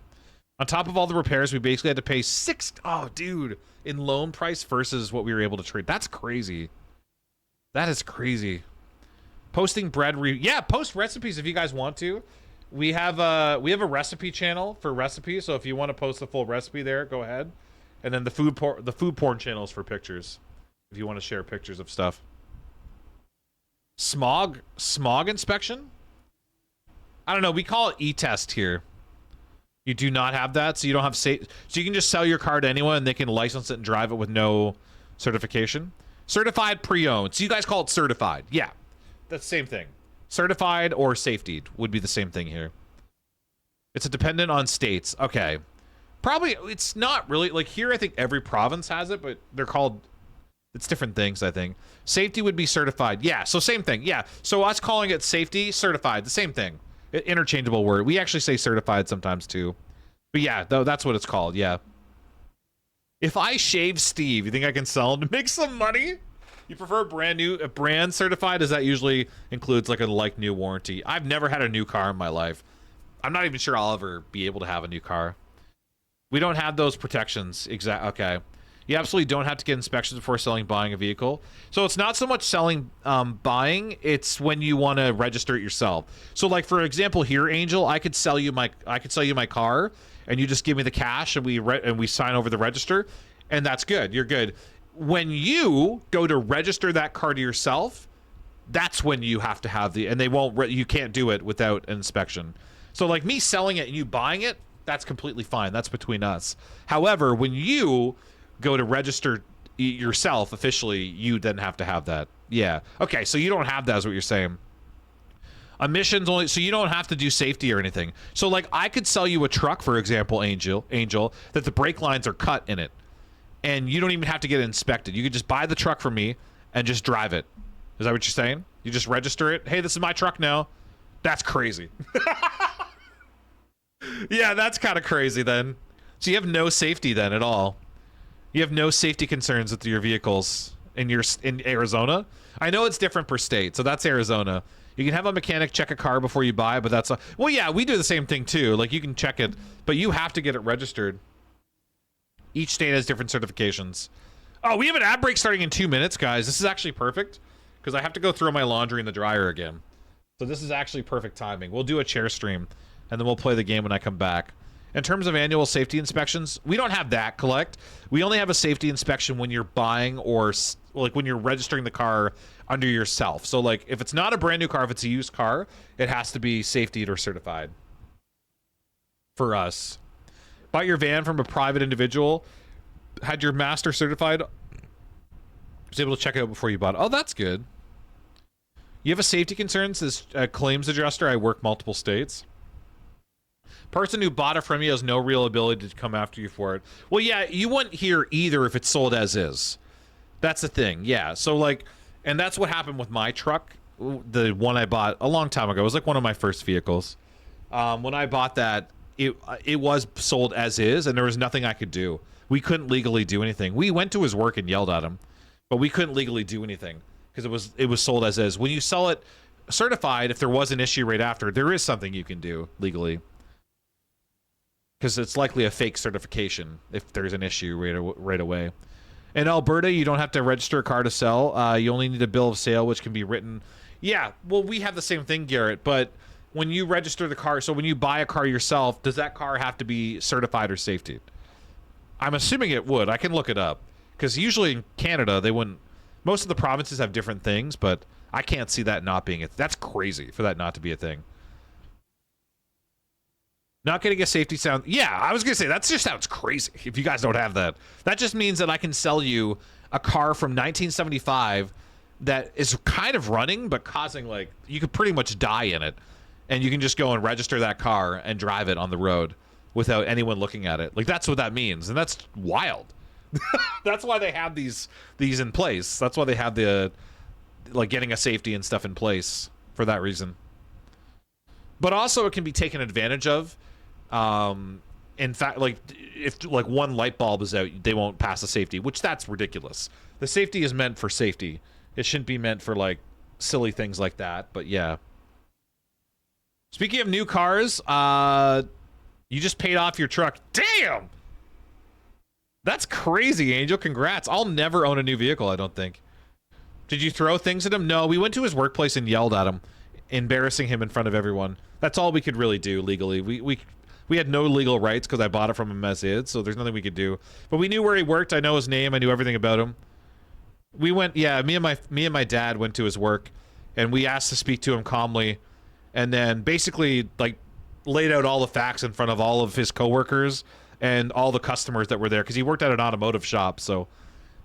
Speaker 15: On top of all the repairs, we basically had to pay oh, dude, in loan price versus what we were able to trade. That's crazy. That is crazy. Posting bread, post recipes if you guys want to. We have a recipe channel for recipes, so if you want to post the full recipe there, go ahead. And then the food porn channel is for pictures, if you want to share pictures of stuff. Smog inspection? I don't know. We call it e-test here. You do not have that, so you don't have so you can just sell your car to anyone and they can license it and drive it with no certification. Certified pre-owned. So you guys call it certified. Yeah, that's the same thing. Certified or safety would be the same thing here. It's a dependent on states. Okay. Probably, it's not really, like here I think every province has it, but they're called, it's different things, I think. Safety would be certified. Yeah, so same thing. Yeah, so us calling it safety, certified, the same thing. Interchangeable word. We actually say certified sometimes too. But yeah, though that's what it's called, yeah. If I shave Steve, you think I can sell him to make some money? You prefer brand certified? As that usually includes like a new warranty. I've never had a new car in my life. I'm not even sure I'll ever be able to have a new car. We don't have those protections. Okay. You absolutely don't have to get inspections before buying a vehicle. So it's not so much selling, buying. It's when you want to register it yourself. So like for example here, Angel, I could sell you my car, and you just give me the cash, and we sign over the register, and that's good. You're good. When you go to register that car to yourself, that's when you have to have and they won't. You can't do it without an inspection. So like me selling it and you buying it, that's completely fine. That's between us. However, when you go to register yourself officially, you then have to have that. Yeah. Okay, so you don't have that is what you're saying. Emissions only, so you don't have to do safety or anything. So like I could sell you a truck, for example, Angel, that the brake lines are cut in it. And you don't even have to get it inspected. You could just buy the truck from me and just drive it. Is that what you're saying? You just register it. Hey, this is my truck now. That's crazy. Yeah, that's kind of crazy then. So you have no safety then at all. You have no safety concerns with your vehicles in Arizona. I know it's different per state, so that's Arizona. You can have a mechanic check a car before you buy, but that's well, yeah, we do the same thing too. Like you can check it, but you have to get it registered. Each state has different certifications. Oh, we have an ad break starting in 2 minutes, guys. This is actually perfect because I have to go throw my laundry in the dryer again. So this is actually perfect timing. We'll do a chair stream, and then we'll play the game when I come back. In terms of annual safety inspections, we don't have that, Collect. We only have a safety inspection when you're buying or like when you're registering the car under yourself. So like if it's not a brand new car, if it's a used car, it has to be safetied or certified for us. Bought your van from a private individual, had your master certified, was able to check it out before you bought it. Oh, that's good. You have a safety concern, says claims adjuster. I work multiple states. Person who bought it from you has no real ability to come after you for it. Well, yeah, you wouldn't hear either if it's sold as is. That's the thing, yeah. So, like, and that's what happened with my truck, the one I bought a long time ago. It was like one of my first vehicles. When I bought that, it was sold as is, and there was nothing I could do. We couldn't legally do anything. We went to his work and yelled at him, but we couldn't legally do anything because it was sold as is. When you sell it certified, if there was an issue right after, there is something you can do legally. Because it's likely a fake certification if there's an issue right away. In Alberta, you don't have to register a car to sell. You only need a bill of sale, which can be written. Yeah, well, we have the same thing, Garrett. But when you register the car, so when you buy a car yourself, does that car have to be certified or safety? I'm assuming it would. I can look it up. Because usually in Canada, they wouldn't. Most of the provinces have different things, but I can't see that not being that's crazy for that not to be a thing. Not getting a safety sound. Yeah, I was going to say, that just sounds crazy if you guys don't have that. That just means that I can sell you a car from 1975 that is kind of running, but causing, like, you could pretty much die in it. And you can just go and register that car and drive it on the road without anyone looking at it. Like, that's what that means. And that's wild. That's why they have these in place. That's why they have the like getting a safety and stuff in place for that reason. But also it can be taken advantage of. In fact, like if like one light bulb is out, they won't pass the safety, which that's ridiculous. The safety is meant for safety. It shouldn't be meant for like silly things like that. But yeah. Speaking of new cars, you just paid off your truck. Damn! That's crazy, Angel. Congrats. I'll never own a new vehicle, I don't think. Did you throw things at him? No, we went to his workplace and yelled at him, embarrassing him in front of everyone. That's all we could really do legally. We had no legal rights because I bought it from him as is, so there's nothing we could do. But we knew where he worked. I know his name. I knew everything about him. We went, yeah, me and my dad went to his work, and we asked to speak to him calmly, and then basically like laid out all the facts in front of all of his coworkers and all the customers that were there because he worked at an automotive shop. So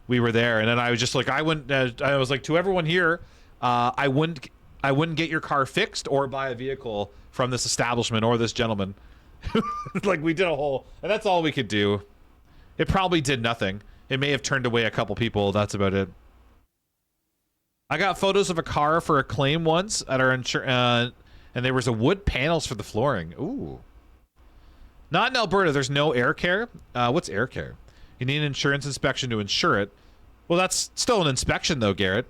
Speaker 15: we were there, and then I was just like, I was like to everyone here, I wouldn't get your car fixed or buy a vehicle from this establishment or this gentleman. Like we did a whole, and that's all we could do. It probably did nothing. It may have turned away a couple people. That's about it. I got photos of a car for a claim once at our insurance, and there was a wood panels for the flooring. Ooh. Not in Alberta. There's no air care. What's air care? You need an insurance inspection to insure it. Well, that's still an inspection, though, Garrett.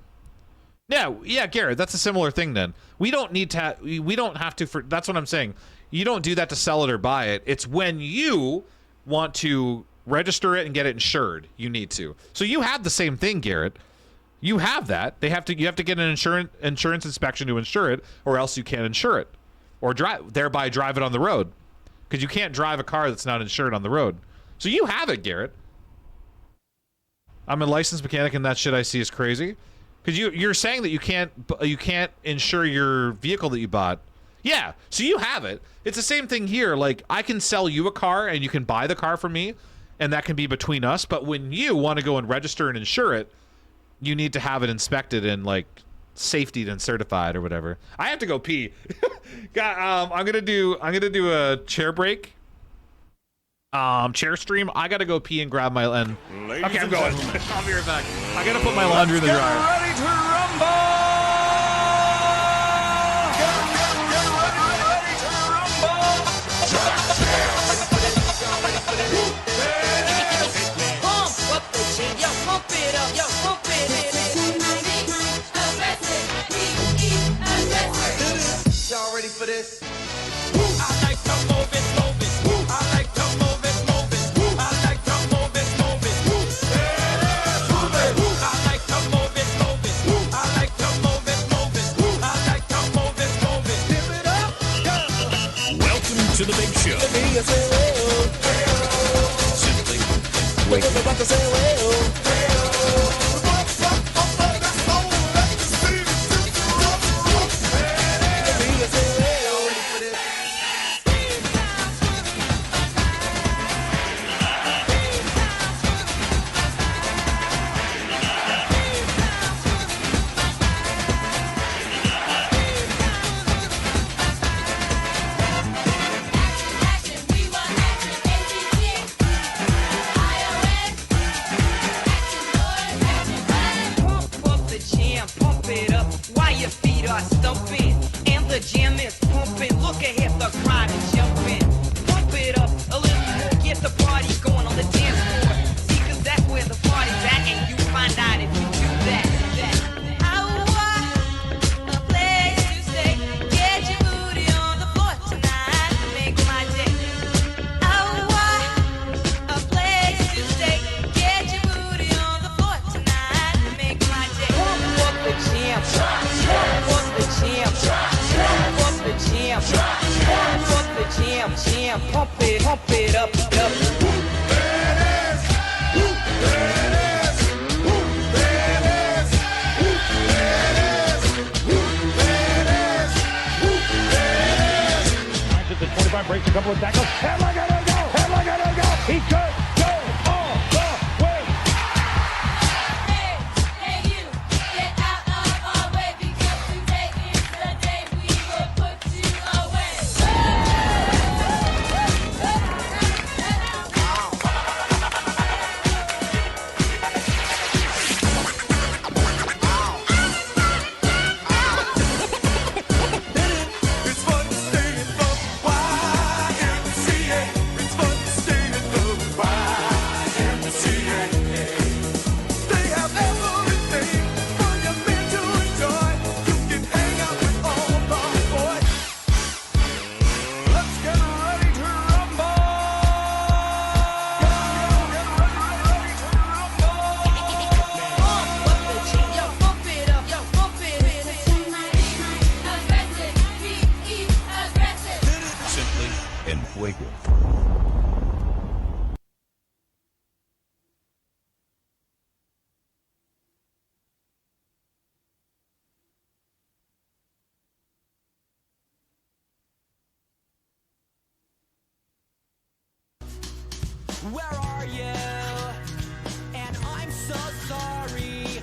Speaker 15: Yeah, Garrett. That's a similar thing. Then we don't need to. We don't have to. That's what I'm saying. You don't do that to sell it or buy it. It's when you want to register it and get it insured. You need to. So you have the same thing, Garrett. You have that. You have to get an insurance inspection to insure it, or else you can't insure it, or thereby drive it on the road, because you can't drive a car that's not insured on the road. So you have it, Garrett. I'm a licensed mechanic, and that shit I see is crazy. Because you're saying that you can't insure your vehicle that you bought. Yeah, so you have it. It's the same thing here. Like, I can sell you a car, and you can buy the car from me, and that can be between us. But when you want to go and register and insure it, you need to have it inspected and like safetied and certified or whatever. I have to go pee. I'm gonna do a chair break. Chair stream. I gotta go pee and grab my okay, I'm going. I'll be right back. I gotta put my laundry in the dryer.
Speaker 8: Get ready to rumble! Pump up the jam, yo, pump it up, yo, pump it. Y'all ready for this? I like to move it, move it. I like to move it, move it. I like to move it, move it. I like to move it, move it. I like to move it, move it. I like to move it, move it. Give it up, go.
Speaker 2: Welcome to the big show.
Speaker 8: Simply wait. About to say well.
Speaker 2: Breaks a couple of tackles. Headline gonna go! Headline gonna go! He could go all the way! Hey, you! Get out of our way, because today is the day we will put you away!
Speaker 16: Wicked.
Speaker 8: Where are you? And I'm so sorry.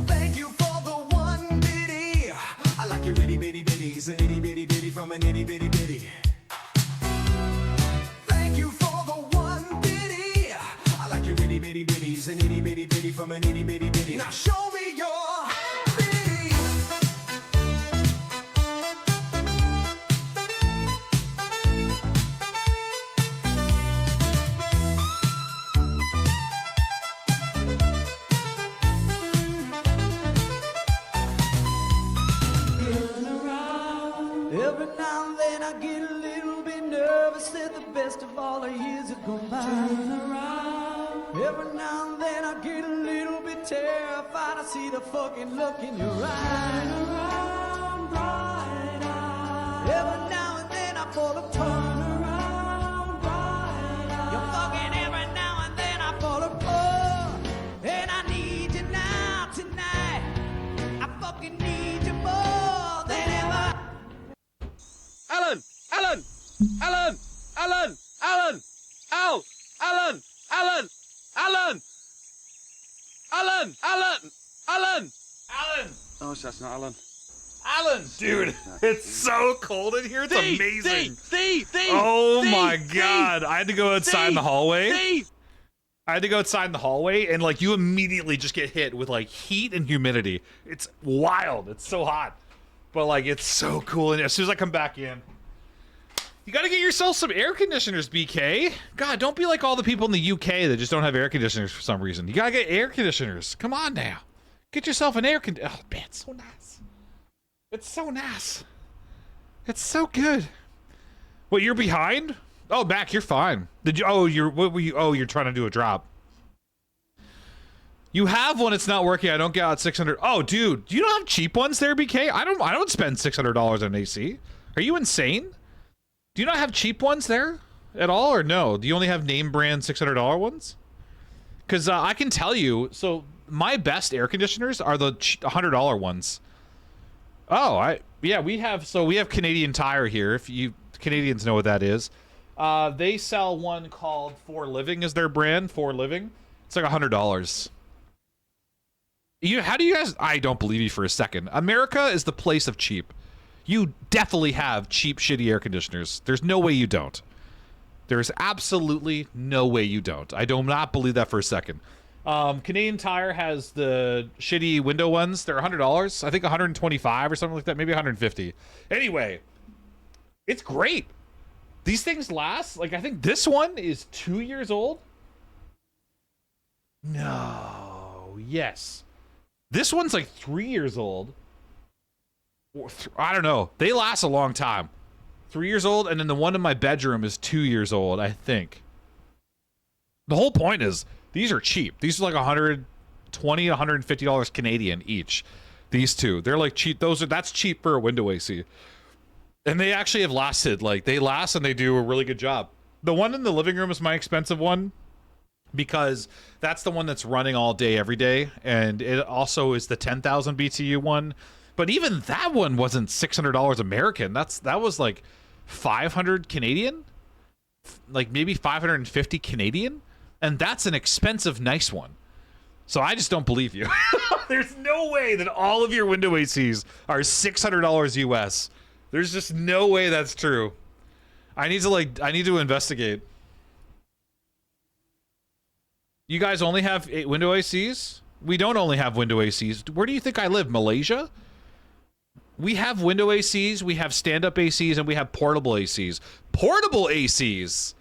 Speaker 8: Thank you for the one bitty. I like your itty bitty bitties, an itty bitty bitty from an itty bitty bitty. Thank you for the one bitty. I like your itty bitty bitties, an itty bitty bitty from an itty bitty bitty. Now show me your bitty.
Speaker 17: Every now and then I get a little bit nervous that the best of all the years have gone by. Turn around. Every now and then I get a little bit terrified. I see the fucking look in your eyes. Turn around, bright eyes. Every now and then I fall apart. Turn around, bright eyes. You're fucking every now and then I fall apart. And I need you now, tonight. I fucking need you more than ever.
Speaker 18: Alan! Alan! Alan! Alan! Alan! Al! Alan! Alan! Alan! Alan! Alan! Alan!
Speaker 9: Alan!
Speaker 12: Oh, that's not Alan.
Speaker 9: Alan! Dude, it's so cold in here. It's amazing.
Speaker 18: Steve!
Speaker 9: Oh my god. I had to go outside in the hallway. I had to go outside in the hallway, and like you immediately just get hit with like heat and humidity. It's wild. It's so hot. But like it's so cool. And as soon as I come back in, you gotta get yourself some air conditioners, BK. God, don't be like all the people in the UK that just don't have air conditioners for some reason. You gotta get air conditioners. Come on now. Get yourself an air conditioner. Oh man, it's so nice. It's so nice. It's so good. What, you're behind? Oh, Mac, you're fine. Did you? Oh, what were you? Oh, you're trying to do a drop. You have one. It's not working. I don't get out 600. Oh, dude, you don't have cheap ones there, BK. I don't spend $600 on an AC. Are you insane? Do you not have cheap ones there at all, or no? Do you only have name brand $600 ones? Because I can tell you. So my best air conditioners are the $100 ones. Oh, yeah, we have Canadian Tire here. If you Canadians know what that is. They sell one called For Living is their brand. For Living. It's like $100. How do you guys? I don't believe you for a second. America is the place of cheap. You definitely have cheap, shitty air conditioners. There's no way you don't. There's absolutely no way you don't. I do not believe that for a second. Canadian Tire has the shitty window ones. They're $100. I think $125 or something like that. Maybe $150. Anyway, it's great. These things last. Like, I think this one is 2 years old. No. Yes. This one's like 3 years old. I don't know. They last a long time. 3 years old, and then the one in my bedroom is 2 years old, I think. The whole point is these are cheap. These are like $120, $150 Canadian each. These two, they're like cheap. That's cheap for a window AC, and they actually have lasted. Like they last, and they do a really good job. The one in the living room is my expensive one because that's the one that's running all day, every day, and it also is the 10,000 BTU one. But even that one wasn't $600 American. That was like 500 Canadian, like maybe 550 Canadian, and that's an expensive, nice one. So I just don't believe you. There's no way that all of your window ACs are $600 US. There's just no way that's true. I need to investigate. You guys only have window ACs? We don't only have window ACs. Where do you think I live? Malaysia? We have window ACs, we have stand-up ACs, and we have portable ACs. Portable ACs!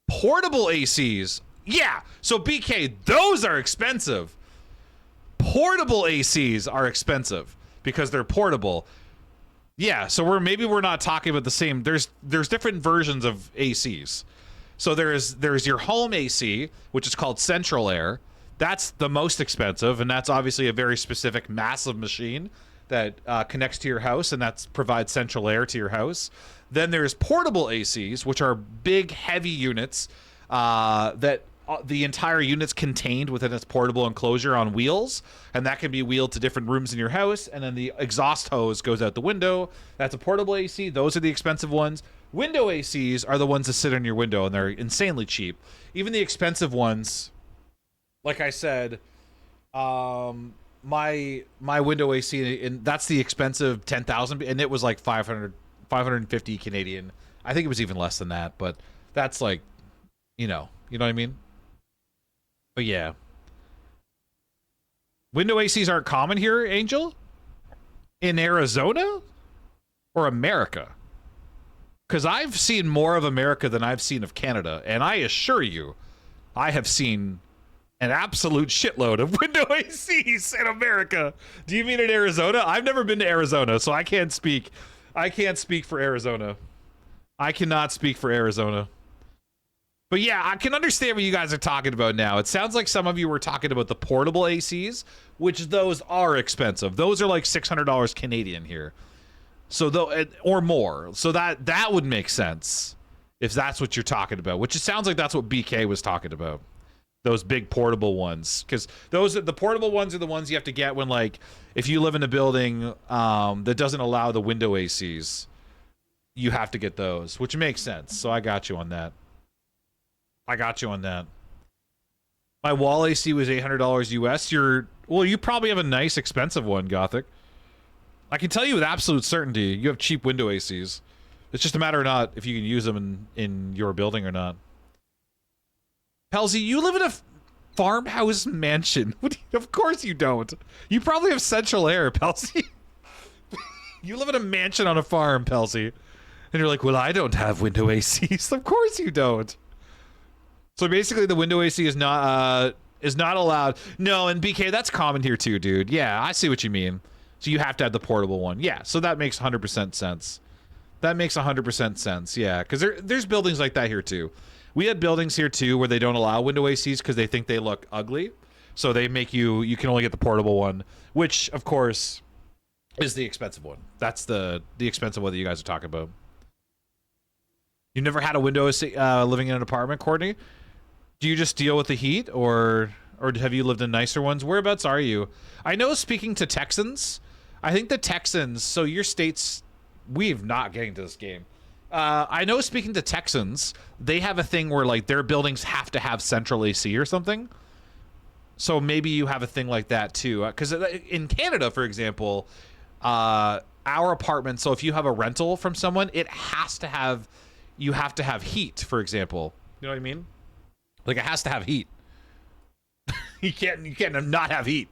Speaker 9: Portable ACs! Yeah! So BK, those are expensive. Portable ACs are expensive because they're portable.
Speaker 15: Yeah, so we're not talking about the same. There's different versions of ACs. So there's your home AC, which is called central air. That's the most expensive, and that's obviously a very specific, massive machine that connects to your house, and that provides central air to your house. Then there's portable ACs, which are big, heavy units that the entire unit's contained within its portable enclosure on wheels, and that can be wheeled to different rooms in your house, and then the exhaust hose goes out the window. That's a portable AC. Those are the expensive ones. Window ACs are the ones that sit on your window, and they're insanely cheap. Even the expensive ones, like I said, my window AC, and that's the expensive 10,000, and it was like 550 Canadian. I think it was even less than that, but that's like, you know what I mean? But yeah. Window ACs aren't common here, Angel? In Arizona? Or America? Because I've seen more of America than I've seen of Canada, and I assure you, I have seen an absolute shitload of window ACs in America. Do you mean in Arizona? I've never been to Arizona, so I can't speak. I can't speak for Arizona. I cannot speak for Arizona. But yeah, I can understand what you guys are talking about now. It sounds like some of you were talking about the portable ACs, which those are expensive. Those are like $600 Canadian here. So though, or more. So that would make sense if that's what you're talking about, which it sounds like that's what BK was talking about. Those big portable ones, because the portable ones are the ones you have to get when, like, if you live in a building that doesn't allow the window ACs, you have to get those, which makes sense. So I got you on that. My wall AC was $800 US. You probably have a nice expensive one, Gothic. I can tell you with absolute certainty, you have cheap window ACs. It's just a matter of not if you can use them in your building or not. Pelzy, you live in a farmhouse mansion. Of course you don't. You probably have central air, Pelzy. You live in a mansion on a farm, Pelzy. And you're like, well, I don't have window ACs. Of course you don't. So basically the window AC is not allowed. No, and BK, that's common here too, dude. Yeah, I see what you mean. So you have to have the portable one. Yeah, so that makes 100% sense. That makes 100% sense, yeah. Because there's buildings like that here too. We had buildings here too where they don't allow window ACs because they think they look ugly. So they make you can only get the portable one, which of course is the expensive one. That's the expensive one that you guys are talking about. You never had a window AC living in an apartment, Courtney? Do you just deal with the heat, or have you lived in nicer ones? Whereabouts are you? I know, speaking to Texans, I think the Texans, so your state's, we're not getting to this game. I know, speaking to Texans, they have a thing where, like, their buildings have to have central AC or something. So maybe you have a thing like that too. Because in Canada, for example, our apartment, so if you have a rental from someone, you have to have heat, for example. You know what I mean? Like, it has to have heat. You can't not have heat.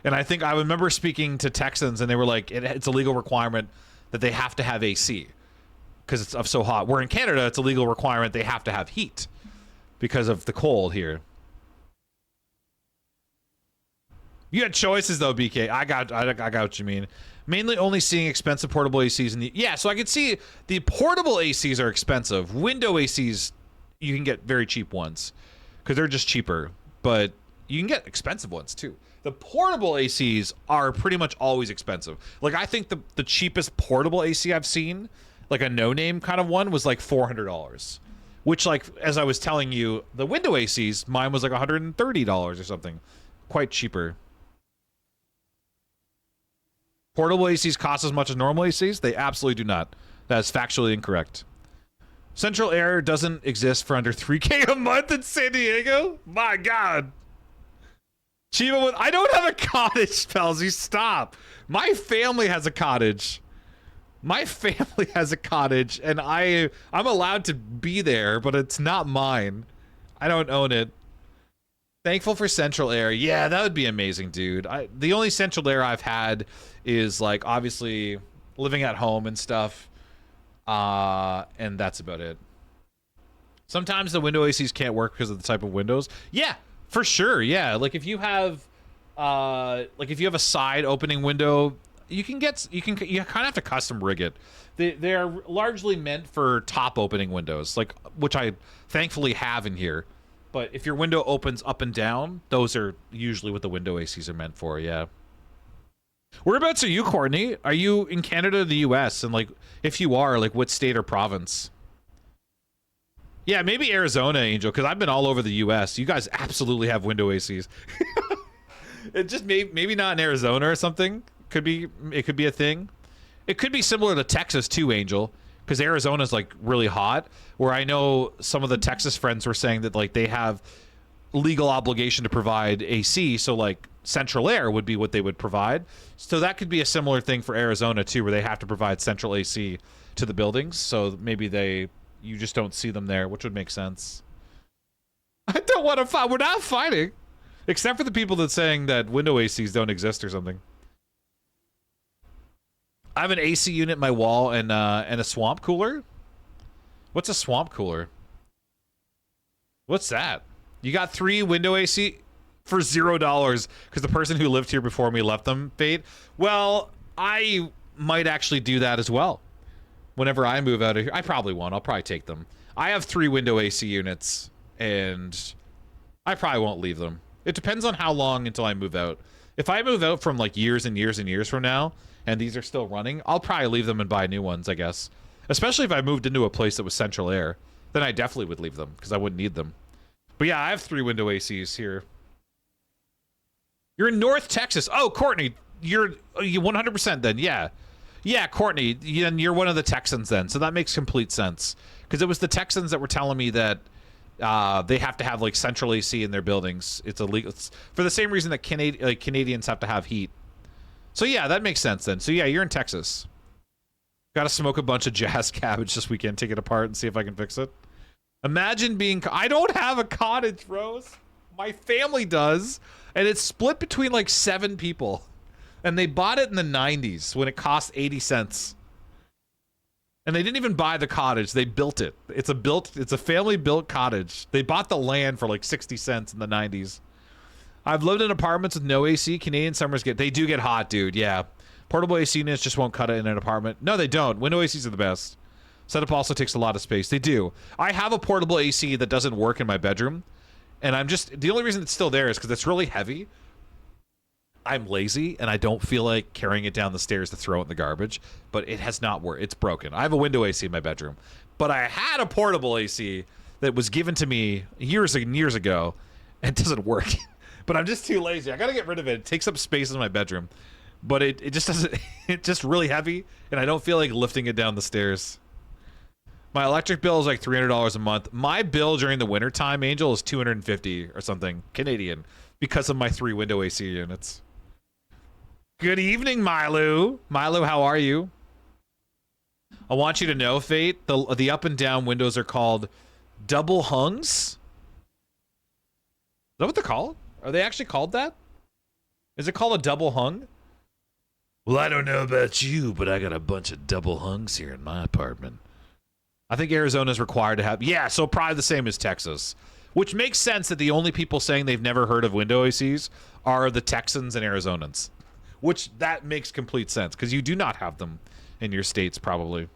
Speaker 15: And I think I remember speaking to Texans, and they were like, it's a legal requirement that they have to have AC because it's so hot. Where in Canada, it's a legal requirement they have to have heat because of the cold here. You had choices though, BK. I got what you mean. Mainly only seeing expensive portable ACs in the... Yeah, so I can see the portable ACs are expensive. Window ACs, you can get very cheap ones because they're just cheaper. But you can get expensive ones too. The portable ACs are pretty much always expensive. Like, I think the cheapest portable AC I've seen, like a no-name kind of one, was like $400. Which, like, as I was telling you, the window ACs, mine was like $130 or something. Quite cheaper. Portable ACs cost as much as normal ACs? They absolutely do not. That is factually incorrect. Central air doesn't exist for under $3K a month in San Diego? My God. Chiba, I don't have a cottage, Pelzy. Stop. My family has a cottage. My family has a cottage, and I'm allowed to be there, but it's not mine. I don't own it. Thankful for central air. Yeah, that would be amazing, dude. The only central air I've had is, like, obviously living at home and stuff. And that's about it. Sometimes the window ACs can't work because of the type of windows. Yeah, for sure. Yeah, like if you have a side opening window, you kind of have to custom rig it. They are largely meant for top opening windows, like which I thankfully have in here. But if your window opens up and down, those are usually what the window ACs are meant for. Yeah. Whereabouts are you, Courtney? Are you in Canada or the US? And like, if you are, like, what state or province? Yeah, maybe Arizona, Angel, because I've been all over the US. You guys absolutely have window ACs. It just maybe not in Arizona or something. It could be a thing. It could be similar to Texas too, Angel, because Arizona's like really hot. Where I know some of the Texas friends were saying that like they have legal obligation to provide AC, so like central air would be what they would provide. So that could be a similar thing for Arizona too, where they have to provide central AC to the buildings. So maybe you just don't see them there, which would make sense. I don't want to fight. We're not fighting. Except for the people that's saying that window ACs don't exist or something. I have an AC unit in my wall and a swamp cooler. What's a swamp cooler? What's that? You got 3 window AC for $0 because the person who lived here before me left them, Fate. Well, I might actually do that as well. Whenever I move out of here, I probably won't. I'll probably take them. I have 3 window AC units, and I probably won't leave them. It depends on how long until I move out. If I move out from like years and years and years from now, and these are still running, I'll probably leave them and buy new ones, I guess. Especially if I moved into a place that was central air, then I definitely would leave them because I wouldn't need them. But yeah, I have 3 window ACs here. You're in North Texas. Oh, Courtney, you 100% then. Yeah. Yeah, Courtney, you're one of the Texans then. So that makes complete sense. Because it was the Texans that were telling me that they have to have like central AC in their buildings. It's illegal. It's for the same reason that Canadians have to have heat. So yeah, that makes sense then. So yeah, you're in Texas. Got to smoke a bunch of jazz cabbage this weekend, take it apart and see if I can fix it. Imagine being... I don't have a cottage, Rose. My family does. And it's split between like 7 people. And they bought it in the 90s when it cost 80 cents. And they didn't even buy the cottage. They built it. It's a family-built cottage. They bought the land for like 60 cents in the 90s. I've lived in apartments with no AC. Canadian summers they do get hot, dude. Yeah. Portable AC units just won't cut it in an apartment. No, they don't. Window ACs are the best. Setup also takes a lot of space. They do. I have a portable AC that doesn't work in my bedroom. And the only reason it's still there is because it's really heavy. I'm lazy and I don't feel like carrying it down the stairs to throw it in the garbage. But it has not worked. It's broken. I have a window AC in my bedroom. But I had a portable AC that was given to me years and years ago. And it doesn't work. But I'm just too lazy. I got to get rid of it. It takes up space in my bedroom. But it just doesn't... It's just really heavy. And I don't feel like lifting it down the stairs. My electric bill is like $300 a month. My bill during the wintertime, Angel, is $250 or something Canadian because of my 3 window AC units. Good evening, Milo. Milo, how are you? I want you to know, Fate, the up and down windows are called double hungs. Is that what they're called? Are they actually called that? Is it called a double hung? Well, I don't know about you, but I got a bunch of double hungs here in my apartment. I think Arizona's required to have... Yeah, so probably the same as Texas. Which makes sense that the only people saying they've never heard of window ACs are the Texans and Arizonans. Which, that makes complete sense, because you do not have them in your states, probably.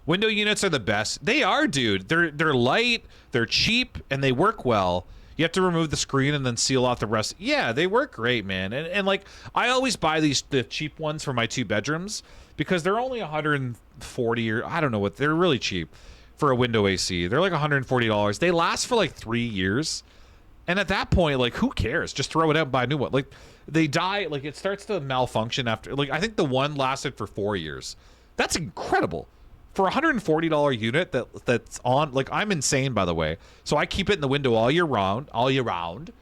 Speaker 15: Window units are the best. They are, dude. They're light, they're cheap, and they work well. You have to remove the screen and then seal off the rest. Yeah, they work great, man. And like, I always buy the cheap ones for my 2 bedrooms because they're only $140 or I don't know what. They're really cheap for a window AC. They're like $140. They last for like 3 years. And at that point, like, who cares? Just throw it out and buy a new one. Like, they die, like, it starts to malfunction after, like, I think the one lasted for 4 years. That's incredible. For a $140 unit that's on, like, I'm insane, by the way. So I keep it in the window all year round.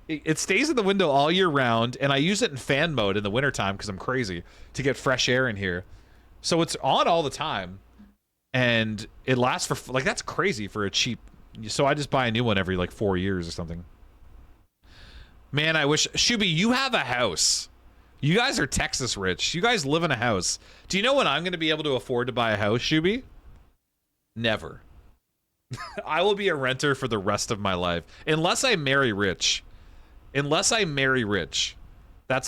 Speaker 15: It stays in the window all year round, and I use it in fan mode in the wintertime because I'm crazy to get fresh air in here. So it's on all the time, and it lasts for, like, that's crazy for a cheap. So I just buy a new one every, like, 4 years or something. Man, I wish, Shuby, you have a house. You guys are Texas rich. You guys live in a house. Do you know when I'm going to be able to afford to buy a house, Shuby? Never. I will be a renter for the rest of my life. Unless I marry rich. That's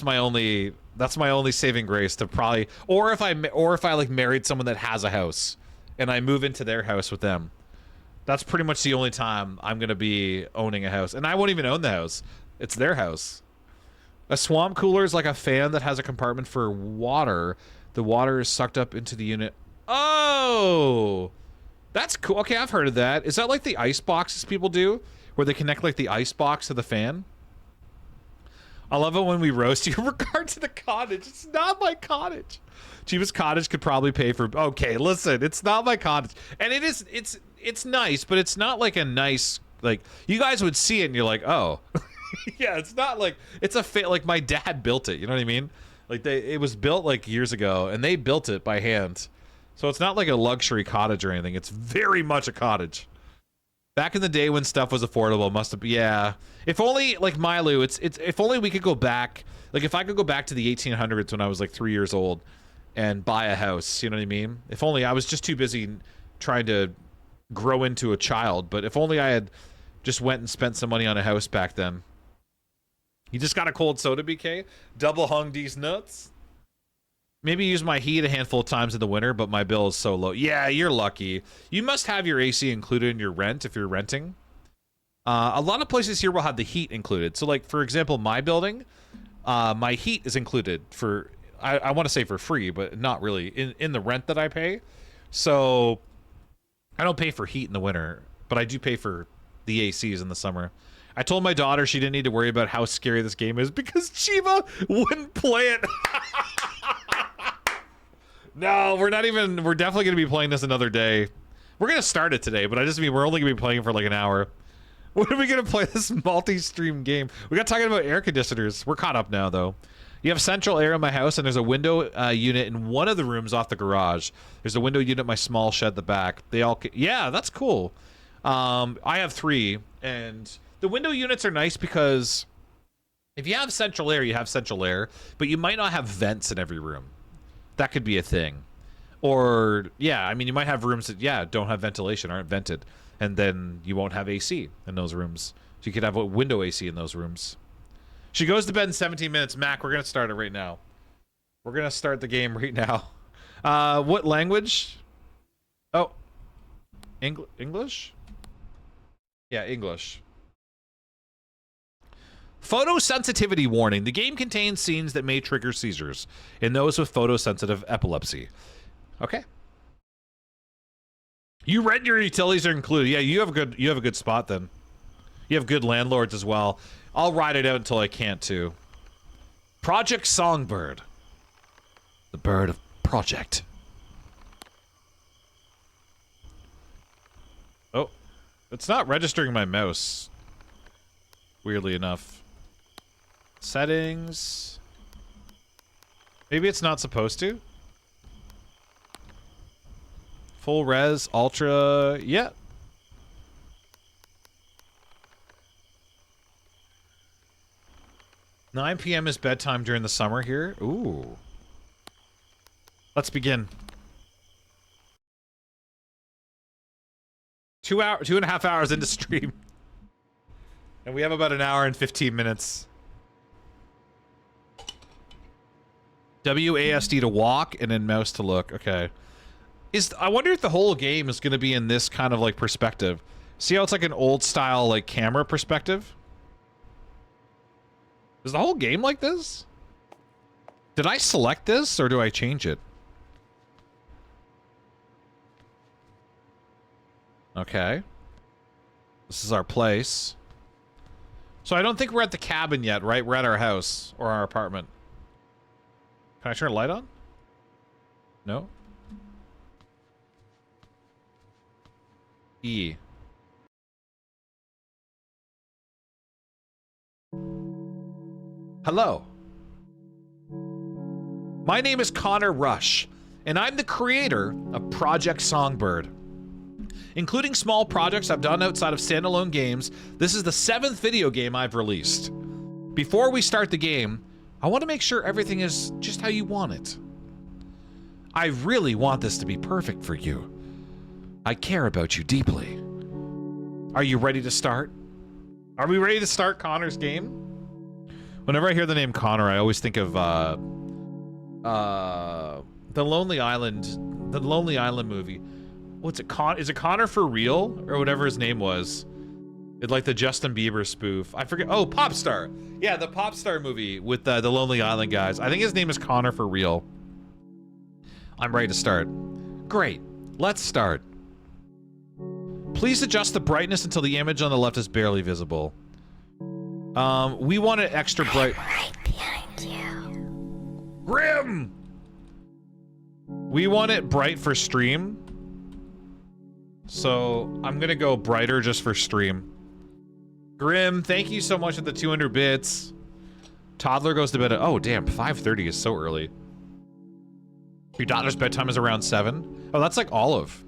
Speaker 15: my only That's my only saving grace to probably, or if I like married someone that has a house and I move into their house with them. That's pretty much the only time I'm going to be owning a house. And I won't even own the house. It's their house. A swamp cooler is like a fan that has a compartment for water. The water is sucked up into the unit. Oh, that's cool. Okay, I've heard of that. Is that like the ice boxes people do, where they connect like the ice box to the fan? I love it when we roast you in regard to the cottage. It's not my cottage. Cheapest cottage could probably pay for. Okay, listen, it's not my cottage, and it is. It's nice, but it's not like a nice, like, you guys would see it and you're like, oh. Yeah, it's not like, it's a like my dad built it, you know what I mean? Like it was built like years ago and they built it by hand. So it's not like a luxury cottage or anything. It's very much a cottage. Back in the day when stuff was affordable, must have been, yeah. If only, like Milu, it's if only we could go back, like if I could go back to the 1800s when I was like 3 years old and buy a house, you know what I mean? If only I was just too busy trying to grow into a child, but if only I had just went and spent some money on a house back then. You just got a cold soda, BK? Double hung these nuts? Maybe use my heat a handful of times in the winter, but my bill is so low. Yeah, you're lucky. You must have your AC included in your rent if you're renting. A lot of places here will have the heat included. So, like, for example, my building, my heat is included for, I want to say for free, but not really, in the rent that I pay. So, I don't pay for heat in the winter, but I do pay for the ACs in the summer. I told my daughter she didn't need to worry about how scary this game is because Chiba wouldn't play it. No, we're definitely going to be playing this another day. We're going to start it today, but I just mean we're only going to be playing for like an hour. When are we going to play this multi-stream game? We got talking about air conditioners. We're caught up now, though. You have central air in my house, and there's a window unit in one of the rooms off the garage. There's a window unit in my small shed at the back. Yeah, that's cool. I have 3, and the window units are nice because if you have central air, you have central air, but you might not have vents in every room. That could be a thing. Or, yeah, I mean, you might have rooms that, yeah, don't have ventilation, aren't vented, and then you won't have AC in those rooms. So you could have a window AC in those rooms. She goes to bed in 17 minutes. Mac, we're going to start it right now. We're going to start the game right now. What language? Oh, English? Yeah, English. Photosensitivity warning. The game contains scenes that may trigger seizures in those with photosensitive epilepsy. Okay. You rent, your utilities are included. Yeah, you have a good spot then. You have good landlords as well. I'll ride it out until I can't too. Project Songbird. The bird of project. Oh, it's not registering my mouse. Weirdly enough. Settings. Maybe it's not supposed to. Full res, ultra, yeah. $9 p.m. is bedtime during the summer here. Ooh. Let's begin. 2.5 hours into stream. And we have about an hour and 15 minutes. WASD to walk and then mouse to look. Okay. I wonder if the whole game is going to be in this kind of like perspective. See how it's like an old style like camera perspective? Is the whole game like this? Did I select this or do I change it? Okay. This is our place. So I don't think we're at the cabin yet, right? We're at our house or our apartment. Can I turn a light on? No? E. Hello. My name is Connor Rush, and I'm the creator of Project Songbird. Including small projects I've done outside of standalone games, this is the 7th video game I've released. Before we start the game, I want to make sure everything is just how you want it. I really want this to be perfect for you. I care about you deeply. Are you ready to start? Are we ready to start Connor's game? Whenever I hear the name Connor, I always think of The Lonely Island movie. What's it? Is it Connor for Real or whatever his name was? It's like the Justin Bieber spoof. I forget. Oh, Popstar. Yeah, the Popstar movie with the Lonely Island guys. I think his name is Connor for Real. I'm ready to start. Great. Let's start. Please adjust the brightness until the image on the left is barely visible. We want it extra bright.
Speaker 11: Right behind you.
Speaker 15: Grim! We want it bright for stream. So I'm gonna go brighter just for stream. Grim, thank you so much for the 200 bits. Toddler goes to bed at, oh damn, 5:30 is so early. Your daughter's bedtime is around 7. Oh, that's like Olive.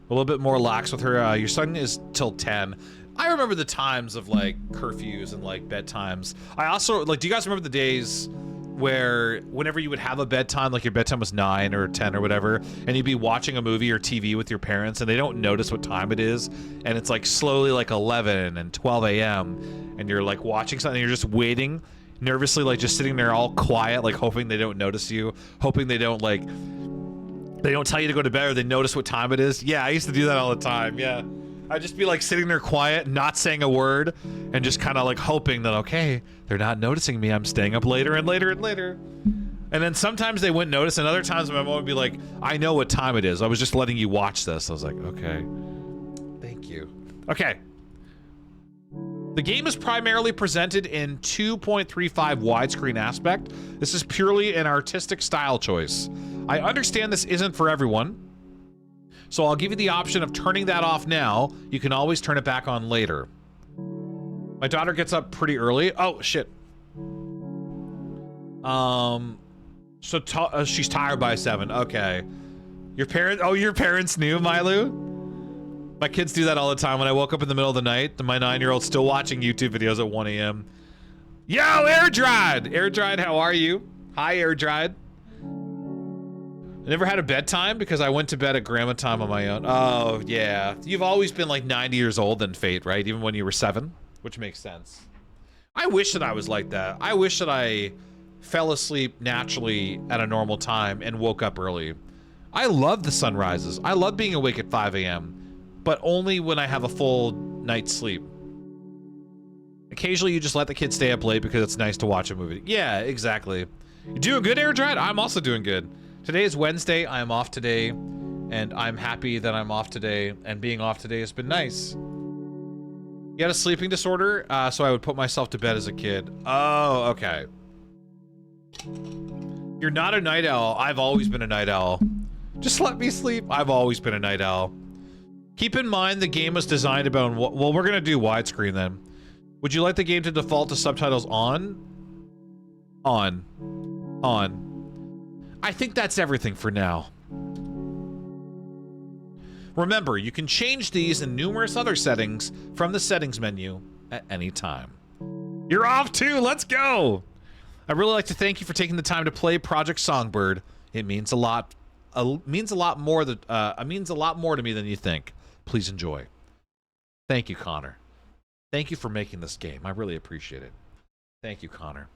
Speaker 15: A little bit more lax with her. Your son is till 10. I remember the times of like curfews and like bedtimes. I also like, do you guys remember the days where whenever you would have a bedtime, like your bedtime was 9 or 10 or whatever, and you'd be watching a movie or TV with your parents and they don't notice what time it is, and it's like slowly like 11 and 12 a.m. and you're like watching something, and you're just waiting nervously, like just sitting there all quiet, like hoping they don't notice you, hoping they don't like, they don't tell you to go to bed or they notice what time it is. Yeah, I used to do that all the time. Yeah. I'd just be like sitting there quiet, not saying a word, and just kind of like hoping that, okay, they're not noticing me. I'm staying up later and later and later. And then sometimes they wouldn't notice, and other times my mom would be like, I know what time it is. I was just letting you watch this. I was like, okay. Thank you. Okay. The game is primarily presented in 2.35 widescreen aspect. This is purely an artistic style choice. I understand this isn't for everyone, so I'll give you the option of turning that off now. You can always turn it back on later. My daughter gets up pretty early. Oh, shit. So she's tired by 7. Okay. Your parents knew, Milu? My kids do that all the time. When I woke up in the middle of the night, my 9-year-old's still watching YouTube videos at 1 a.m. Yo, Air Dried! Air Dried, how are you? Hi, Air Dried. I never had a bedtime because I went to bed at grandma time on my own. Oh, yeah. You've always been like 90 years old in Fate, right? Even when you were 7, which makes sense. I wish that I was like that. I wish that I fell asleep naturally at a normal time and woke up early. I love the sunrises. I love being awake at 5 a.m., but only when I have a full night's sleep. Occasionally, you just let the kids stay up late because it's nice to watch a movie. Yeah, exactly. You doing good, Air Dried? I'm also doing good. Today is Wednesday. I am off today, and I'm happy that I'm off today, and being off today has been nice. You had a sleeping disorder, so I would put myself to bed as a kid. Oh, okay. You're not a night owl. I've always been a night owl. Just let me sleep. I've always been a night owl. Keep in mind the game was designed about... Well, we're going to do widescreen then. Would you like the game to default to subtitles on? On. I think that's everything for now. Remember, you can change these and numerous other settings from the settings menu at any time. You're off too. Let's go. I'd really like to thank you for taking the time to play Project Songbird. It means a lot. Means a lot more to me than you think. Please enjoy. Thank you, Connor. Thank you for making this game. I really appreciate it. Thank you, Connor.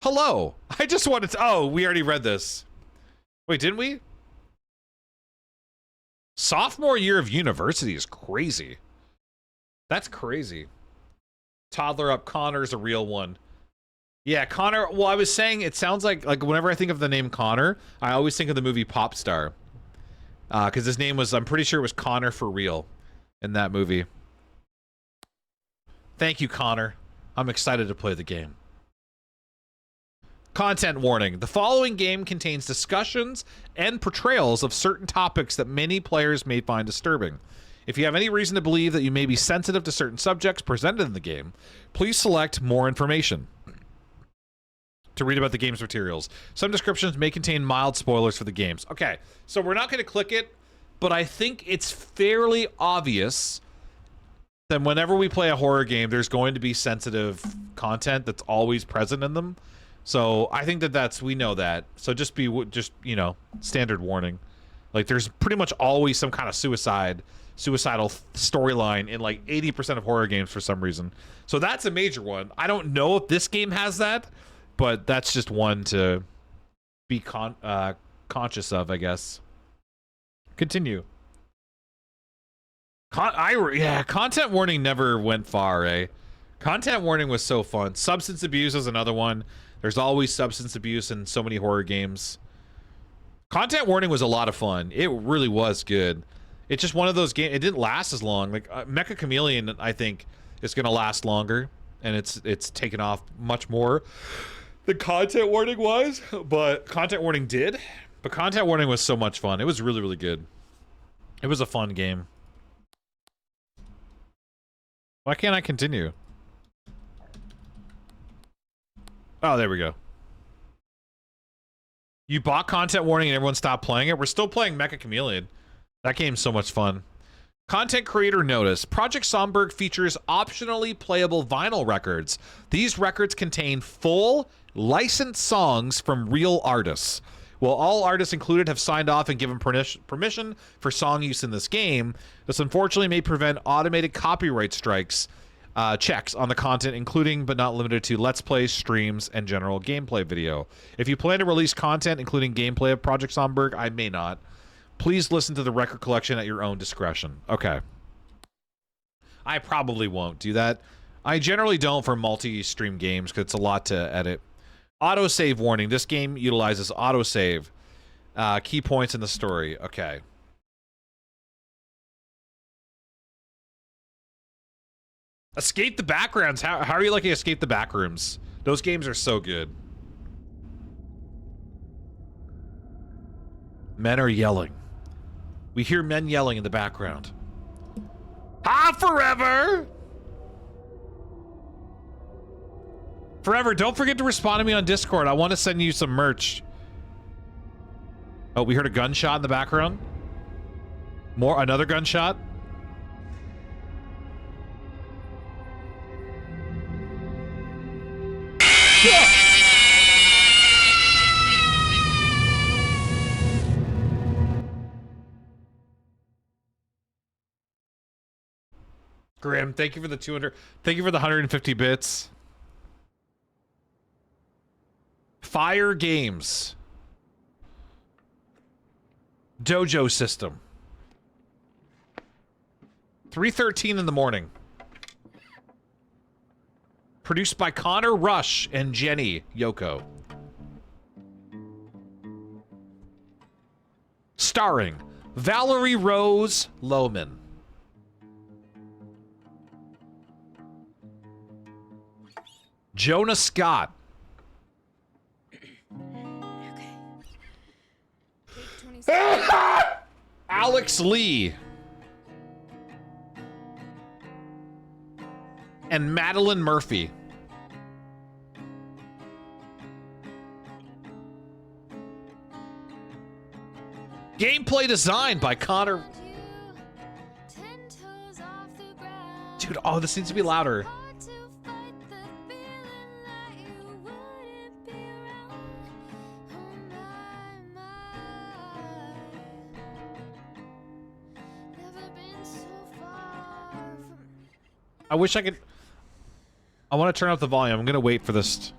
Speaker 15: Hello. I just wanted to... Oh, we already read this. Wait, didn't we? Sophomore year of university is crazy. That's crazy. Toddler up. Connor's a real one. Yeah, Connor. Well, I was saying it sounds like whenever I think of the name Connor, I always think of the movie Popstar. Because his name was, I'm pretty sure it was Connor for real in that movie. Thank you, Connor. I'm excited to play the game. Content warning. The following game contains discussions and portrayals of certain topics that many players may find disturbing. If you have any reason to believe that you may be sensitive to certain subjects presented in the game, please select more information to read about the game's materials. Some descriptions may contain mild spoilers for the games. Okay, so we're not going to click it, but I think it's fairly obvious that whenever we play a horror game, there's going to be sensitive content that's always present in them. So I think we know that. So just you know, standard warning. Like there's pretty much always some kind of suicidal storyline in like 80% of horror games for some reason. So that's a major one. I don't know if this game has that, but that's just one to be conscious of, I guess. Continue. Content warning never went far, eh? Content warning was so fun. Substance abuse is another one. There's always substance abuse in so many horror games. Content warning was a lot of fun. It really was good. It's just one of those games. It didn't last as long. Like Mecha Chameleon, I think, is going to last longer, and it's taken off much more than Content warning was. But Content warning did. But Content warning was so much fun. It was really, really good. It was a fun game. Why can't I continue? Oh, there we go. You bought Content warning and everyone stopped playing it? We're still playing Mecha Chameleon. That game's so much fun. Content creator notice. Project Songbird features optionally playable vinyl records. These records contain full licensed songs from real artists. While all artists included have signed off and given permission for song use in this game, this unfortunately may prevent automated copyright strikes checks on the content, including but not limited to Let's Plays, streams, and general gameplay video. If you plan to release content, including gameplay of Project Songbird, I may not. Please listen to the record collection at your own discretion. Okay. I probably won't do that. I generally don't for multi-stream games because it's a lot to edit. Autosave warning. This game utilizes autosave. Key points in the story. Okay. Escape the Backgrounds. How are you liking Escape the Backrooms? Those games are so good. Men are yelling. We hear men yelling in the background. Ah, forever! Forever, don't forget to respond to me on Discord. I want to send you some merch. Oh, we heard a gunshot in the background. Another gunshot. Grim, thank you for the 200. Thank you for the 150 bits. Fire Games. Dojo System. 3:13 in the morning. Produced by Connor Rush and Jenny Yoko. Starring Valerie Rose Lohman. Jonah Scott. Alex Lee. And Madeline Murphy. Gameplay design by Connor. Dude, oh, this needs to be louder. I wish I could. I want to turn up the volume. I'm going to wait for this.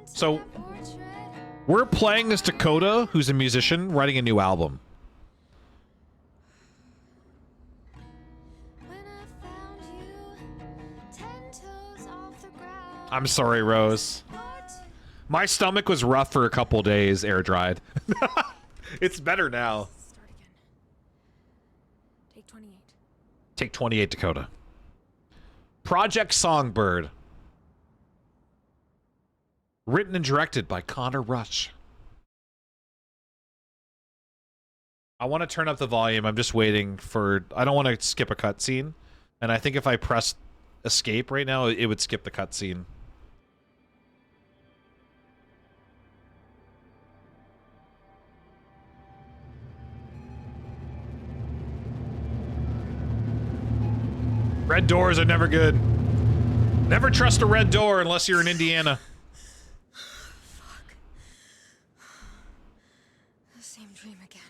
Speaker 15: So, we're playing as Dakota, who's a musician, writing a new album. I'm sorry, Rose. My stomach was rough for a couple days, air dried. It's better now.
Speaker 16: Start again. Take 28.
Speaker 15: Take 28, Dakota. Project Songbird. Written and directed by Connor Rush. I want to turn up the volume. I'm just waiting for... I don't want to skip a cutscene. And I think if I press escape right now, it would skip the cutscene. Red doors are never good. Never trust a red door unless you're in Indiana.
Speaker 16: Fuck. The same dream again.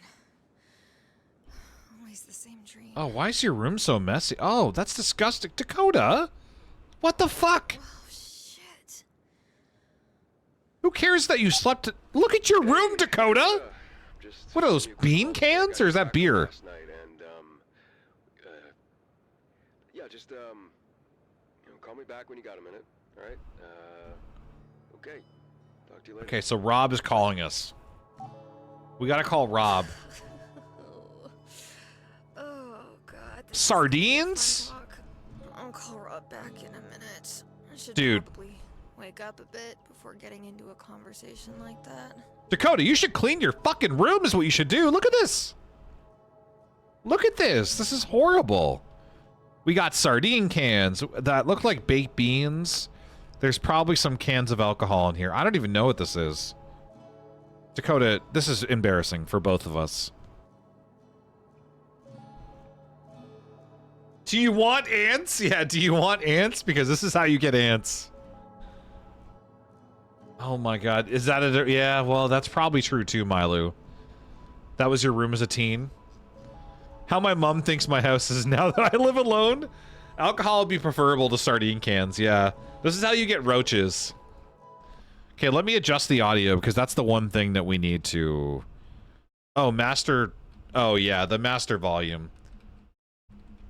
Speaker 16: Always the same dream.
Speaker 15: Oh, why is your room so messy? Oh, that's disgusting. Dakota? What the fuck?
Speaker 16: Oh, shit.
Speaker 15: Who cares that you slept? Look at your room, Dakota! What are those, bean cans? Or is that beer?
Speaker 12: Yeah, just, call me back when you got a minute, all right? Okay. Talk to you later.
Speaker 15: Okay, so Rob is calling us. We gotta call Rob.
Speaker 16: Oh, God.
Speaker 15: Sardines?
Speaker 16: I'll call Rob back in a minute. I should
Speaker 15: Dude.
Speaker 16: probably wake up a bit before getting into a conversation like that.
Speaker 15: Dakota, you should clean your fucking room is what you should do. Look at this. Look at this. This is horrible. We got sardine cans that look like baked beans. There's probably some cans of alcohol in here. I don't even know what this is. Dakota, this is embarrassing for both of us. Do you want ants? Yeah, do you want ants? Because this is how you get ants. Oh my god. Is that a... Yeah, well, that's probably true too, Milu. That was your room as a teen? How my mom thinks my house is now that I live alone? Alcohol would be preferable to sardine cans, yeah. This is how you get roaches. Okay, let me adjust the audio, because that's the one thing that we need to... Oh, master... Oh, yeah, the master volume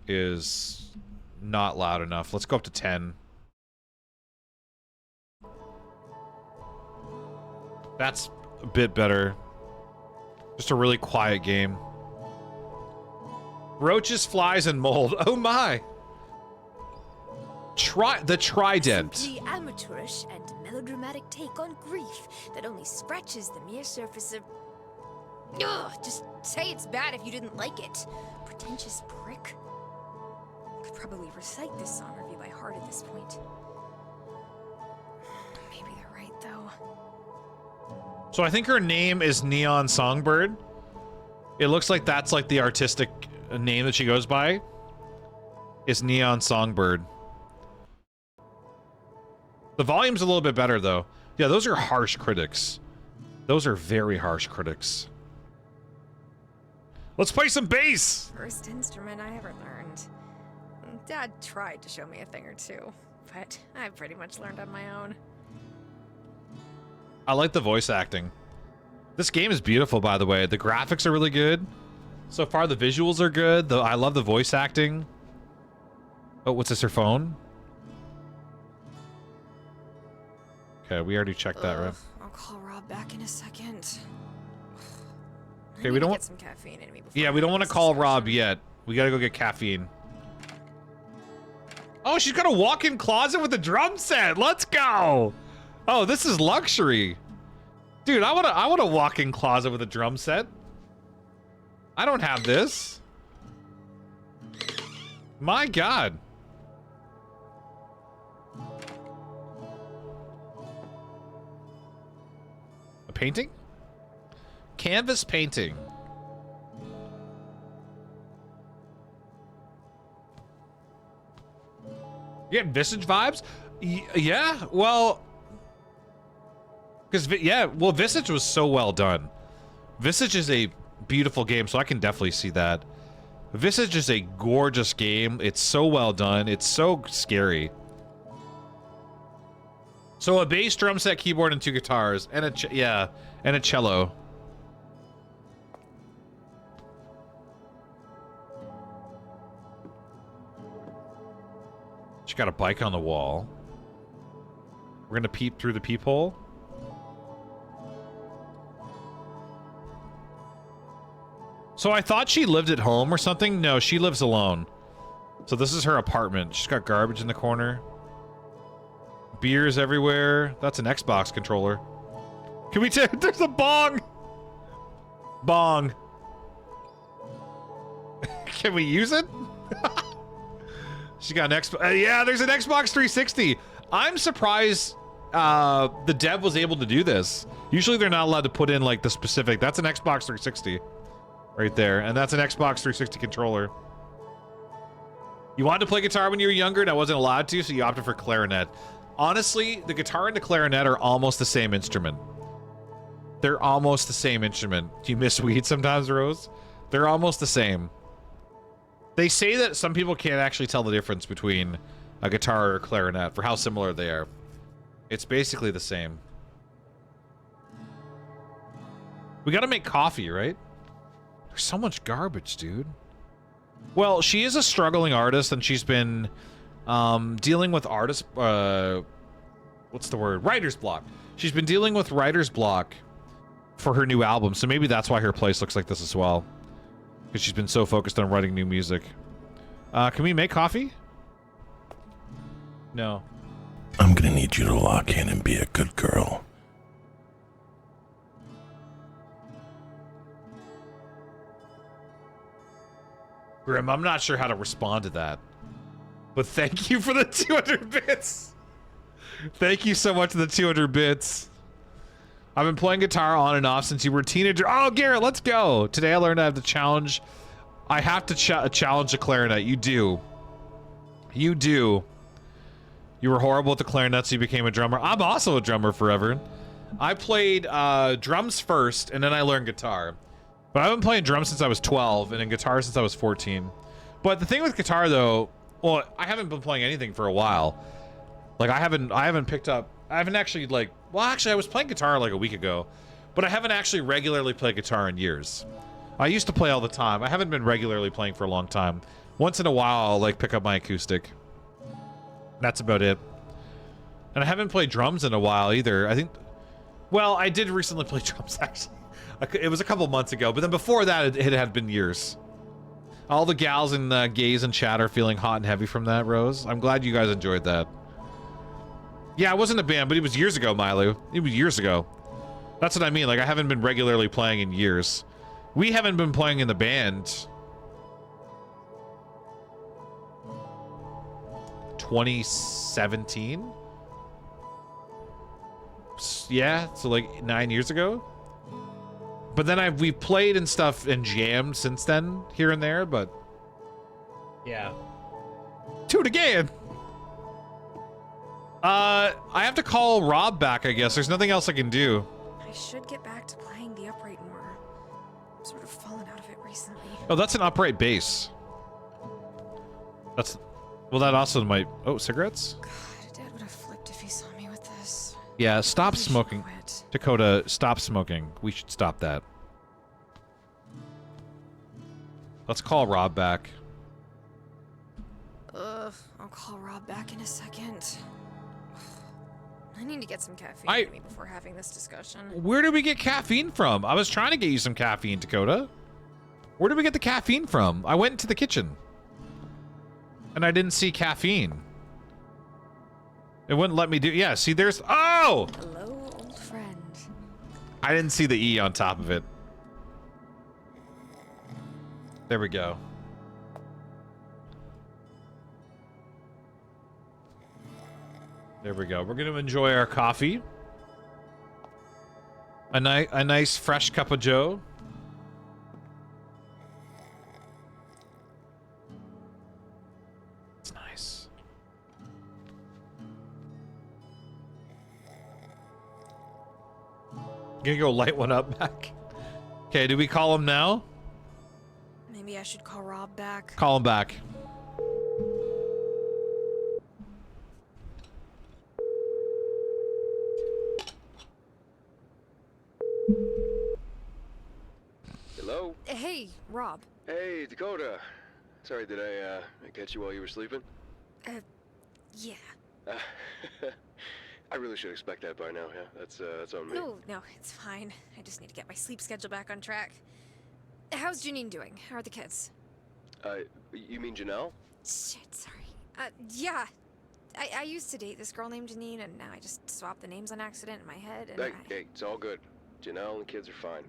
Speaker 15: is not loud enough. Let's go up to 10. That's a bit better. Just a really quiet game. Roaches, flies, and mold. Oh my! The Trident.
Speaker 11: Simply amateurish and melodramatic take on grief that only scratches the mere surface of... Ugh, just say it's bad if you didn't like it. Pretentious prick. Could probably recite this song review by heart at this point. Maybe they're right, though.
Speaker 15: So I think her name is Neon Songbird. It looks like that's like the artistic name that she goes by. Is Neon Songbird. The volume's a little bit better though. Yeah, those are harsh critics. Those are very harsh critics. Let's play some bass!
Speaker 16: First instrument I ever learned. Dad tried to show me a thing or two, but I pretty much learned on my own.
Speaker 15: I like the voice acting. This game is beautiful, by the way. The graphics are really good. So far, the visuals are good. I love the voice acting. Oh, what's this, her phone? Okay, we already checked that, right?
Speaker 16: I'll call Rob back in a second.
Speaker 15: Okay, we don't
Speaker 16: get some caffeine in me before
Speaker 15: Yeah, we don't want to call Rob yet. We gotta go get caffeine. Oh, she's got a walk-in closet with a drum set. Let's go! Oh, this is luxury. Dude, I want a walk-in closet with a drum set. I don't have this. My god. A painting? Canvas painting. You getting Visage vibes? Yeah, well... Because, yeah, well, Visage was so well done. Visage is a beautiful game, so I can definitely see that. Visage is a gorgeous game. It's so well done. It's so scary. So a bass, drum set, keyboard, and 2 guitars. And and a cello. She got a bike on the wall. We're gonna peep through the peephole. So I thought she lived at home or something. No, she lives alone. So this is her apartment. She's got garbage in the corner. Beers everywhere. That's an Xbox controller. Can we take... There's a bong! Bong. Can we use it? She got an Xbox... yeah, there's an Xbox 360. I'm surprised the dev was able to do this. Usually they're not allowed to put in like the specific... That's an Xbox 360. Right there. And that's an Xbox 360 controller. You wanted to play guitar when you were younger and I wasn't allowed to, so you opted for clarinet. Honestly, the guitar and the clarinet are almost the same instrument. They're almost the same instrument. Do you miss weed sometimes, Rose? They're almost the same. They say that some people can't actually tell the difference between a guitar or a clarinet for how similar they are. It's basically the same. We gotta make coffee, right? There's so much garbage, dude. Well, she is a struggling artist, and she's been dealing with what's the word? Writer's block. She's been dealing with writer's block for her new album, so maybe that's why her place looks like this as well. Because she's been so focused on writing new music. Can we make coffee? No.
Speaker 19: I'm gonna need you to lock in and be a good girl.
Speaker 15: Grim, I'm not sure how to respond to that. But thank you for the 200 bits. Thank you so much for the 200 bits. I've been playing guitar on and off since you were a teenager. Oh, Garrett, let's go. Today I learned I have to challenge. I have to challenge the clarinet. You do. You do. You were horrible at the clarinet, so you became a drummer. I'm also a drummer forever. I played drums first, and then I learned guitar. But I've been playing drums since I was 12, and then guitar since I was 14. But the thing with guitar, though, well, I haven't been playing anything for a while. Like, I haven't actually, like, well, actually, I was playing guitar like a week ago, but I haven't actually regularly played guitar in years. I used to play all the time. I haven't been regularly playing for a long time. Once in a while, I'll, like, pick up my acoustic. That's about it. And I haven't played drums in a while either. I think, well, I did recently play drums, actually. It was a couple months ago, but then before that, it had been years. All the gals and gays and chat are feeling hot and heavy from that, Rose. I'm glad you guys enjoyed that. Yeah, I wasn't a band, but it was years ago, Milo. It was years ago. That's what I mean. Like, I haven't been regularly playing in years. We haven't been playing in the band 2017. Yeah, so like 9 years ago. But then we've played and stuff and jammed since then, here and there, but yeah. Do it again. I have to call Rob back, I guess. There's nothing else I can do.
Speaker 16: I should get back to playing the upright more. I'm sort of fallen out of it recently.
Speaker 15: Oh, that's an upright bass. That's, well, that also might, oh, cigarettes?
Speaker 16: God, Dad would have flipped if he saw me with this.
Speaker 15: Yeah, stop smoking. Dakota, stop smoking. We should stop that. Let's call Rob back.
Speaker 16: I'll call Rob back in a second. I need to get some caffeine in me before having this discussion.
Speaker 15: Where did we get caffeine from? I was trying to get you some caffeine, Dakota. Where did we get the caffeine from? I went into the kitchen. And I didn't see caffeine. It wouldn't let me do... Yeah, see, there's... Oh!
Speaker 16: Hello, old friend.
Speaker 15: I didn't see the E on top of it. There we go. There we go. We're going to enjoy our coffee. A nice fresh cup of joe. It's nice. Gonna go light one up back. Okay, do we call him now?
Speaker 16: Maybe I should call Rob back.
Speaker 15: Call him back.
Speaker 12: Hello?
Speaker 16: Hey, Rob.
Speaker 12: Hey, Dakota. Sorry, did I catch you while you were sleeping?
Speaker 16: Yeah.
Speaker 12: I really should expect that by now, yeah? That's on me.
Speaker 16: No, it's fine. I just need to get my sleep schedule back on track. How's Janine doing? How are the kids?
Speaker 12: You mean Janelle?
Speaker 16: Shit, sorry. Yeah. I used to date this girl named Janine, and now I just swapped the names on accident in my head, and
Speaker 12: Hey, it's all good. Janelle and the kids are fine.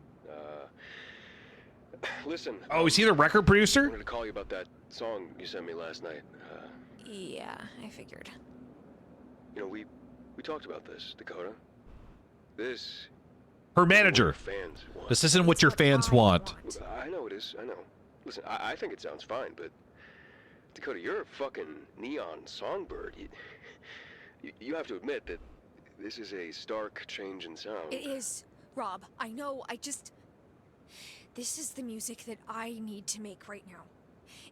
Speaker 12: Listen.
Speaker 15: Oh, is he the record producer?
Speaker 12: I wanted to call you about that song you sent me last night.
Speaker 16: Yeah, I figured.
Speaker 12: You know, we talked about this, Dakota. This...
Speaker 15: Her manager.
Speaker 12: Fans want.
Speaker 15: This isn't what your fans want.
Speaker 12: I know it is. I know. Listen, I think it sounds fine, but Dakota, you're a fucking neon songbird. You have to admit that this is a stark change in sound.
Speaker 16: It is, Rob. I know. This is the music that I need to make right now.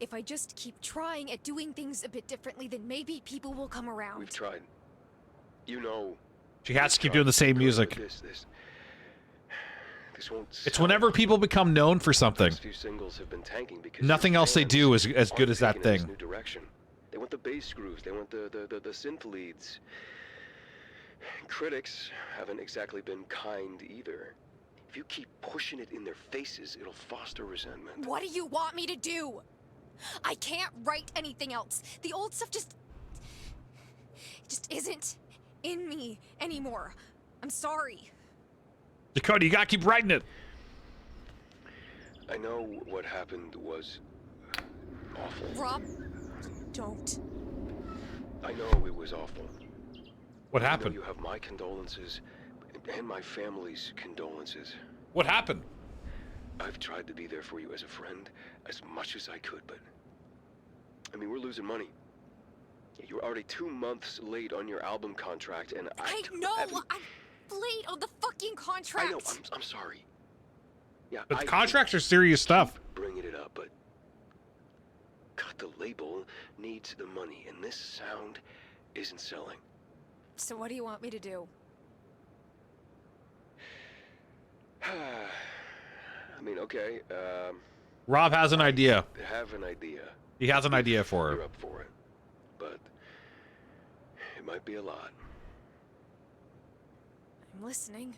Speaker 16: If I just keep trying at doing things a bit differently, then maybe people will come around.
Speaker 12: We've tried. You know.
Speaker 15: She has to keep doing the same music.
Speaker 12: This won't
Speaker 15: It's whenever people become known for something.
Speaker 12: few singles have been tanking because
Speaker 15: Nothing else they do is as good as that thing.
Speaker 12: new direction. They want the bass grooves. They want the synth leads. Critics haven't exactly been kind either. If you keep pushing it in their faces, it'll foster resentment.
Speaker 16: What do you want me to do? I can't write anything else. The old stuff just isn't in me anymore. I'm sorry.
Speaker 15: Dakota, you gotta keep writing it.
Speaker 12: I know what happened was awful.
Speaker 16: Rob, don't.
Speaker 12: I know it was awful.
Speaker 15: What
Speaker 12: I know
Speaker 15: happened?
Speaker 12: you have my condolences and my family's condolences.
Speaker 15: What happened?
Speaker 12: I've tried to be there for you as a friend as much as I could, but I mean, we're losing money. You're already 2 months late on your album contract, and
Speaker 16: I know! I'm late on the fucking contract!
Speaker 12: I know, I'm sorry. Yeah,
Speaker 15: But the contracts are serious stuff.
Speaker 12: Bringing it up, but God, the label needs the money, and this sound isn't selling.
Speaker 16: So what do you want me to do?
Speaker 12: I mean, okay,
Speaker 15: Rob has an idea.
Speaker 12: I have an idea.
Speaker 15: He has an idea for her.
Speaker 12: You're up for it, but it might be a lot.
Speaker 16: I'm listening.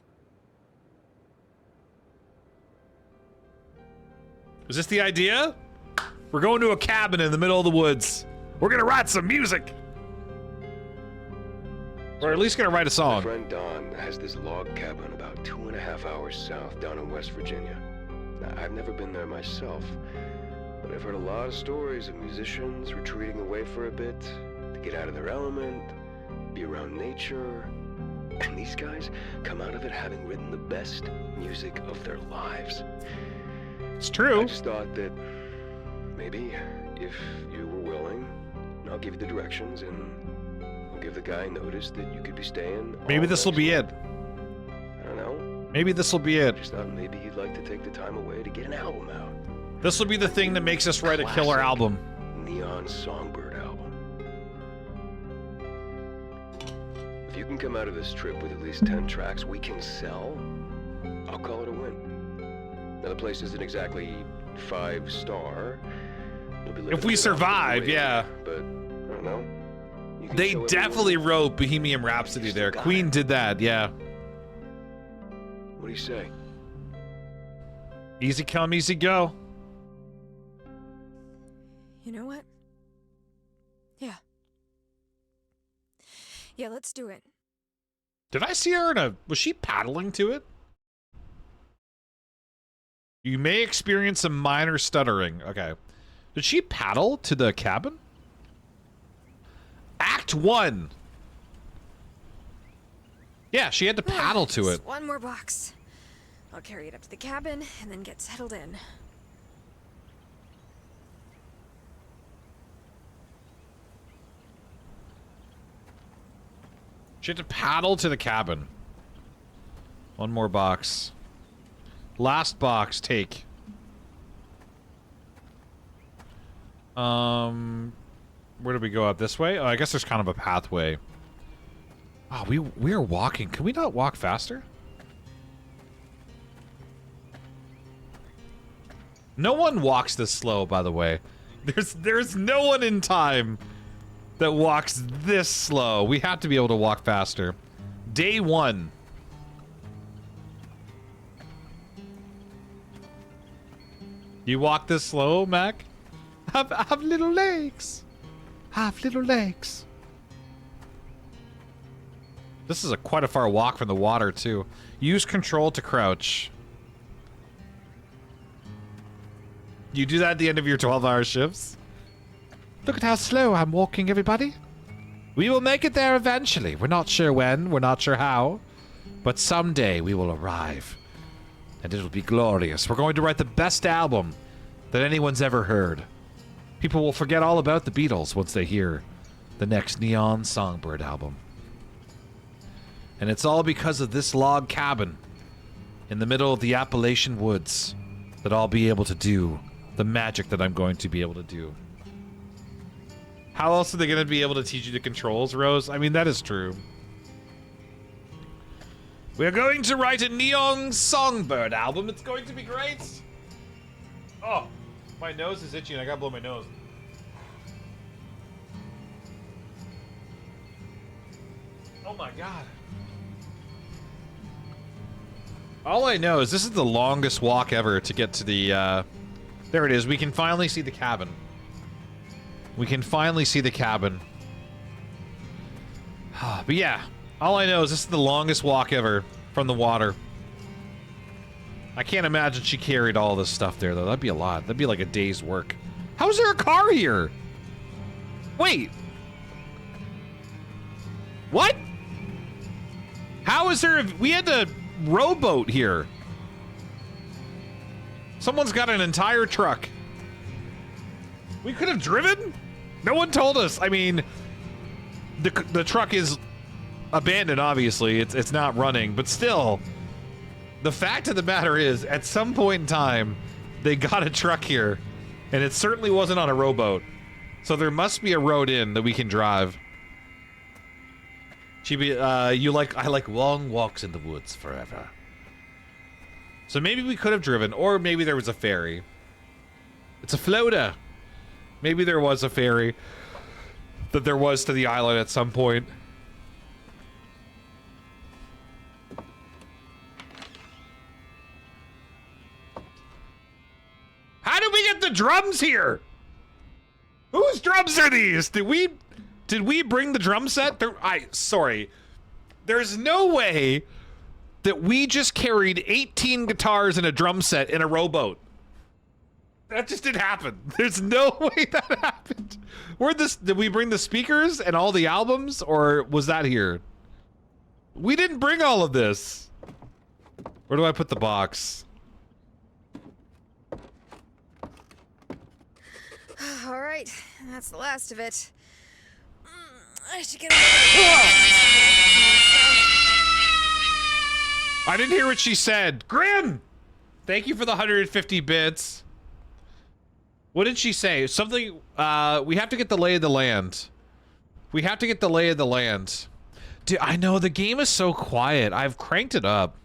Speaker 15: Is this the idea? We're going to a cabin in the middle of the woods. We're gonna write some music. Or at least gonna write a
Speaker 12: My
Speaker 15: song.
Speaker 12: friend Don has this log cabin about 2.5 hours south down in West Virginia. Now, I've never been there myself, but I've heard a lot of stories of musicians retreating away for a bit to get out of their element, be around nature, and these guys come out of it having written the best music of their lives.
Speaker 15: It's true.
Speaker 12: I just thought that maybe if you were willing, I'll give you the directions and I'll give the guy notice that you could be staying.
Speaker 15: Maybe this will be it.
Speaker 12: I don't know.
Speaker 15: Maybe this will be it.
Speaker 12: Just thought maybe you'd like to take the time away to get an album out.
Speaker 15: This will be the thing that makes us write a killer
Speaker 12: Classic
Speaker 15: album.
Speaker 12: Neon Songbird album. If you can come out of this trip with at least 10 tracks we can sell, I'll call it a win. Now the place isn't exactly 5-star.
Speaker 15: If we survive, yeah.
Speaker 12: But, I don't know. You can
Speaker 15: They
Speaker 12: show
Speaker 15: definitely wrote Bohemian Rhapsody there. Queen did that, yeah.
Speaker 12: What do you say?
Speaker 15: Easy come, easy go.
Speaker 16: You know what? Yeah. Yeah, let's do it.
Speaker 15: Did I see her in a... Was she paddling to it? You may experience some minor stuttering. Okay. Did she paddle to the cabin? Act 1. Yeah, she had to paddle to it.
Speaker 16: Just one more box. I'll carry it up to the cabin and then get settled in.
Speaker 15: She had to paddle to the cabin. One more box. Last box, take. Where do we go up? This way? Oh, I guess there's kind of a pathway. Oh, we are walking. Can we not walk faster? No one walks this slow, by the way. There's no one in time that walks this slow. We have to be able to walk faster. Day 1. You walk this slow, Mac? Have little legs. Have little legs. This is quite a far walk from the water, too. Use control to crouch. You do that at the end of your 12-hour shifts? Look at how slow I'm walking, everybody. We will make it there eventually. We're not sure when, we're not sure how, but someday we will arrive. And it'll be glorious. We're going to write the best album that anyone's ever heard. People will forget all about the Beatles once they hear the next Neon Songbird album. And it's all because of this log cabin in the middle of the Appalachian woods that I'll be able to do the magic that I'm going to be able to do. How else are they going to be able to teach you the controls, Rose? I mean, that is true. We're going to write a Neon Songbird album. It's going to be great. Oh, my nose is itchy and I gotta blow my nose. Oh my god. All I know is this is the longest walk ever to get to the, there it is. We can finally see the cabin. We can finally see the cabin. But yeah, all I know is this is the longest walk ever from the water. I can't imagine she carried all this stuff there, though. That'd be a lot. That'd be like a day's work. How is there a car here? Wait. What? How is there... We had a rowboat here. Someone's got an entire truck. We could have driven? No one told us. I mean, the truck is abandoned, obviously. It's not running, but still... The fact of the matter is, at some point in time, they got a truck here, and it certainly wasn't on a rowboat. So there must be a road in that we can drive. Chibi, I like long walks in the woods forever. So maybe we could have driven, or maybe there was a ferry. It's a floater. Maybe there was a ferry that there was to the island at some point. How did we get the drums here? Whose drums are these? Did we bring the drum set? Sorry. There's no way that we just carried 18 guitars and a drum set in a rowboat. That just didn't happen. There's no way that happened. Did we bring the speakers and all the albums, or was that here? We didn't bring all of this. Where do I put the box?
Speaker 16: All right, that's the last of it. I should get
Speaker 15: I didn't hear what she said. Grim! Thank you for the 150 bits. What did she say? Something, we have to get the lay of the land. We have to get the lay of the land. Dude, I know, the game is so quiet. I've cranked it up.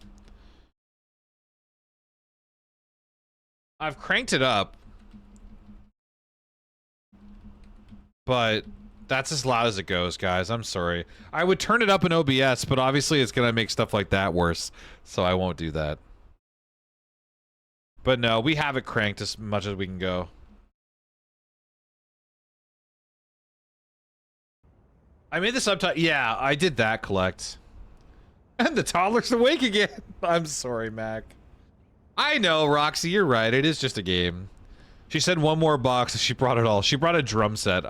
Speaker 15: But that's as loud as it goes, guys. I'm sorry. I would turn it up in OBS, but obviously it's gonna make stuff like that worse, so I won't do that. But no, we have it cranked as much as we can go. I made the subtitle. Yeah, I did that, collect. And the toddler's awake again. I'm sorry, Mac. I know, Roxy, you're right. It is just a game. She said one more box, and she brought it all. She brought a drum set.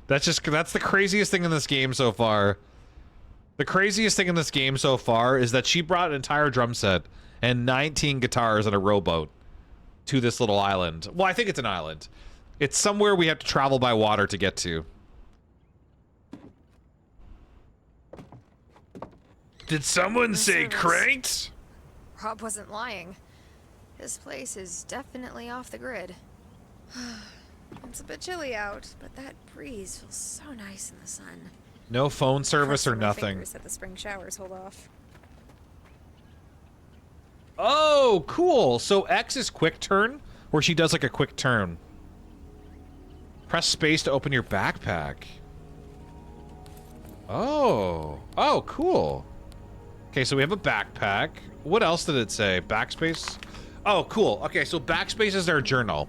Speaker 15: That's the craziest thing in this game so far. The craziest thing in this game so far is that she brought an entire drum set and 19 guitars and a rowboat to this little island. Well, I think it's an island. It's somewhere we have to travel by water to get to. Did someone say cranked?
Speaker 16: Rob wasn't lying. This place is definitely off the grid. It's a bit chilly out, but that breeze feels so nice in the sun.
Speaker 15: No phone service or nothing.
Speaker 16: That the spring showers hold off.
Speaker 15: Oh, cool. So X is quick turn, where she does like a quick turn. Press space to open your backpack. Oh. Oh, cool. Okay, so we have a backpack. What else did it say? Backspace? Oh, cool. Okay, so backspace is our journal.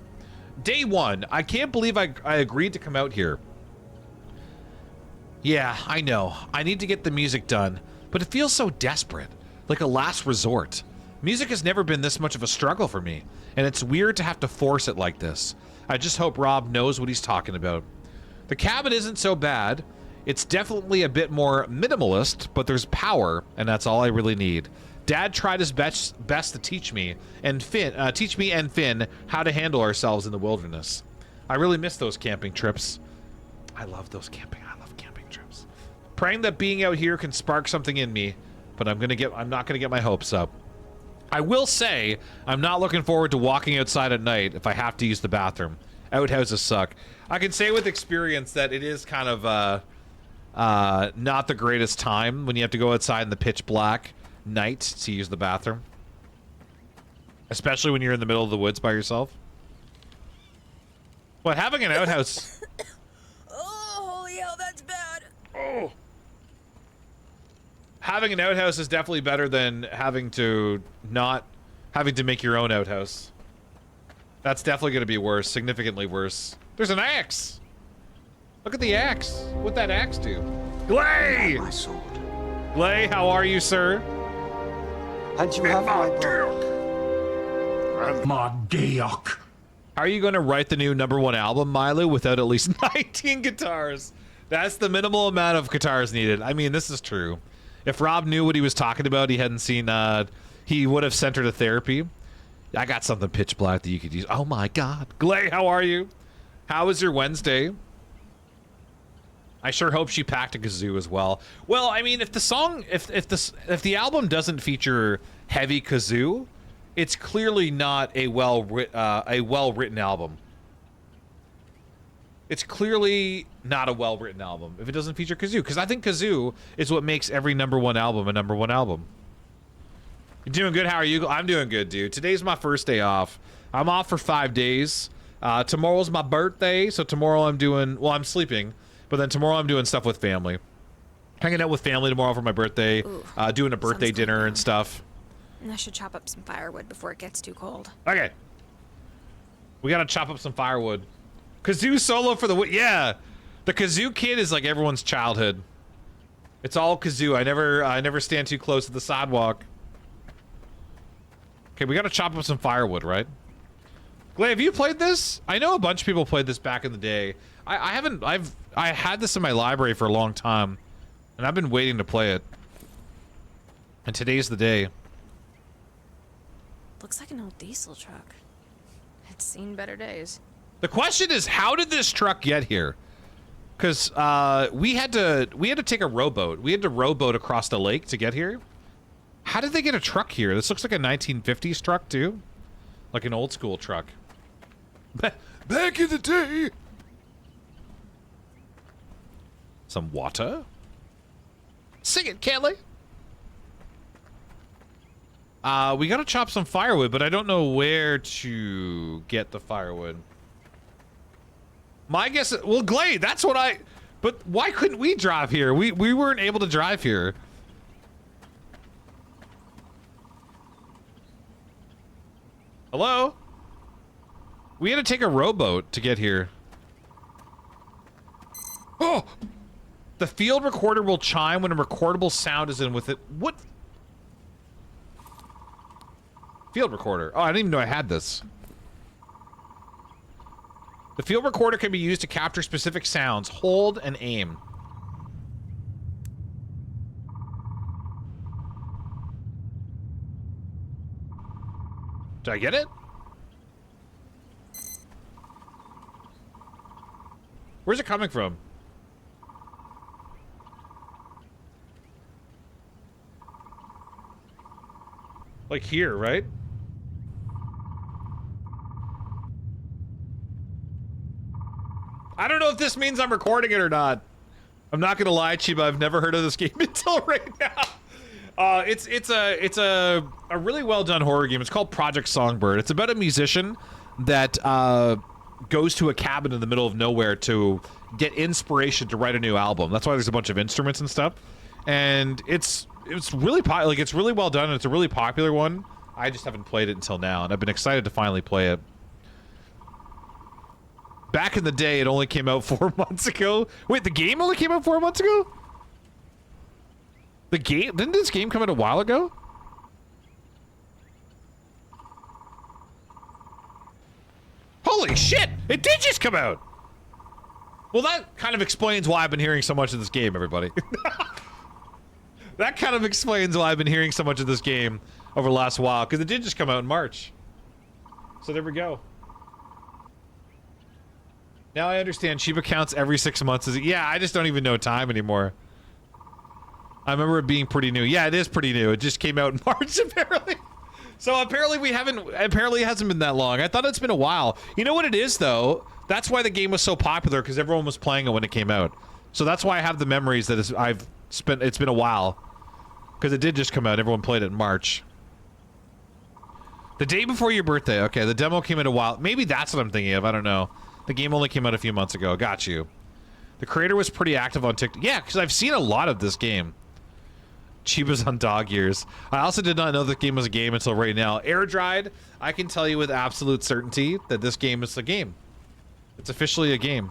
Speaker 15: Day 1. I can't believe I agreed to come out here. Yeah, I know. I need to get the music done, but it feels so desperate, like a last resort. Music has never been this much of a struggle for me, and it's weird to have to force it like this. I just hope Rob knows what he's talking about. The cabin isn't so bad. It's definitely a bit more minimalist, but there's power, and that's all I really need. Dad tried his best to teach me and Finn how to handle ourselves in the wilderness. I really miss those camping trips. I love those camping. I love camping trips. Praying that being out here can spark something in me, but I'm not gonna get my hopes up. I will say, I'm not looking forward to walking outside at night if I have to use the bathroom. Outhouses suck. I can say with experience that it is kind of not the greatest time when you have to go outside in the pitch black night to use the bathroom. Especially when you're in the middle of the woods by yourself. But having an outhouse...
Speaker 16: Oh, holy hell, that's bad.
Speaker 15: Oh. Having an outhouse is definitely better than having to make your own outhouse. That's definitely going to be worse, significantly worse. There's an axe. Look at the axe. What'd that axe do? Glay!
Speaker 14: My sword.
Speaker 15: Glay, how are you, sir?
Speaker 14: And you have my bow.
Speaker 19: And my geok.
Speaker 15: How are you going to write the new #1 album, Milo, without at least 19 guitars? That's the minimal amount of guitars needed. I mean, this is true. If Rob knew what he was talking about, he hadn't seen, he would have sent her to therapy. I got something pitch black that you could use. Oh my God. Glay, how are you? How was your Wednesday? I sure hope she packed a kazoo as well. Well, I mean, if the song, if the album doesn't feature heavy kazoo, it's clearly not a well-written album. It's clearly not a well-written album if it doesn't feature kazoo, because I think kazoo is what makes every #1 album a #1 album. You doing good? How are you? I'm doing good, dude. Today's my first day off. I'm off for 5 days. Tomorrow's my birthday, so tomorrow I'm sleeping, but then tomorrow I'm doing stuff with family. Hanging out with family tomorrow for my birthday, doing a birthday dinner and stuff.
Speaker 16: I should chop up some firewood before it gets too cold.
Speaker 15: Okay. We gotta chop up some firewood. Kazoo solo for the yeah. The kazoo kid is like everyone's childhood. It's all kazoo. I never stand too close to the sidewalk. Okay, we gotta chop up some firewood, right? Glay, have you played this? I know a bunch of people played this back in the day. I haven't. I had this in my library for a long time, and I've been waiting to play it. And today's the day.
Speaker 16: Looks like an old diesel truck. It's seen better days.
Speaker 15: The question is, how did this truck get here? Because we had to take a rowboat. We had to rowboat across the lake to get here. How did they get a truck here? This looks like a 1950s truck too, like an old school truck. Back in the day. Some water. Sing it, Kelly. We gotta chop some firewood, but I don't know where to get the firewood. My guess, well, Glade, that's what but why couldn't we drive here? We weren't able to drive here. Hello? We had to take a rowboat to get here. Oh! The field recorder will chime when a recordable sound is in with it. What? Field recorder. Oh, I didn't even know I had this. The field recorder can be used to capture specific sounds. Hold and aim. Did I get it? Where's it coming from? Like here, right? I don't know if this means I'm recording it or not. I'm not gonna lie, Chiba, I've never heard of this game until right now. It's a really well done horror game. It's called Project Songbird. It's about a musician that goes to a cabin in the middle of nowhere to get inspiration to write a new album. That's why there's a bunch of instruments and stuff. And it's really it's really well done, and it's a really popular one. I just haven't played it until now, and I've been excited to finally play it. Back in the day, it only came out 4 months ago. Wait, the game only came out 4 months ago? The game? Didn't this game come out a while ago? Holy shit! It did just come out! Well, that kind of explains why I've been hearing so much of this game, everybody. That kind of explains why I've been hearing so much of this game over the last while, because it did just come out in March. So there we go. Now I understand Shiba counts every 6 months. Yeah, I just don't even know time anymore. I remember it being pretty new. Yeah, it is pretty new. It just came out in March, apparently. So apparently we haven't. Apparently it hasn't been that long. I thought it's been a while. You know what it is though? That's why the game was so popular, because everyone was playing it when it came out. So that's why I have the memories that it's been a while, because it did just come out. Everyone played it in March. The day before your birthday. Okay, the demo came out a while. Maybe that's what I'm thinking of. I don't know. The game only came out a few months ago. Got you. The creator was pretty active on TikTok. Yeah, because I've seen a lot of this game. Chiba's on dog years. I also did not know the game was a game until right now. Air dried. I can tell you with absolute certainty that this game is a game. It's officially a game.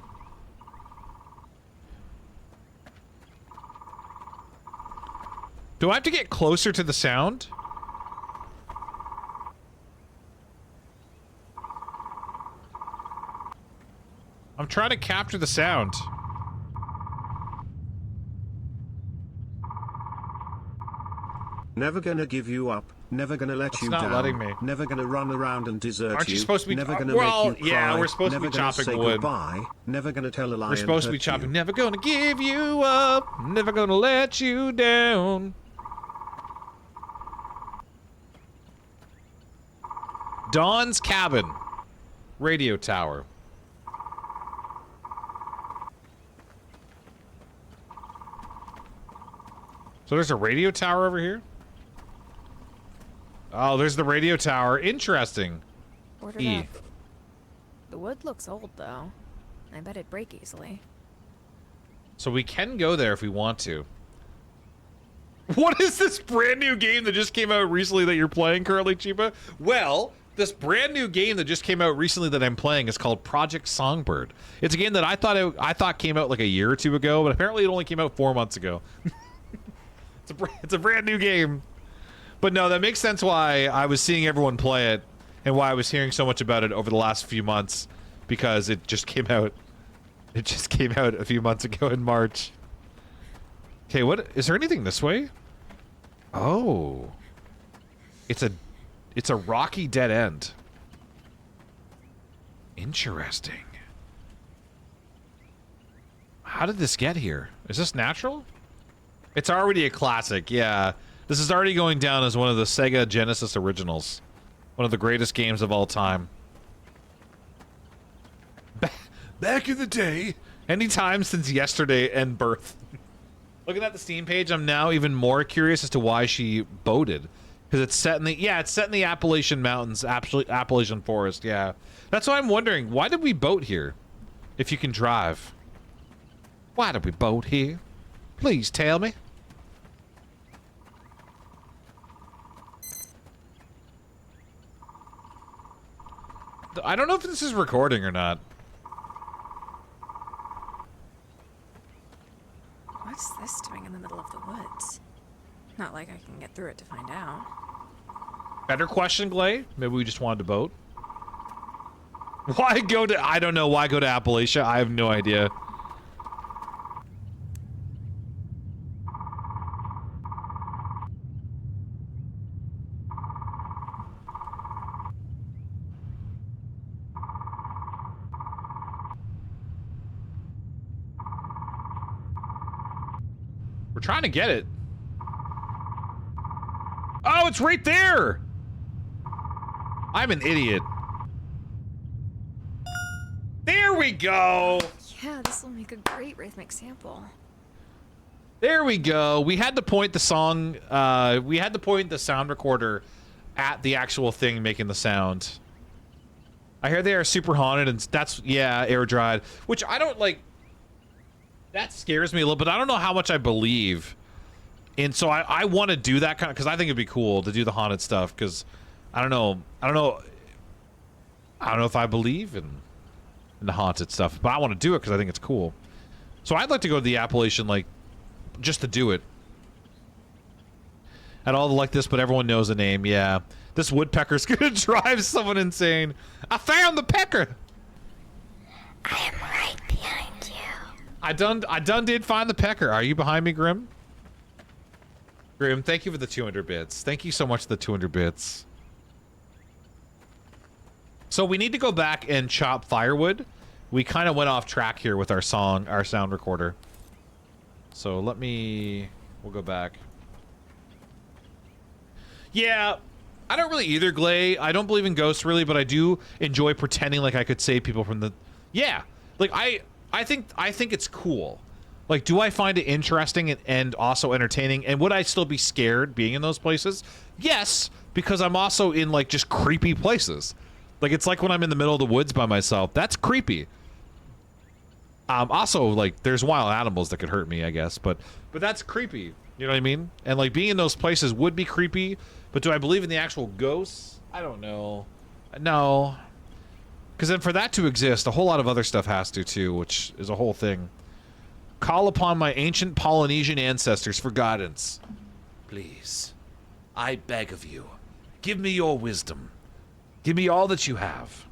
Speaker 15: Do I have to get closer to the sound? I'm trying to capture the sound.
Speaker 20: Never gonna give you up. Never gonna let you
Speaker 15: not
Speaker 20: down.
Speaker 15: letting me.
Speaker 20: Never gonna run around and desert
Speaker 15: Aren't you supposed to be?
Speaker 20: Never gonna
Speaker 15: well,
Speaker 20: make you cry.
Speaker 15: yeah, we're supposed
Speaker 20: Never
Speaker 15: to be
Speaker 20: gonna
Speaker 15: chopping
Speaker 20: say
Speaker 15: wood.
Speaker 20: Goodbye. Never gonna tell a lie.
Speaker 15: We're supposed to be chopping. Never gonna give you up. Never gonna let you down. Dawn's cabin. Radio tower. So there's a radio tower over here? Oh, there's the radio tower. Interesting.
Speaker 16: Ordered up. The wood looks old, though. I bet it'd break easily.
Speaker 15: So we can go there if we want to. What is this brand new game that just came out recently that you're playing currently, Chiba? Well, this brand new game that just came out recently that I'm playing is called Project Songbird. It's a game that I thought came out like a year or two ago, but apparently it only came out 4 months ago. It's a brand new game. But no, that makes sense why I was seeing everyone play it and why I was hearing so much about it over the last few months, because it just came out. It just came out a few months ago in March. Okay, what is there anything this way? Oh. It's a rocky dead end. Interesting. How did this get here? Is this natural? It's already a classic, yeah. This is already going down as one of the Sega Genesis originals. One of the greatest games of all time. Back in the day. Anytime since yesterday and birth. Looking at the Steam page, I'm now even more curious as to why she boated. Because it's set in the... Yeah, it's set in the Appalachian Mountains. Appalachian Forest, yeah. That's why I'm wondering, why did we boat here? If you can drive. Why did we boat here? Please tell me. I don't know if this is recording or not.
Speaker 16: What's this doing in the middle of the woods? Not like I can get through it to find out.
Speaker 15: Better question, Glay. Maybe we just wanted to boat. Why go to... I don't know. Why go to Appalachia? I have no idea. We're trying to get it. Oh, it's right there! I'm an idiot. There we go!
Speaker 16: Yeah, this will make a great rhythmic sample.
Speaker 15: There we go. We had to point the song, we had to point the sound recorder at the actual thing making the sound. I hear they are super haunted, and that's, yeah, air dried. Which I don't, like... That scares me a little, but I don't know how much I believe. And so I want to do that kind of, because I think it'd be cool to do the haunted stuff, because I don't know if I believe in the haunted stuff, but I want to do it because I think it's cool. So I'd like to go to the Appalachian, like, just to do it. At all like this, but everyone knows the name, yeah. This woodpecker's gonna drive someone insane. I found the pecker!
Speaker 11: I am right behind you.
Speaker 15: I done did find the pecker. Are you behind me, Grim? Grim, thank you for the 200 bits. Thank you so much for the 200 bits. So we need to go back and chop firewood. We kind of went off track here with our sound recorder. So we'll go back. Yeah, I don't really either, Glay. I don't believe in ghosts really, but I do enjoy pretending like I could save people from the. Yeah, like I think it's cool. Like, do I find it interesting and also entertaining? And would I still be scared being in those places? Yes, because I'm also in like just creepy places. Like, it's like when I'm in the middle of the woods by myself. That's creepy. Also, like, there's wild animals that could hurt me, I guess, but that's creepy. You know what I mean? And like being in those places would be creepy. But do I believe in the actual ghosts? I don't know. No. Because then for that to exist, a whole lot of other stuff has to too, which is a whole thing. Call upon my ancient Polynesian ancestors for guidance. Please, I beg of you, give me your wisdom. Give me all that you have.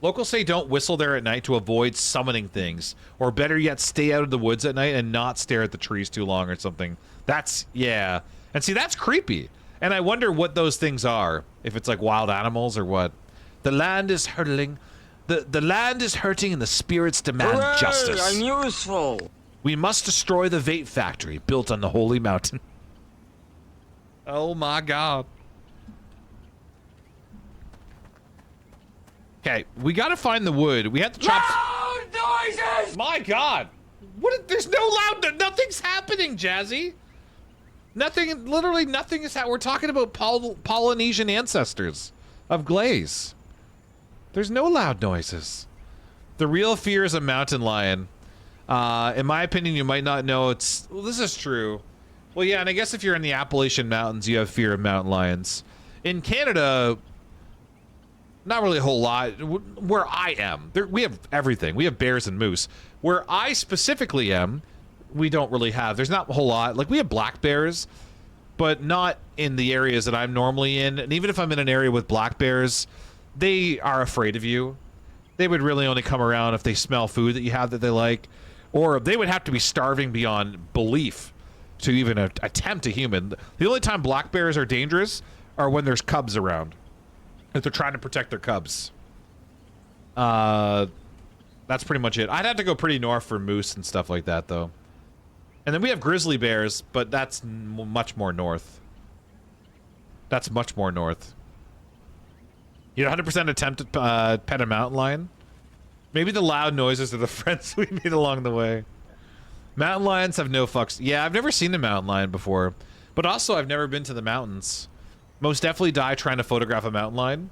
Speaker 15: Locals say don't whistle there at night to avoid summoning things. Or better yet, stay out of the woods at night and not stare at the trees too long or something. That's, yeah. And see, that's creepy. And I wonder what those things are. If it's like wild animals or what. The land is hurtling. The land is hurting and the spirits demand justice.
Speaker 18: I'm useful.
Speaker 15: We must destroy the vape factory built on the holy mountain. Oh my god. Okay, we gotta find the wood. We have to chop.
Speaker 18: Loud noises!
Speaker 15: My god. What? There's no loud. Nothing's happening, Jazzy. Nothing. Literally nothing is happening. We're talking about Polynesian ancestors of Glaze. There's no loud noises. The real fear is a mountain lion. In my opinion, you might not know it's... Well, this is true. Well, yeah, and I guess if you're in the Appalachian Mountains, you have fear of mountain lions. In Canada, not really a whole lot. Where I am, we have everything. We have bears and moose. Where I specifically am, we don't really have... There's not a whole lot. Like, we have black bears, but not in the areas that I'm normally in. And even if I'm in an area with black bears... They are afraid of you. They would really only come around if they smell food that you have that they like. Or they would have to be starving beyond belief to even attempt a human. The only time black bears are dangerous are when there's cubs around. If they're trying to protect their cubs. That's pretty much it. I'd have to go pretty north for moose and stuff like that, though. And then we have grizzly bears, but that's much more north. That's much more north. You'd 100% attempt to pet a mountain lion? Maybe the loud noises are the friends we meet along the way. Mountain lions have no fucks. Yeah, I've never seen a mountain lion before. But also, I've never been to the mountains. Most definitely die trying to photograph a mountain lion.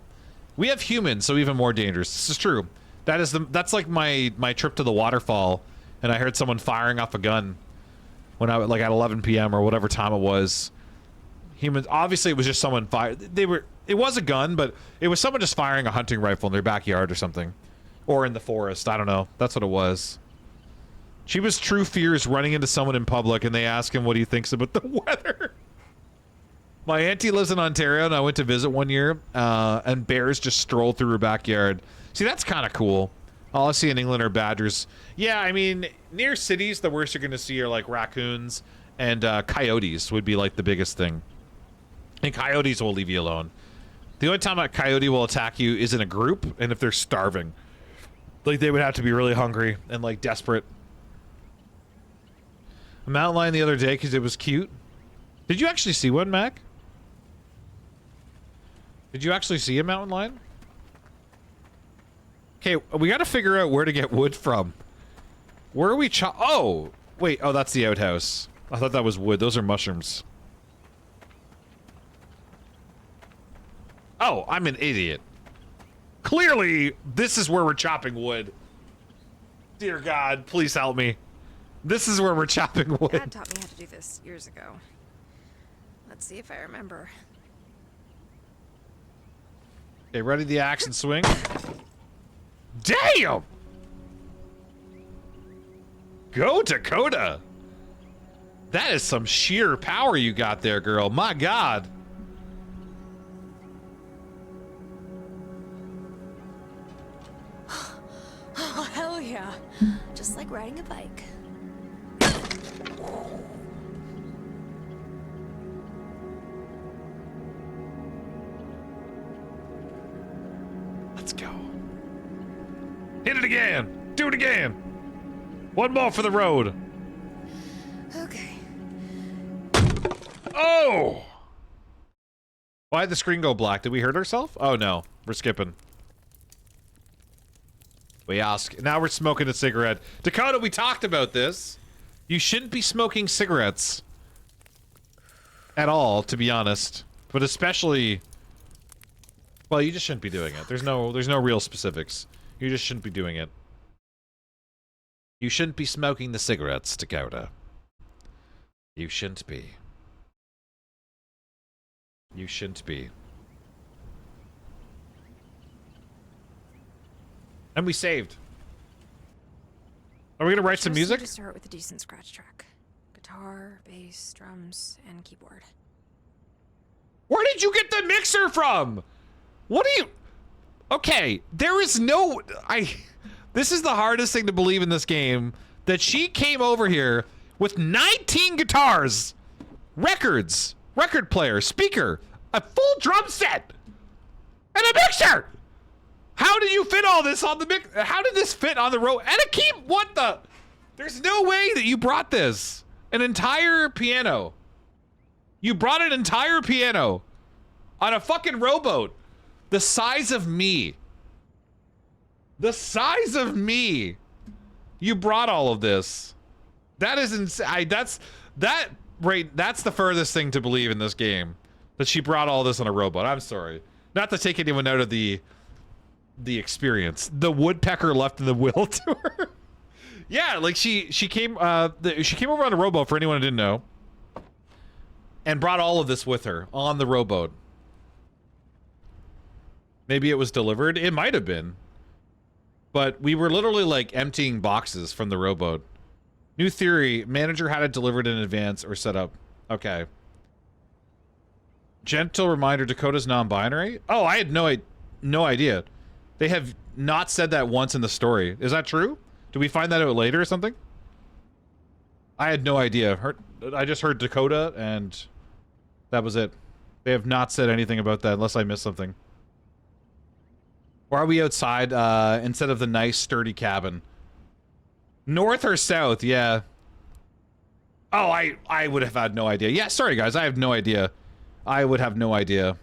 Speaker 15: We have humans, so even more dangerous. This is true. That's like my trip to the waterfall, and I heard someone firing off a gun when I like at 11 p.m. or whatever time it was. Humans, obviously, it was just someone fired. It was a gun, but it was someone just firing a hunting rifle in their backyard or something. Or in the forest. I don't know. That's what it was. Chiba's true fear is running into someone in public and they ask him what he thinks about the weather. My auntie lives in Ontario and I went to visit one year and bears just strolled through her backyard. See, that's kind of cool. All I see in England are badgers. Yeah, I mean, near cities, the worst you're going to see are like raccoons and coyotes would be like the biggest thing. And coyotes will leave you alone. The only time a coyote will attack you is in a group and if they're starving. Like, they would have to be really hungry and, like, desperate. A mountain lion the other day because it was cute. Did you actually see one, Mac? Did you actually see a mountain lion? Okay, we got to figure out where to get wood from. Where are we Oh! Wait, oh, that's the outhouse. I thought that was wood. Those are mushrooms. Oh, I'm an idiot. Clearly, this is where we're chopping wood. Dear God, please help me. This is where we're chopping wood.
Speaker 16: Dad taught me how to do this years ago. Let's see if I remember.
Speaker 15: Okay, ready the axe and swing. Damn! Go, Dakota! That is some sheer power you got there, girl. My God.
Speaker 11: Oh, hell yeah. Just like riding a bike.
Speaker 15: Let's go. Hit it again. Do it again. One more for the road.
Speaker 16: Okay.
Speaker 15: Oh! Why did the screen go black? Did we hurt ourselves? Oh no, we're skipping. We ask. Now we're smoking a cigarette. Dakota, we talked about this. You shouldn't be smoking cigarettes. At all, to be honest. But especially... Well, you just shouldn't be doing it. There's no real specifics. You just shouldn't be doing it. You shouldn't be smoking the cigarettes, Dakota. You shouldn't be. You shouldn't be. And we saved. Are we gonna write some music?
Speaker 16: To start with a decent scratch track. Guitar, bass, drums, and keyboard.
Speaker 15: Where did you get the mixer from? What are you... Okay, there is no... This is the hardest thing to believe in this game. That she came over here with 19 guitars, records, record player, speaker, a full drum set, and a mixer! How did you fit all this on the mix? How did this fit on the road? And a key... What the... There's no way that you brought this. An entire piano. You brought an entire piano on a fucking rowboat. The size of me. The size of me. You brought all of this. That is insane. That's the furthest thing to believe in this game. That she brought all this on a rowboat. I'm sorry. Not to take anyone out of the experience. The woodpecker left in the will to her. Yeah, like she came over on a rowboat, for anyone who didn't know, and brought all of this with her on the rowboat. Maybe it was delivered. It might have been. But we were literally like emptying boxes from the rowboat. New theory, manager had it delivered in advance or set up. Okay. Gentle reminder, Dakota's non-binary? Oh, I had no idea. They have not said that once in the story. Is that true? Did we find that out later or something? I had no idea. I just heard Dakota, and that was it. They have not said anything about that, unless I missed something. Or are we outside instead of the nice, sturdy cabin? North or south? Yeah. Oh, I would have had no idea. Yeah, sorry, guys. I have no idea. I would have no idea.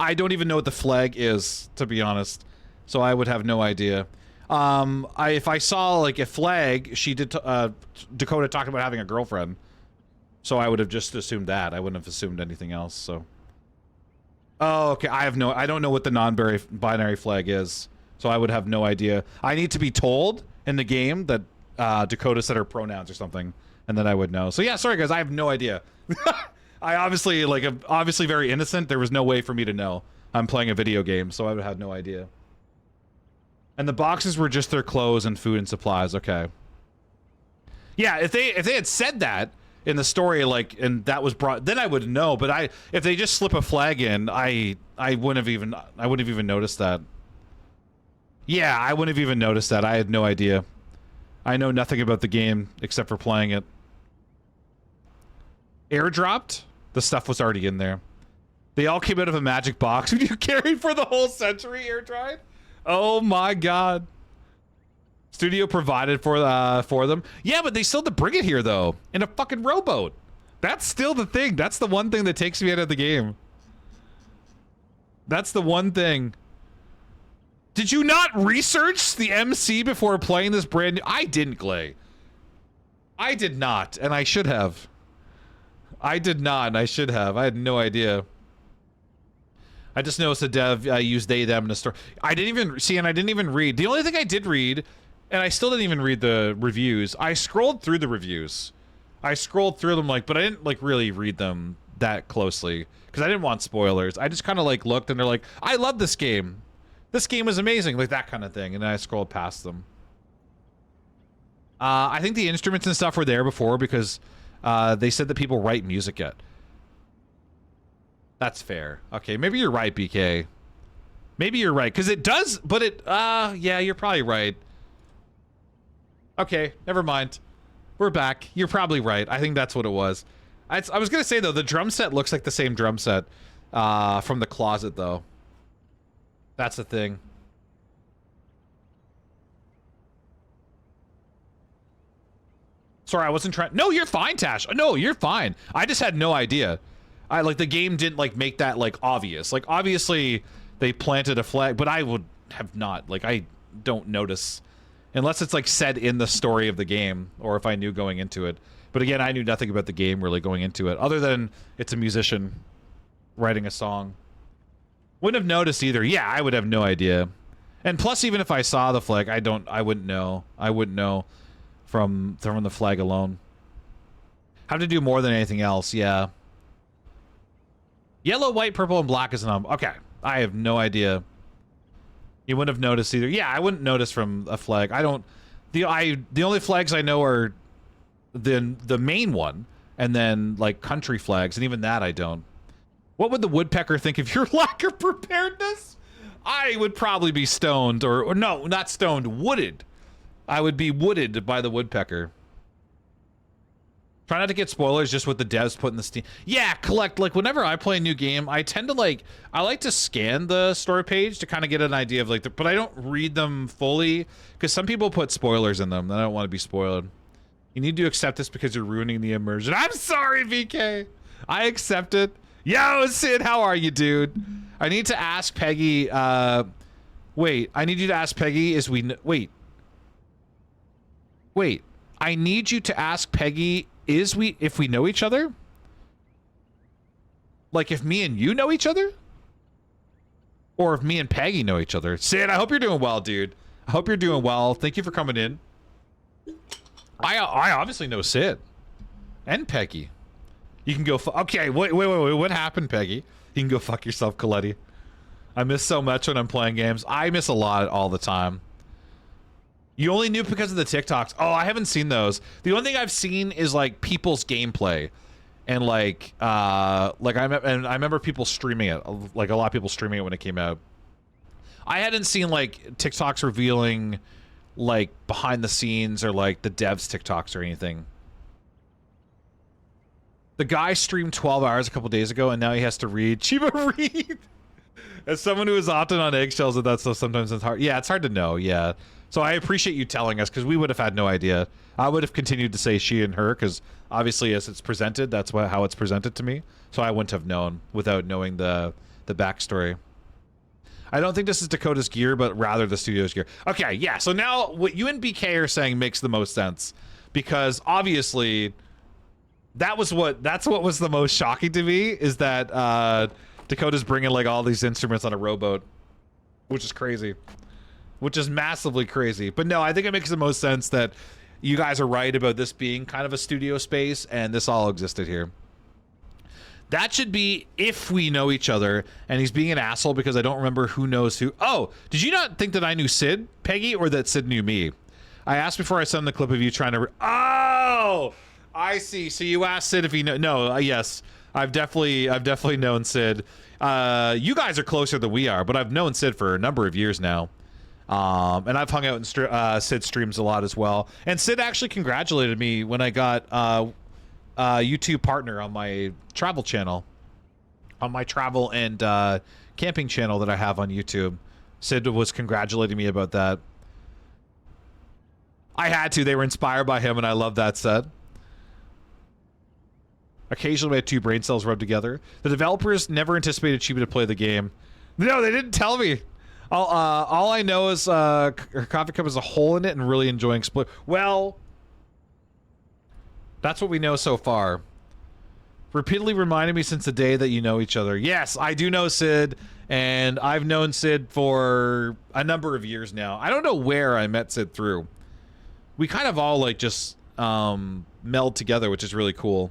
Speaker 15: I don't even know what the flag is, to be honest. So I would have no idea. If I saw like a flag, she did. Dakota talked about having a girlfriend, so I would have just assumed that. I wouldn't have assumed anything else. So. Oh, okay. I don't know what the non-binary flag is, so I would have no idea. I need to be told in the game that Dakota said her pronouns or something, and then I would know. So yeah, sorry guys, I have no idea. I am obviously very innocent. There was no way for me to know. I'm playing a video game, so I would have had no idea. And the boxes were just their clothes and food and supplies. Okay. Yeah, if they had said that in the story, like, and that was brought, then I would know. But if they just slip a flag in, I wouldn't have even noticed that. Yeah, I wouldn't have even noticed that. I had no idea. I know nothing about the game except for playing it. Airdropped? The stuff was already in there. They all came out of a magic box. You carried for the whole century, air-dried? Oh my god. Studio provided for them. Yeah, but they still had to bring it here, though. In a fucking rowboat. That's still the thing. That's the one thing that takes me out of the game. That's the one thing. Did you not research the MC before playing this brand new... I didn't, Clay. I did not, and I should have. I did not, and I should have. I had no idea. I just noticed the dev used they, them in a story. I didn't even see, and I didn't even read. The only thing I did read, and I still didn't even read the reviews. I scrolled through the reviews. I scrolled through them, like, but I didn't, like, really read them that closely because I didn't want spoilers. I just kind of, like, looked, and they're like, I love this game. This game is amazing, like that kind of thing. And then I scrolled past them. I think the instruments and stuff were there before because they said that people write music yet. That's fair. Okay, maybe you're right, BK. Maybe you're right, because it does, but it, yeah, you're probably right. Okay, never mind. We're back. You're probably right. I think that's what it was. I was going to say, though, the drum set looks like the same drum set from the closet, though. That's the thing. Sorry, I wasn't trying. No, you're fine, Tash. No, you're fine. I just had no idea. The game didn't like make that like obvious. Like obviously they planted a flag, but I would have not. Like I don't notice unless it's like said in the story of the game or if I knew going into it. But again, I knew nothing about the game really going into it other than it's a musician writing a song. Wouldn't have noticed either. Yeah, I would have no idea. And plus, even if I saw the flag, I wouldn't know. I wouldn't know from the flag alone. Have to do more than anything else, yeah. Yellow, white, purple, and black is an okay. I have no idea. You wouldn't have noticed either. Yeah, I wouldn't notice from a flag. I don't. The only flags I know are the main one, and then like country flags, and even that I don't. What would the woodpecker think of your lack of preparedness? I would probably be stoned, or no, not stoned, wooded. I would be wooded by the woodpecker. Try not to get spoilers just with the devs putting the Steam. Yeah, collect, like whenever I play a new game, I tend to I like to scan the story page to kind of get an idea of but I don't read them fully because some people put spoilers in them. I don't want to be spoiled. You need to accept this because you're ruining the immersion. I'm sorry, VK. I accept it. Yo, Sid, how are you, dude? I need to ask Peggy, wait, I need you to ask Peggy wait, I need you to ask Peggy, if we know each other? Like if me and you know each other? Or if me and Peggy know each other? Sid, I hope you're doing well, dude. I hope you're doing well. Thank you for coming in. I obviously know Sid. And Peggy. You can go okay, wait, what happened, Peggy? You can go fuck yourself, Coletti. I miss so much when I'm playing games. I miss a lot all the time. You only knew because of the TikToks. Oh, I haven't seen those. The only thing I've seen is like people's gameplay. And I remember people streaming it. Like a lot of people streaming it when it came out. I hadn't seen like TikToks revealing like behind the scenes or like the devs TikToks or anything. The guy streamed 12 hours a couple days ago, and now he has to read. Chiba, read! As someone who is often on eggshells with that stuff, sometimes it's hard. Yeah, it's hard to know, yeah. So I appreciate you telling us, because we would have had no idea. I would have continued to say she and her, because obviously as it's presented, that's how it's presented to me. So I wouldn't have known without knowing the backstory. I don't think this is Dakota's gear, but rather the studio's gear. Okay, yeah, so now what you and BK are saying makes the most sense. Because obviously... that's what was the most shocking to me is that Dakota's bringing like all these instruments on a rowboat, which is crazy, which is massively crazy. But no, I think it makes the most sense that you guys are right about this being kind of a studio space and this all existed here. That should be if we know each other, and he's being an asshole because I don't remember who knows who. Oh, did you not think that I knew Sid, Peggy, or that Sid knew me? I asked before I sent the clip of you trying to... Oh! I see. So you asked Sid if he yes, I've definitely known Sid. You guys are closer than we are, but I've known Sid for a number of years now. And I've hung out in Sid's streams a lot as well. And Sid actually congratulated me when I got YouTube partner on my travel channel, on my travel and camping channel that I have on YouTube. Sid was congratulating me about that. I had to. They were inspired by him, and I love that set. Occasionally, we had two brain cells rubbed together. The developers never anticipated Chiba to play the game. No, they didn't tell me. All I know is her coffee cup has a hole in it and really enjoying split. Well, that's what we know so far. Repeatedly reminded me since the day that you know each other. Yes, I do know Sid, and I've known Sid for a number of years now. I don't know where I met Sid through. We kind of all like just meld together, which is really cool.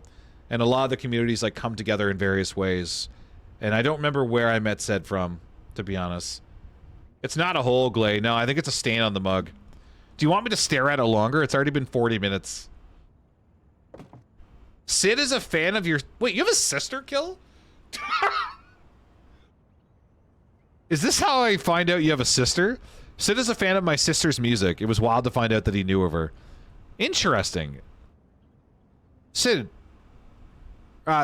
Speaker 15: And a lot of the communities like come together in various ways. And I don't remember where I met Sid from, to be honest. It's not a hole, Glay. No, I think it's a stain on the mug. Do you want me to stare at it longer? It's already been 40 minutes. Sid is a fan of your... Wait, you have a sister, Kill? Is this how I find out you have a sister? Sid is a fan of my sister's music. It was wild to find out that he knew of her. Interesting. Sid...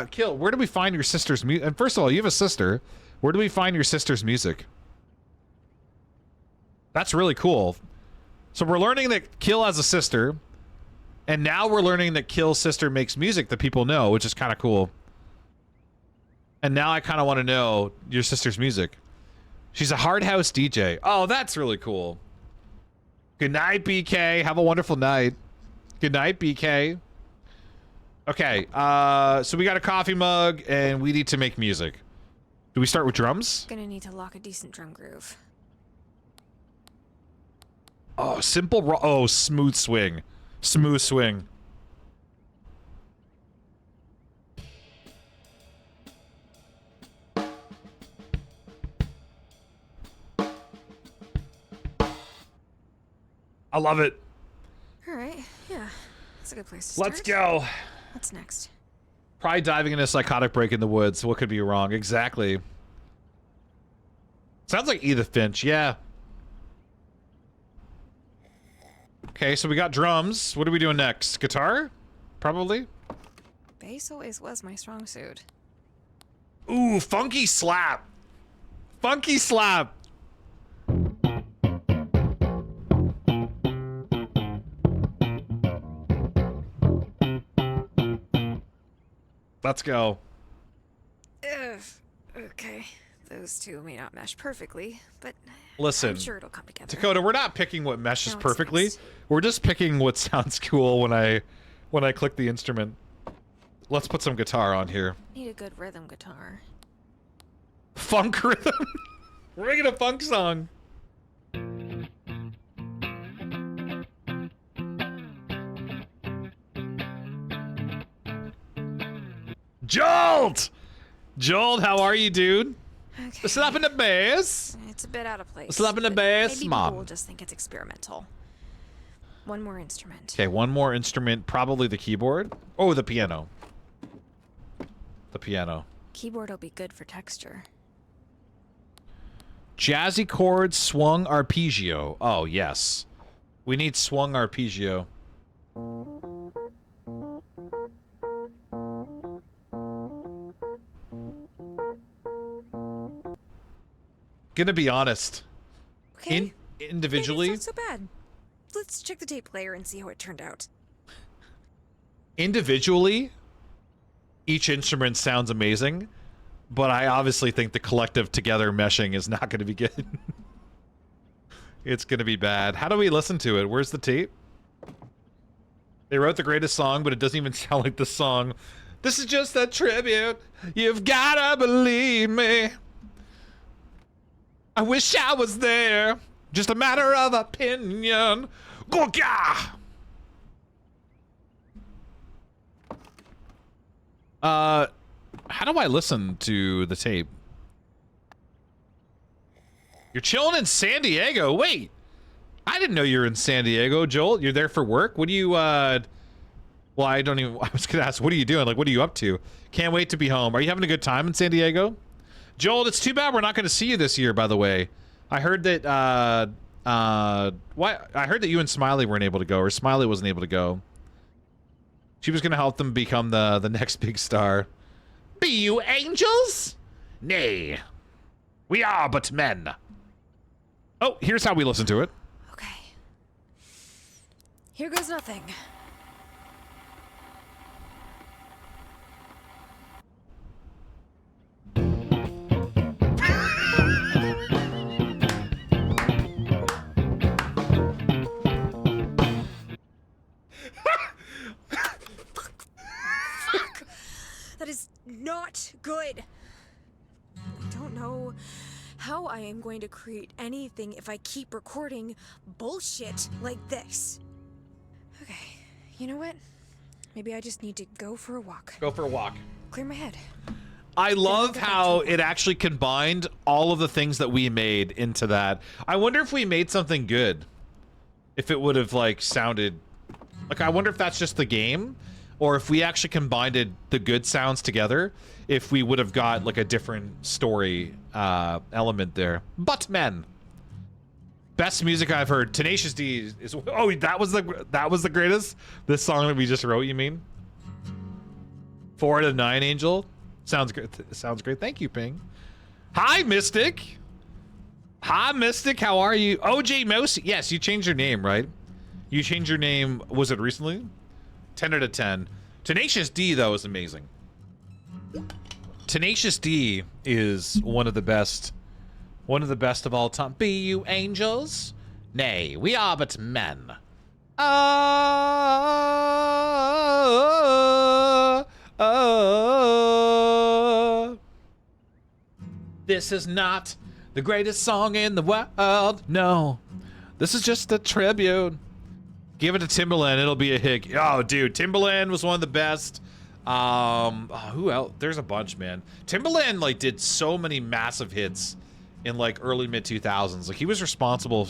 Speaker 15: Kill, where do we find your sister's music? And first of all, you have a sister. Where do we find your sister's music? That's really cool. So we're learning that Kill has a sister, and now we're learning that Kill's sister makes music that people know, which is kind of cool. And now I kind of want to know your sister's music. She's a hard house DJ. Oh, that's really cool. Good night, BK. Have a wonderful night. Good night, BK. Okay, so we got a coffee mug, and we need to make music. Do we start with drums?
Speaker 16: Gonna need to lock a decent drum groove.
Speaker 15: Oh, oh, smooth swing. Smooth swing. I love it.
Speaker 16: All right, yeah, that's a good place to start.
Speaker 15: Let's go.
Speaker 16: What's next?
Speaker 15: Probably diving into a psychotic break in the woods. What could be wrong? Exactly. Sounds like Edith Finch, yeah. Okay, so we got drums. What are we doing next? Guitar? Probably?
Speaker 16: Bass always was my strong suit.
Speaker 15: Ooh, funky slap. Funky slap. Let's go.
Speaker 16: Ugh. Okay. Those two may not mesh perfectly, but
Speaker 15: Listen,
Speaker 16: I'm sure it'll come together.
Speaker 15: Dakota, we're not picking what meshes
Speaker 16: No, it's
Speaker 15: perfectly.
Speaker 16: next.
Speaker 15: We're just picking what sounds cool when I click the instrument. Let's put some guitar on here.
Speaker 16: Need a good rhythm guitar.
Speaker 15: Funk rhythm. We're making a funk song. Jolt! Jolt, how are you, dude?
Speaker 16: Okay.
Speaker 15: Slap in the bass.
Speaker 16: It's a bit out of place.
Speaker 15: Slap in the
Speaker 16: but
Speaker 15: bass,
Speaker 16: maybe
Speaker 15: Mom.
Speaker 16: people will just think it's experimental. One more instrument.
Speaker 15: Okay, one more instrument, probably the keyboard. Oh, the piano. The piano.
Speaker 16: Keyboard will be good for texture.
Speaker 15: Jazzy chord, swung arpeggio. Oh, yes. We need swung arpeggio. Gonna be honest.
Speaker 16: Okay.
Speaker 15: Individually,
Speaker 16: It's not so bad. Let's check the tape player and see how it turned out.
Speaker 15: individually, each instrument sounds amazing, but I obviously think the collective together meshing is not going to be good. It's going to be bad. How do we listen to it? Where's the tape? They wrote the greatest song, but it doesn't even sound like the song. This is just a tribute. You've gotta believe me. I wish I was there. Just a matter of opinion. Goga! How do I listen to the tape? You're chilling in San Diego. Wait, I didn't know you were in San Diego, Joel. You're there for work? What do you, well, I don't even, I was gonna ask, what are you doing? Like, what are you up to? Can't wait to be home. Are you having a good time in San Diego? Joel, it's too bad we're not gonna see you this year, by the way. I heard that, I heard that you and Smiley weren't able to go, or Smiley wasn't able to go. She was gonna help them become the next big star. Be you angels? Nay, we are but men. Oh, here's how we listen to it.
Speaker 16: Here goes nothing. Fuck! That is not good. I don't know how I am going to create anything if I keep recording bullshit like this. Okay, you know what? Maybe I just need to go for a walk.
Speaker 15: Go for a walk.
Speaker 16: Clear my head.
Speaker 15: I love how it actually combined all of the things that we made into that. I wonder if we made something good. If it would have, like, sounded... Like, I wonder if that's just the game, or if we actually combined the good sounds together, if we would have got, like, a different story element there. But, men. Best music I've heard. Tenacious D is... Oh, that was the greatest? This song that we just wrote, you mean? 4 out of 9, Angel. Sounds good. Sounds great. Thank you, Ping. Hi, Mystic. Hi, Mystic. How are you? OJ Mouse. Yes, you changed your name, right? You changed your name. Was it recently? 10 out of 10. Tenacious D, though, is amazing. Tenacious D is one of the best of all time. Be you angels? Nay, we are but men. This is not the greatest song in the world. No, this is just a tribute. Give it to Timbaland, it'll be a hit. Oh, dude, Timbaland was one of the best. Who else? There's a bunch, man. Timbaland like did so many massive hits in like early mid 2000s. Like he was responsible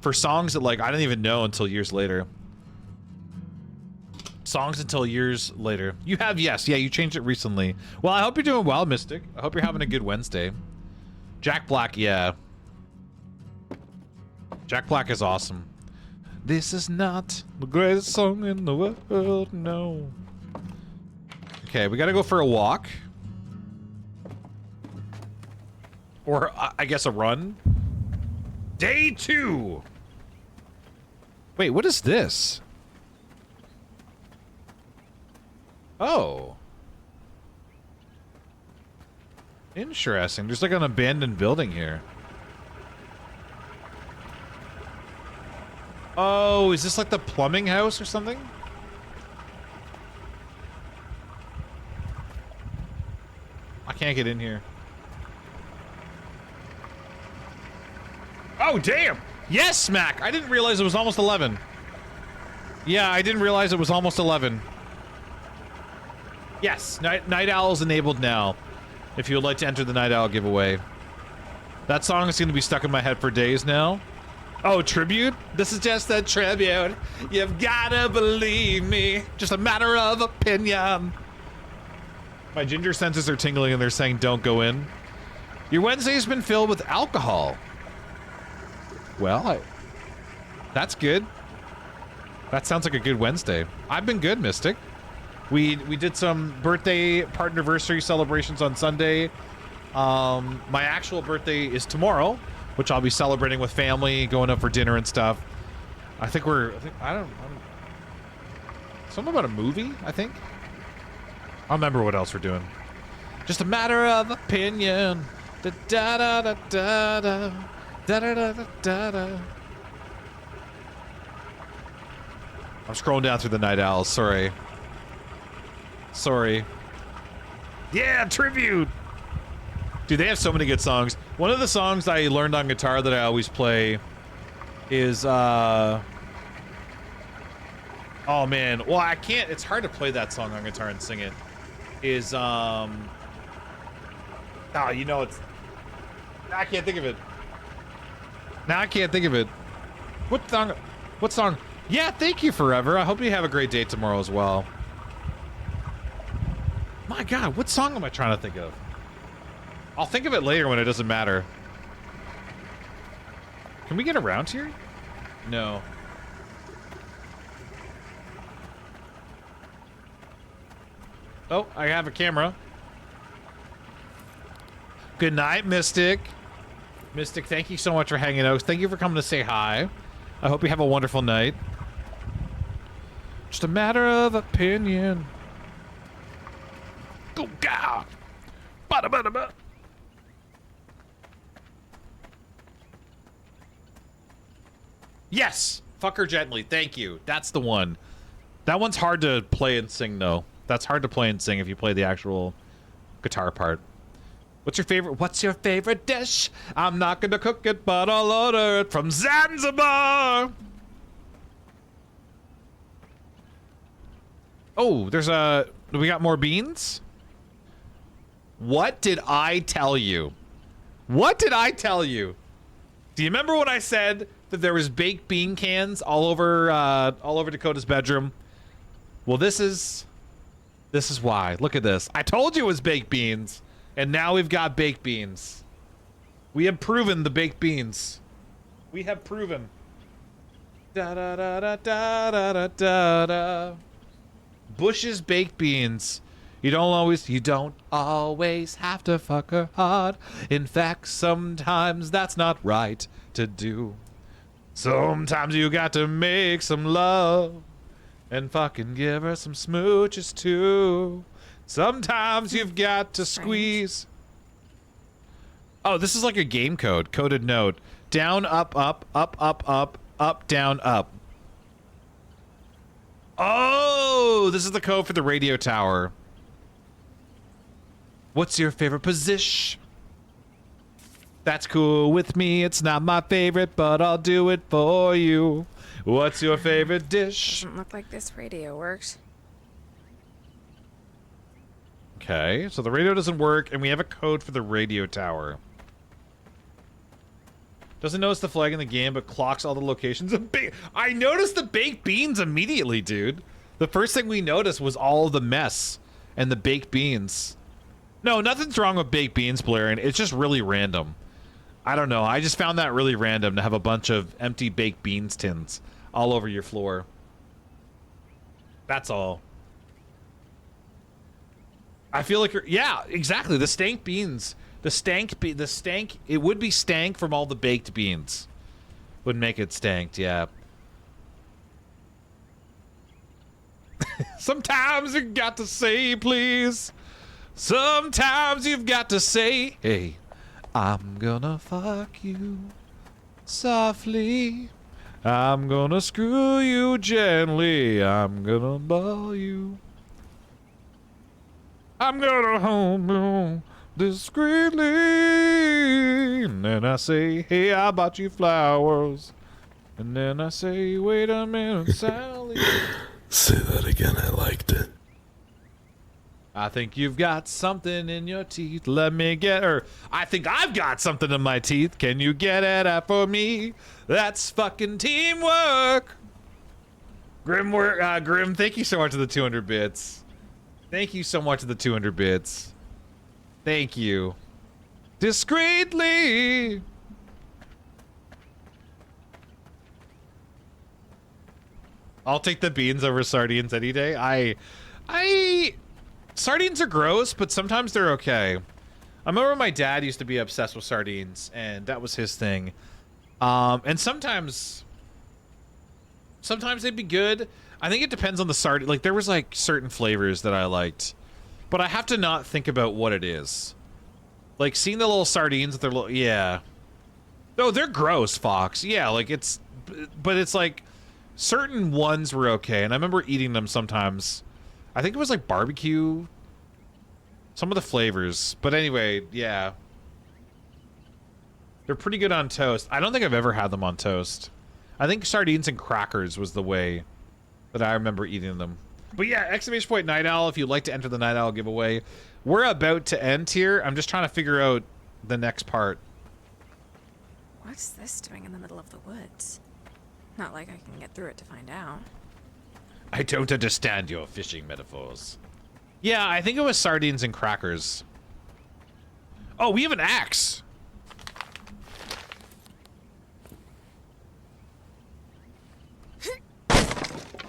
Speaker 15: for songs that like I didn't even know until years later. Songs until years later. You have, yes, yeah, you changed it recently. Well, I hope you're doing well, Mystic. I hope you're having a good Wednesday. Jack Black, yeah. Jack Black is awesome. This is not the greatest song in the world, no. Okay, we gotta go for a walk. Or, I guess, a run. Day 2! Wait, what is this? Oh. Interesting. There's like an abandoned building here. Oh, is this like the plumbing house or something? I can't get in here. Oh, damn! Yes, Smack! I didn't realize it was almost 11. Yeah, I didn't realize it was almost 11. Yes, Night Owl's enabled now. If you would like to enter the Night Owl giveaway. That song is going to be stuck in my head for days now. Oh, tribute? This is just a tribute. You've gotta believe me. Just a matter of opinion. My ginger senses are tingling and they're saying don't go in. Your Wednesday's been filled with alcohol. Well, that's good. That sounds like a good Wednesday. I've been good, Mystic. We did some birthday partnerversary celebrations on Sunday. My actual birthday is tomorrow, which I'll be celebrating with family, going up for dinner and stuff. I think I don't something about a movie, I think. I'll remember what else we're doing. Just a matter of opinion. Da da da da da da da da da da da. I'm scrolling down through the Night Owls, sorry. Sorry. Yeah, tribute! Dude, they have so many good songs. One of the songs I learned on guitar that I always play is, oh man, well I can't, it's hard to play that song on guitar and sing it. Is, oh, you know it's, I can't think of it. Now I can't think of it. What song? Yeah, thank you, Forever. I hope you have a great day tomorrow as well. My God, what song am I trying to think of? I'll think of it later when it doesn't matter. Can we get around here? No. Oh, I have a camera. Good night, Mystic. Mystic, thank you so much for hanging out. Thank you for coming to say hi. I hope you have a wonderful night. Just a matter of opinion. Go God. Bada bada bada. Yes! Fuck her gently. Thank you. That's the one. That one's hard to play and sing, though. That's hard to play and sing if you play the actual guitar part. What's your favorite dish? I'm not gonna cook it, but I'll order it from Zanzibar. Oh, we got more beans? What did I tell you? What did I tell you? Do you remember when I said that there was baked bean cans all over Dakota's bedroom? Well, this is why. Look at this. I told you it was baked beans, and now we've got baked beans. We have proven the baked beans. We have proven. Da da da da da da da da. Bush's baked beans. You don't always have to fuck her hard. In fact, sometimes that's not right to do. Sometimes you got to make some love and fucking give her some smooches too. Sometimes you've got to squeeze. Oh, this is like a game code. Coded note. Down, up, up, up, up, up, up, down, up. Oh, this is the code for the radio tower. What's your favorite position? That's cool with me. It's not my favorite, but I'll do it for you. What's your favorite dish?
Speaker 16: Doesn't look like this radio works.
Speaker 15: Okay, so the radio doesn't work, and we have a code for the radio tower. Doesn't notice the flag in the game, but clocks all the locations of I noticed the baked beans immediately, dude. The first thing we noticed was all the mess and the baked beans. No, nothing's wrong with baked beans, Blarin. It's just really random. I don't know. I just found that really random to have a bunch of empty baked beans tins all over your floor. That's all. I feel like you're... Yeah, exactly. The stank beans. The stank... It would be stank from all the baked beans. Would make it stanked, yeah. Sometimes you got to say, please. Sometimes you've got to say, hey, I'm gonna fuck you softly. I'm gonna screw you gently. I'm gonna ball you. I'm gonna hold you discreetly. And then I say, hey, I bought you flowers. And then I say, wait a minute, Sally.
Speaker 19: Say that again, I liked it.
Speaker 15: I think you've got something in your teeth. Let me get her. I think I've got something in my teeth. Can you get it out for me? That's fucking teamwork. Grim, thank you so much for the 200 bits. Thank you so much for the 200 bits. Thank you. Discreetly. I'll take the beans over sardines any day. Sardines are gross, but sometimes they're okay. I remember my dad used to be obsessed with sardines, and that was his thing. And sometimes they'd be good. I think it depends on the sardine. Like, there was, like, certain flavors that I liked. But I have to not think about what it is. Like, seeing the little sardines with their little... Yeah. No, they're gross, Fox. Yeah, like, it's... But it's, like, certain ones were okay. And I remember eating them sometimes... I think it was like barbecue. Some of the flavors. But anyway, yeah. They're pretty good on toast. I don't think I've ever had them on toast. I think sardines and crackers was the way that I remember eating them. But yeah, exclamation point Night Owl if you'd like to enter the Night Owl giveaway. We're about to end here. I'm just trying to figure out the next part.
Speaker 16: What's this doing in the middle of the woods? Not like I can get through it to find out.
Speaker 15: I don't understand your fishing metaphors. Yeah, I think it was sardines and crackers. Oh, we have an axe.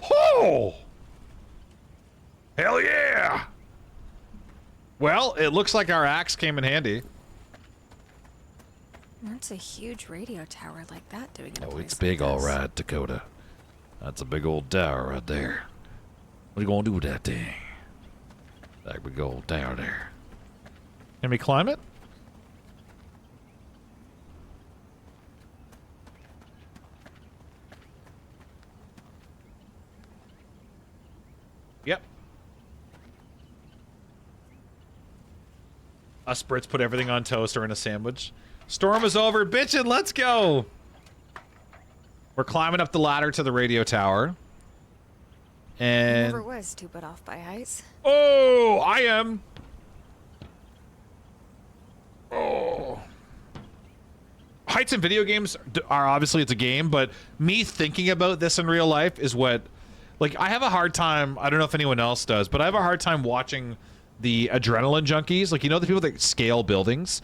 Speaker 15: Oh! Hell yeah! Well, it looks like our axe came in handy.
Speaker 16: What's a huge radio tower like that doing in a
Speaker 19: Oh,
Speaker 16: place
Speaker 19: it's big,
Speaker 16: like
Speaker 19: all
Speaker 16: this?
Speaker 19: right, Dakota. That's a big old tower right there. What are you gonna do with that thing? Like we go down there.
Speaker 15: Can we climb it? Yep. Us Brits put everything on toast or in a sandwich. Storm is over, bitchin', let's go! We're climbing up the ladder to the radio tower. And...
Speaker 16: Never was too put off by heights.
Speaker 15: Oh, I am. Oh. Heights in video games are obviously it's a game, but me thinking about this in real life is what... Like, I have a hard time, I don't know if anyone else does, but I have a hard time watching the adrenaline junkies. Like, you know the people that scale buildings?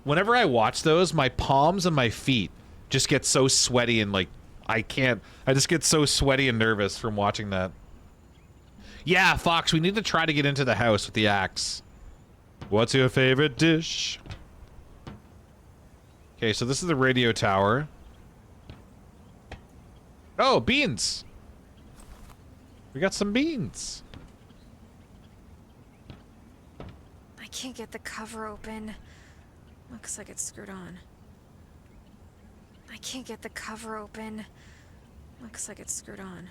Speaker 15: Whenever I watch those, my palms and my feet just get so sweaty and, like, I just get so sweaty and nervous from watching that. Yeah, Fox, we need to try to get into the house with the axe. What's your favorite dish? Okay, so this is the radio tower. Oh, beans. We got some beans.
Speaker 16: can't get the cover open. Looks like it's screwed on. I can't get the cover open. Looks like it's screwed on.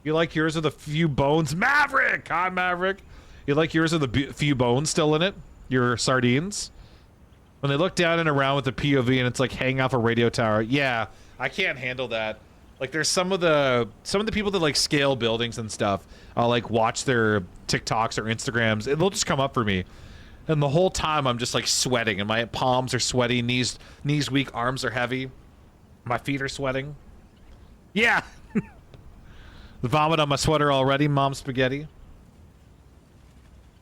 Speaker 15: You like yours with a few bones? Maverick! Hi, Maverick. You like yours with a few bones still in it? Your sardines? When they look down and around with the POV and it's like hanging off a radio tower. Yeah, I can't handle that. Like there's some of the people that like scale buildings and stuff. I'll like watch their TikToks or Instagrams and they'll just come up for me. And the whole time I'm just like sweating and my palms are sweaty, knees weak, arms are heavy. My feet are sweating. Yeah. The vomit on my sweater already, Mom Spaghetti.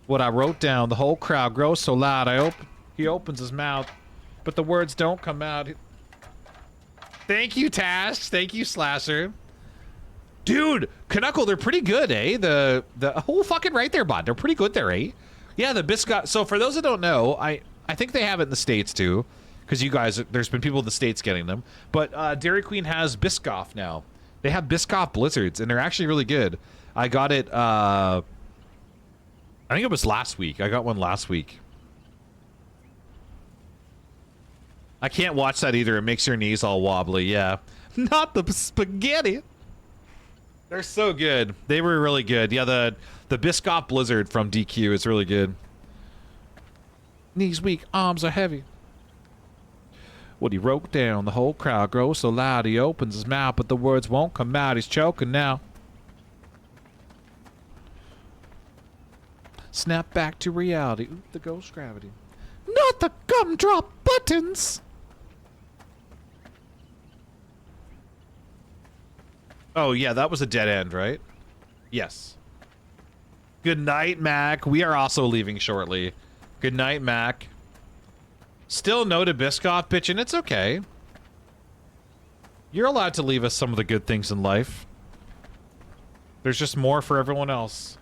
Speaker 15: What I wrote down, the whole crowd grows so loud he opens his mouth, but the words don't come out. Thank you, Tash. Thank you, Slasher. Dude, Canuckle, they're pretty good, eh? The whole fucking right there, bud. They're pretty good there, eh? Yeah, the Biscoff. So for those that don't know, I think they have it in the States too, because you guys, there's been people in the States getting them. But Dairy Queen has Biscoff now. They have Biscoff Blizzards, and they're actually really good. I got it. I think it was last week. I got one last week. I can't watch that either. It makes your knees all wobbly. Yeah. Not the spaghetti. They're so good. They were really good. Yeah, the Biscoff Blizzard from DQ is really good. Knees weak, arms are heavy. What he wrote down, the whole crowd grows so loud he opens his mouth, but the words won't come out. He's choking now. Snap back to reality. Oop, the ghost gravity. Not the gumdrop buttons. Oh, yeah, that was a dead end, right? Yes. Good night, Mac. We are also leaving shortly. Good night, Mac. Still no to Biscoff, bitch, and it's okay. You're allowed to leave us some of the good things in life. There's just more for everyone else.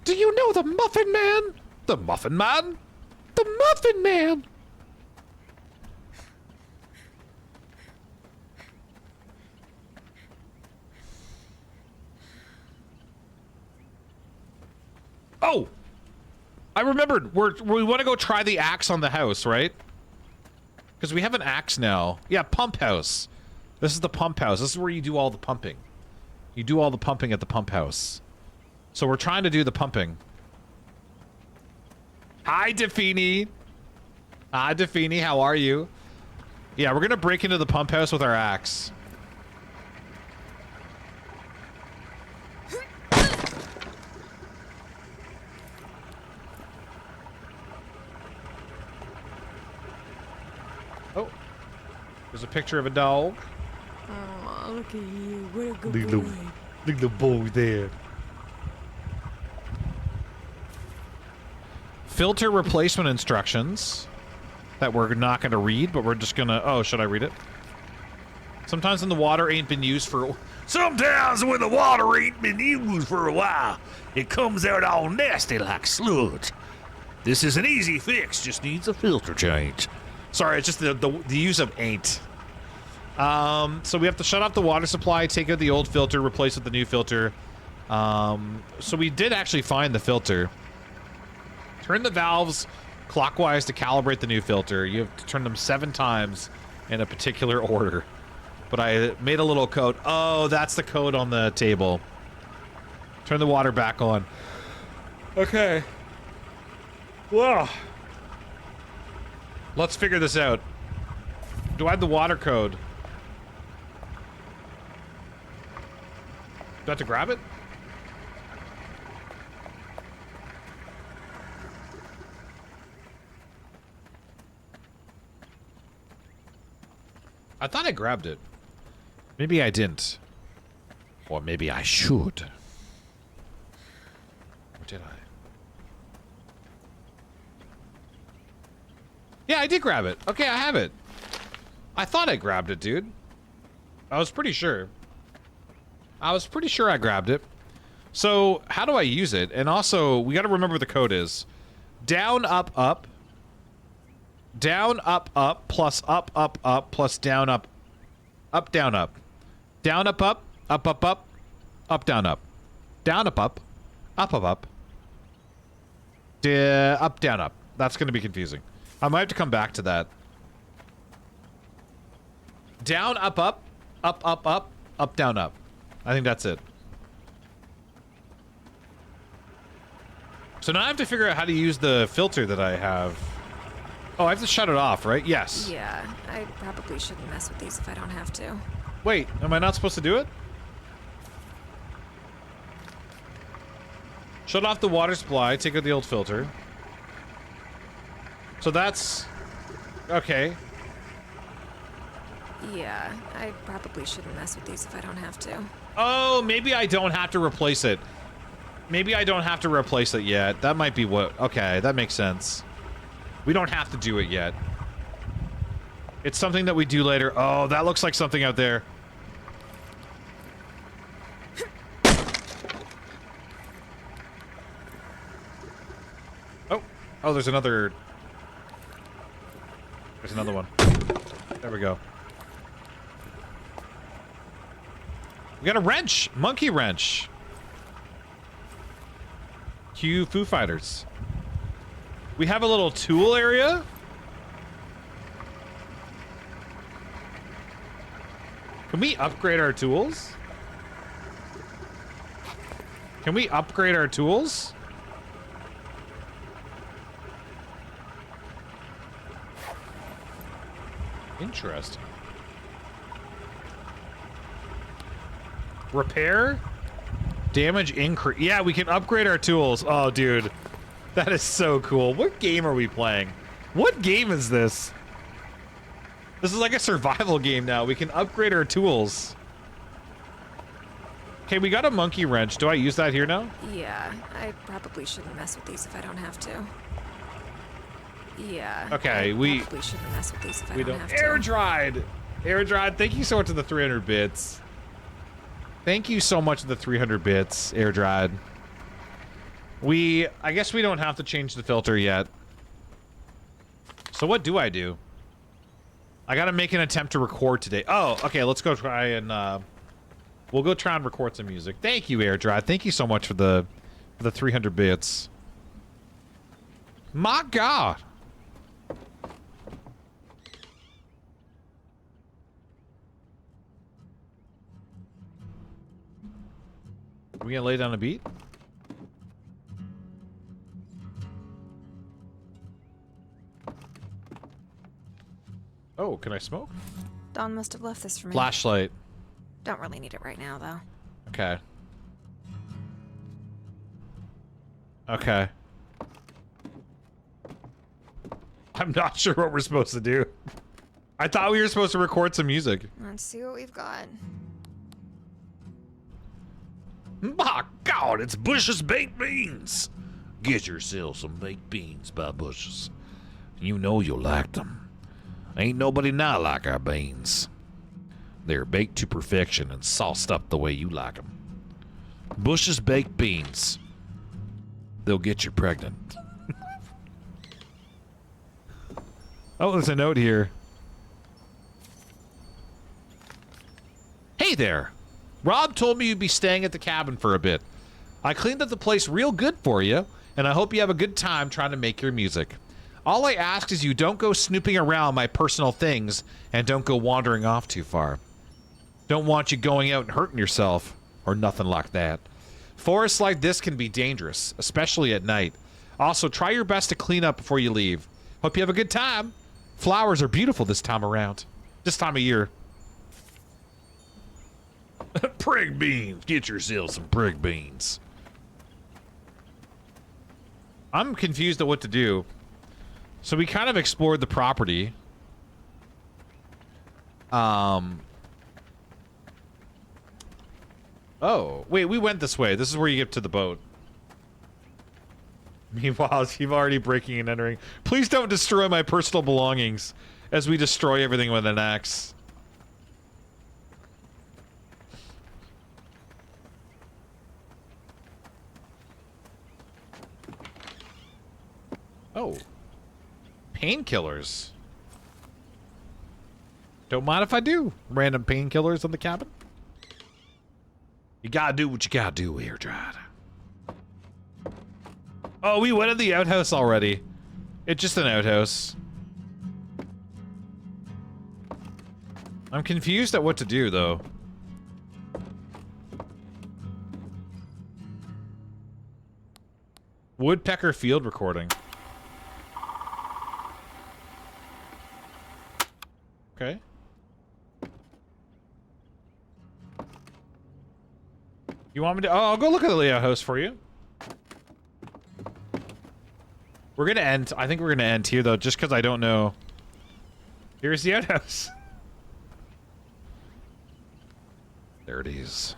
Speaker 15: Do you know the Muffin Man? The Muffin Man? The Muffin Man! Oh! I remembered. We want to go try the axe on the house, right? Because we have an axe now. Yeah, pump house. This is the pump house. This is where you do all the pumping. You do all the pumping at the pump house. So we're trying to do the pumping. Hi, Defini. Hi, Defini. How are you? Yeah, we're going to break into the pump house with our axe. Oh, there's a picture of a dog.
Speaker 16: Oh, look at you. What a good
Speaker 15: Look
Speaker 16: boy.
Speaker 15: at the boy there. Filter replacement instructions that we're not going to read, but we're just going to... Oh, should I read it? Sometimes when the water ain't been used for...
Speaker 19: Sometimes when the water ain't been used for a while, it comes out all nasty like sludge. This is an easy fix, just needs a filter change.
Speaker 15: Sorry, it's just the use of ain't. So we have to shut off the water supply, take out the old filter, replace with the new filter. So we did actually find the filter. Turn the valves clockwise to calibrate the new filter. You have to turn them 7 times in a particular order. But I made a little code. Oh, that's the code on the table. Turn the water back on. Okay. Whoa. Let's figure this out. Do I have the water code? Do I have to grab it? I thought I grabbed it. Maybe I didn't. Or maybe I should. Or did I? Yeah, I did grab it. Okay, I have it. I thought I grabbed it, dude. I was pretty sure. I was pretty sure I grabbed it. So, how do I use it? And also, we gotta remember what the code is. Down, up, up. Down, up, up, plus up, up, up, plus down, up. Up, down, up. Down, up, up, up, up, up. Up, down, up. Down, up, up. Up, up, up. Up, down, up. That's going to be confusing. I might have to come back to that. Down, up, up. Up, up, up. Up, down, up. I think that's it. So now I have to figure out how to use the filter that I have. Oh, I have to shut it off, right? Yes.
Speaker 16: Yeah, I probably shouldn't mess with these if I don't have to.
Speaker 15: Wait, am I not supposed to do it? Shut off the water supply, take out the old filter. So that's... okay.
Speaker 16: Yeah, I probably shouldn't mess with these if I don't have to.
Speaker 15: Oh, maybe I don't have to replace it. Maybe I don't have to replace it yet. That might be what... okay, that makes sense. We don't have to do it yet. It's something that we do later. Oh, that looks like something out there. Oh. Oh, there's another... there's another one. There we go. We got a wrench! Monkey wrench! Cue Foo Fighters. We have a little tool area. Can we upgrade our tools? Can we upgrade our tools? Interesting. Repair? Damage increase. Yeah, we can upgrade our tools. Oh, dude. That is so cool. What game are we playing? What game is this? This is like a survival game now. We can upgrade our tools. Okay, we got a monkey wrench. Do I use that here now?
Speaker 16: Yeah, I probably shouldn't mess with these if I don't have to. Yeah.
Speaker 15: Okay,
Speaker 16: I
Speaker 15: we
Speaker 16: probably shouldn't mess with these if I
Speaker 15: we
Speaker 16: don't
Speaker 15: don't
Speaker 16: have to.
Speaker 15: air dried. Air dried. Thank you so much for the 300 bits. Thank you so much for the 300 bits, air dried. I guess we don't have to change the filter yet. So what do? I gotta make an attempt to record today. Oh, okay, let's go try and, we'll go try and record some music. Thank you, air dried. Thank you so much for the 300 bits. My God. Are we gonna lay down a beat? Oh, can I smoke?
Speaker 16: Dawn must have left this for me.
Speaker 15: Flashlight.
Speaker 16: Don't really need it right now, though.
Speaker 15: Okay. Okay. I'm not sure what we're supposed to do. I thought we were supposed to record some music.
Speaker 16: Let's see what we've got.
Speaker 19: My God, it's Bush's Baked Beans. Get yourself some baked beans by Bush's. You know you'll like them. Ain't nobody not like our beans. They're baked to perfection and sauced up the way you like them. Bush's Baked Beans. They'll get you pregnant.
Speaker 15: Oh, there's a note here. Hey there. Rob told me you'd be staying at the cabin for a bit. I cleaned up the place real good for you, and I hope you have a good time trying to make your music. All I ask is you don't go snooping around my personal things and don't go wandering off too far. Don't want you going out and hurting yourself or nothing like that. Forests like this can be dangerous, especially at night. Also, try your best to clean up before you leave. Hope you have a good time. Flowers are beautiful this time around. This time of year.
Speaker 19: Prig beans. Get yourself some prig beans.
Speaker 15: I'm confused at what to do. So we kind of explored the property. Oh, wait, we went this way. This is where you get to the boat. Meanwhile, you've already breaking and entering. Please don't destroy my personal belongings as we destroy everything with an axe. Oh. Painkillers. Don't mind if I do. Random painkillers in the cabin.
Speaker 19: You gotta do what you gotta do, air dried.
Speaker 15: Oh, we went in the outhouse already. It's just an outhouse. I'm confused at what to do, though. Woodpecker field recording. Okay. You want me to? Oh, I'll go look at the layout house for you. We're gonna end. I think we're gonna end here, though, just because I don't know. Here's the outhouse. There it is.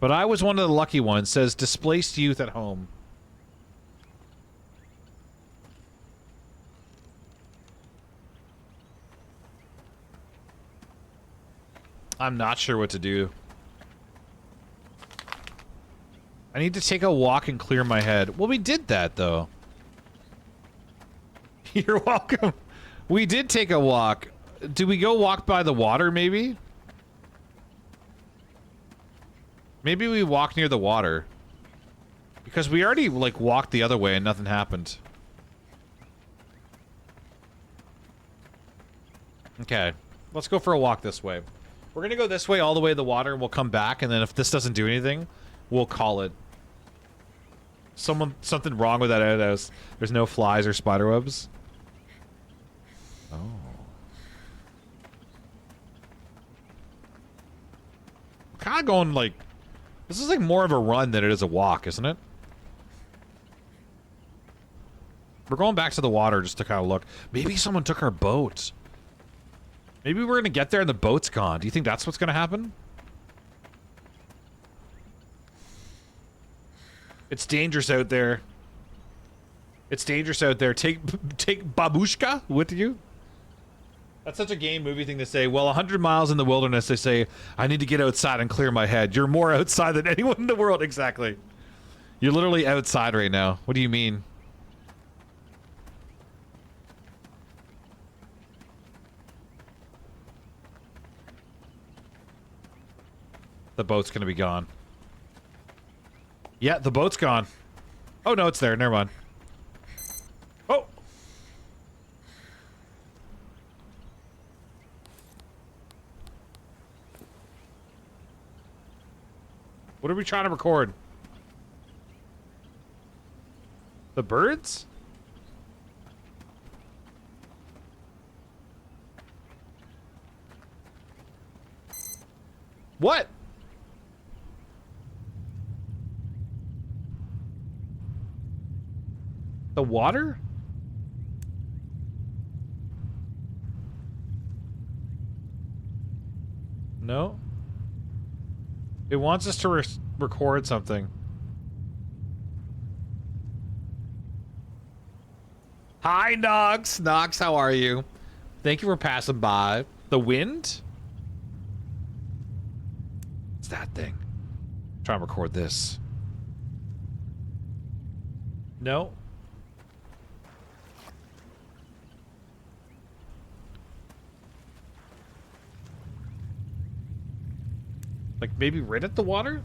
Speaker 15: But I was one of the lucky ones. Says displaced youth at home. I'm not sure what to do. I need to take a walk and clear my head. Well, we did that, though. You're welcome. We did take a walk. Did we go walk by the water, maybe? Maybe we walked near the water. Because we already, like, walked the other way and nothing happened. Okay. Let's go for a walk this way. We're gonna go this way all the way to the water and we'll come back, and then if this doesn't do anything, we'll call it. Something wrong with that outhouse. There's no flies or spiderwebs. Oh. Kind of going like... This is like more of a run than it is a walk, isn't it? We're going back to the water just to kind of look. Maybe someone took our boat. Maybe we're gonna get there and the boat's gone. Do you think that's what's gonna happen? It's dangerous out there. It's dangerous out there. Take babushka with you. That's such a game movie thing to say. Well, 100 miles in the wilderness, they say, I need to get outside and clear my head. You're more outside than anyone in the world. Exactly. You're literally outside right now. What do you mean? The boat's gonna be gone. Yeah, the boat's gone. Oh, no, it's there. Never mind. Oh! What are we trying to record? The birds? What? The water? No. It wants us to record something. Hi, Nox. Nox, how are you? Thank you for passing by. The wind? It's that thing. Try and record this. No. Like, maybe right at the water?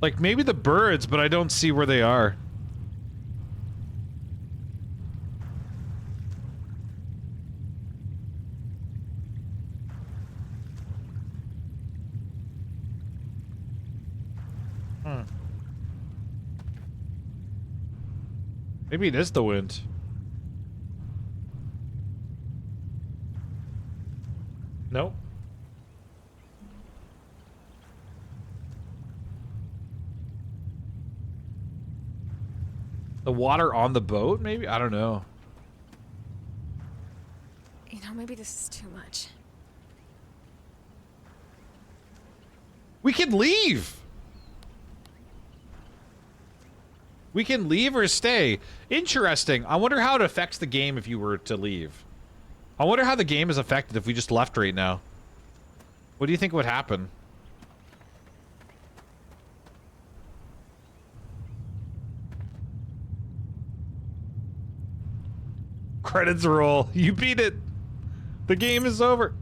Speaker 15: Like, maybe the birds, but I don't see where they are. Maybe it is the wind. Nope. The water on the boat, maybe? I don't know.
Speaker 16: You know, maybe this is too much.
Speaker 15: We can leave! We can leave or stay. Interesting. I wonder how it affects the game if you were to leave. I wonder how the game is affected if we just left right now. What do you think would happen? Credits roll. You beat it. The game is over.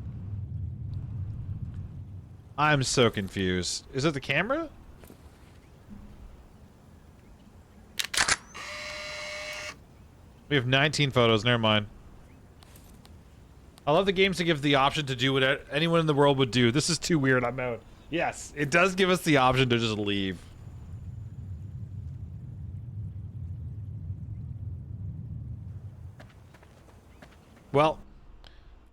Speaker 15: I'm so confused. Is it the camera? We have 19 photos. Never mind. I love the games that give the option to do what anyone in the world would do. This is too weird. I'm out. Yes, it does give us the option to just leave. Well,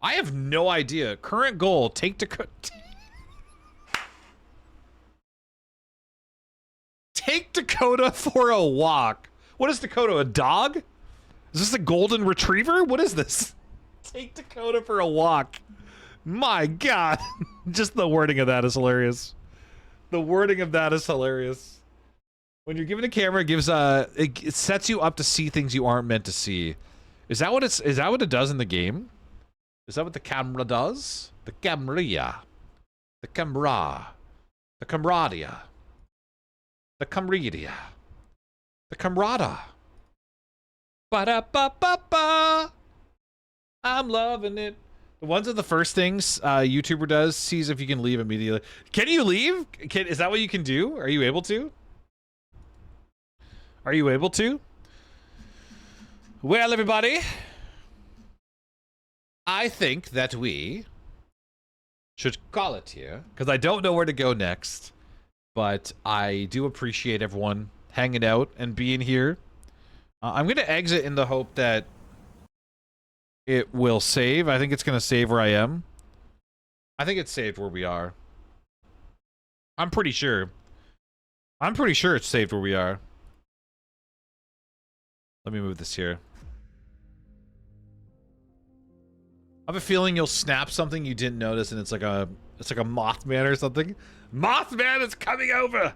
Speaker 15: I have no idea. Current goal, take Dakota. Take Dakota for a walk. What is Dakota, a dog? Is this a golden retriever? What is this? Take Dakota for a walk. My God. Just the wording of that is hilarious. The wording of that is hilarious. When you're given a camera, it gives it sets you up to see things you aren't meant to see. Is that what it does in the game? Is that what the camera does? The camera. The camera. The camaradia. The camaradia. The camaradia. Ba-da-ba-ba-ba. I'm loving it. One of the first things YouTuber does, sees if you can leave immediately. Can you leave? Is that what you can do? Are you able to? Are you able to? Well, everybody, I think that we should call it here, because I don't know where to go next, but I do appreciate everyone hanging out and being here. I'm going to exit in the hope that it will save. I think it's going to save where I am. I think it's saved where we are. I'm pretty sure. I'm pretty sure it's saved where we are. Let me move this here. I have a feeling you'll snap something you didn't notice, and it's like a Mothman or something. Mothman is coming over.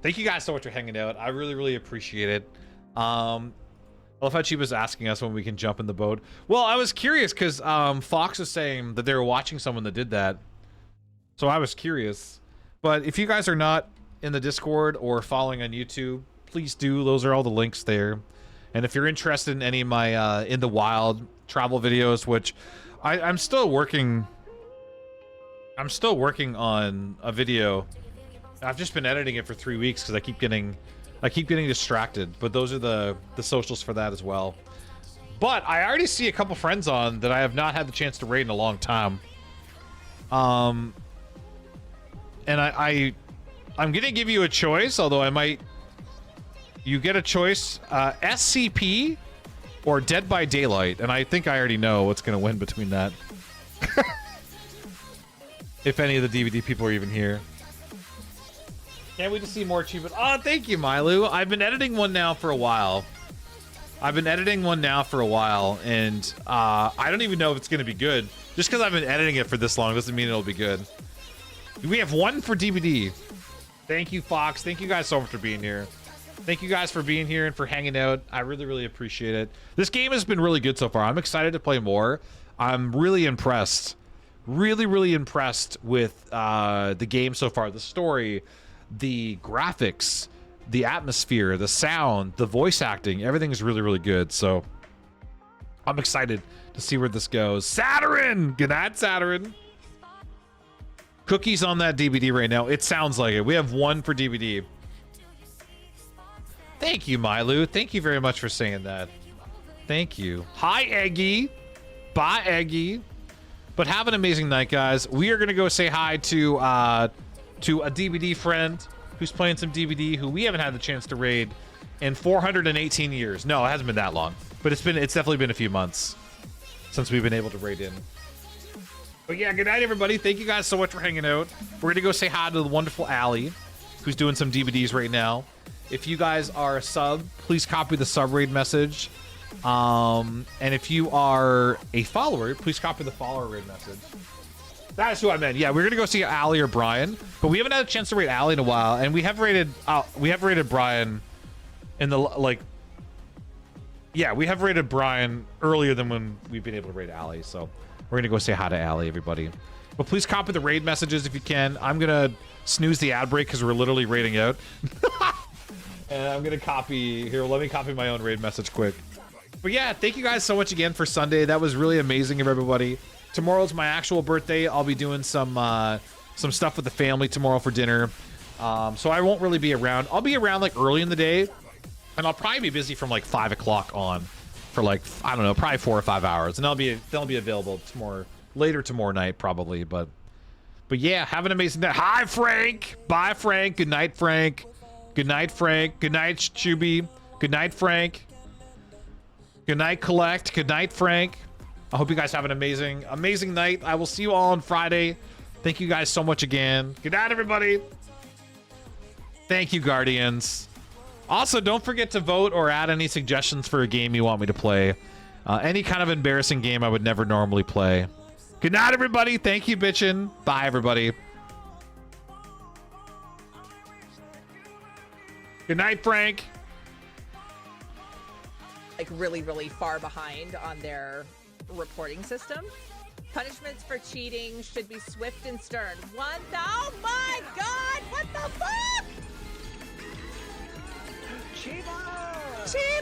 Speaker 15: Thank you guys so much for hanging out. I really, really appreciate it. I love how she was asking us when we can jump in the boat. Well, I was curious because Fox was saying that they were watching someone that did that, so I was curious. But if you guys are not in the Discord or following on YouTube, please do. Those are all the links there. And if you're interested in any of my in the wild travel videos, which I'm still working on a video. I've just been editing it for 3 weeks because I keep getting distracted. But those are the socials for that as well. But I already see a couple friends on that I have not had the chance to raid in a long time. And I'm gonna give you a choice, although I might. You get a choice, SCP or Dead by Daylight, and I think I already know what's going to win between that. If any of the DVD people are even here. Can't wait to see more achievement. Oh, thank you, Milu. I've been editing one now for a while. And I don't even know if it's going to be good. Just because I've been editing it for this long doesn't mean it'll be good. We have one for DVD. Thank you, Fox. Thank you guys so much for being here. Thank you guys for being here and for hanging out. I really, really appreciate it. This game has been really good so far. I'm excited to play more. I'm really impressed. Really, really impressed with the game so far. The story, the graphics, the atmosphere, the sound, the voice acting. Everything is really, really good. So I'm excited to see where this goes. Saturn! Good night, Saturn. Cookies on that DVD right now. It sounds like it. We have one for DVD. Thank you, Milu. Thank you very much for saying that. Thank you. Hi, Eggy. Bye, Eggy. But have an amazing night, guys. We are going to go say hi to a DVD friend who's playing some DVD who we haven't had the chance to raid in 418 years. No, it hasn't been that long. But it's definitely been a few months since we've been able to raid in. But yeah, good night, everybody. Thank you guys so much for hanging out. We're going to go say hi to the wonderful Allie, who's doing some DVDs right now. If you guys are a sub, please copy the sub raid message. And if you are a follower, please copy the follower raid message. That is who I meant. Yeah, we're gonna go see Allie or Brian, but we haven't had a chance to raid Allie in a while, and we have rated Brian in the Yeah, we have rated Brian earlier than when we've been able to raid Allie. So we're gonna go say hi to Allie, everybody. But please copy the raid messages if you can. I'm gonna snooze the ad break because we're literally raiding out. And I'm gonna copy here. Let me copy my own raid message quick. But yeah, thank you guys so much again for Sunday. That was really amazing of everybody. Tomorrow's my actual birthday. I'll be doing some stuff with the family tomorrow for dinner. So I won't really be around. I'll be around like early in the day, and I'll probably be busy from like 5 o'clock on for like, I don't know, probably 4 or 5 hours, and they'll be available later tomorrow night probably. But yeah, have an amazing day. Hi, Frank. Bye, Frank. Good night, Frank. Good night, Frank. Good night, Chuby. Good night, Frank. Good night, Collect. Good night, Frank. I hope you guys have an amazing night. I will see you all on Friday. Thank you guys so much again. Good night, everybody. Thank you, Guardians. Also, don't forget to vote or add any suggestions for a game you want me to play. Any kind of embarrassing game I would never normally play. Good night, everybody. Thank you, bitchin'. Bye, everybody. Good night, Frank.
Speaker 19: Like really, really far behind on their reporting system. Punishments for cheating should be swift and stern. Oh my God! What the fuck? Chiba!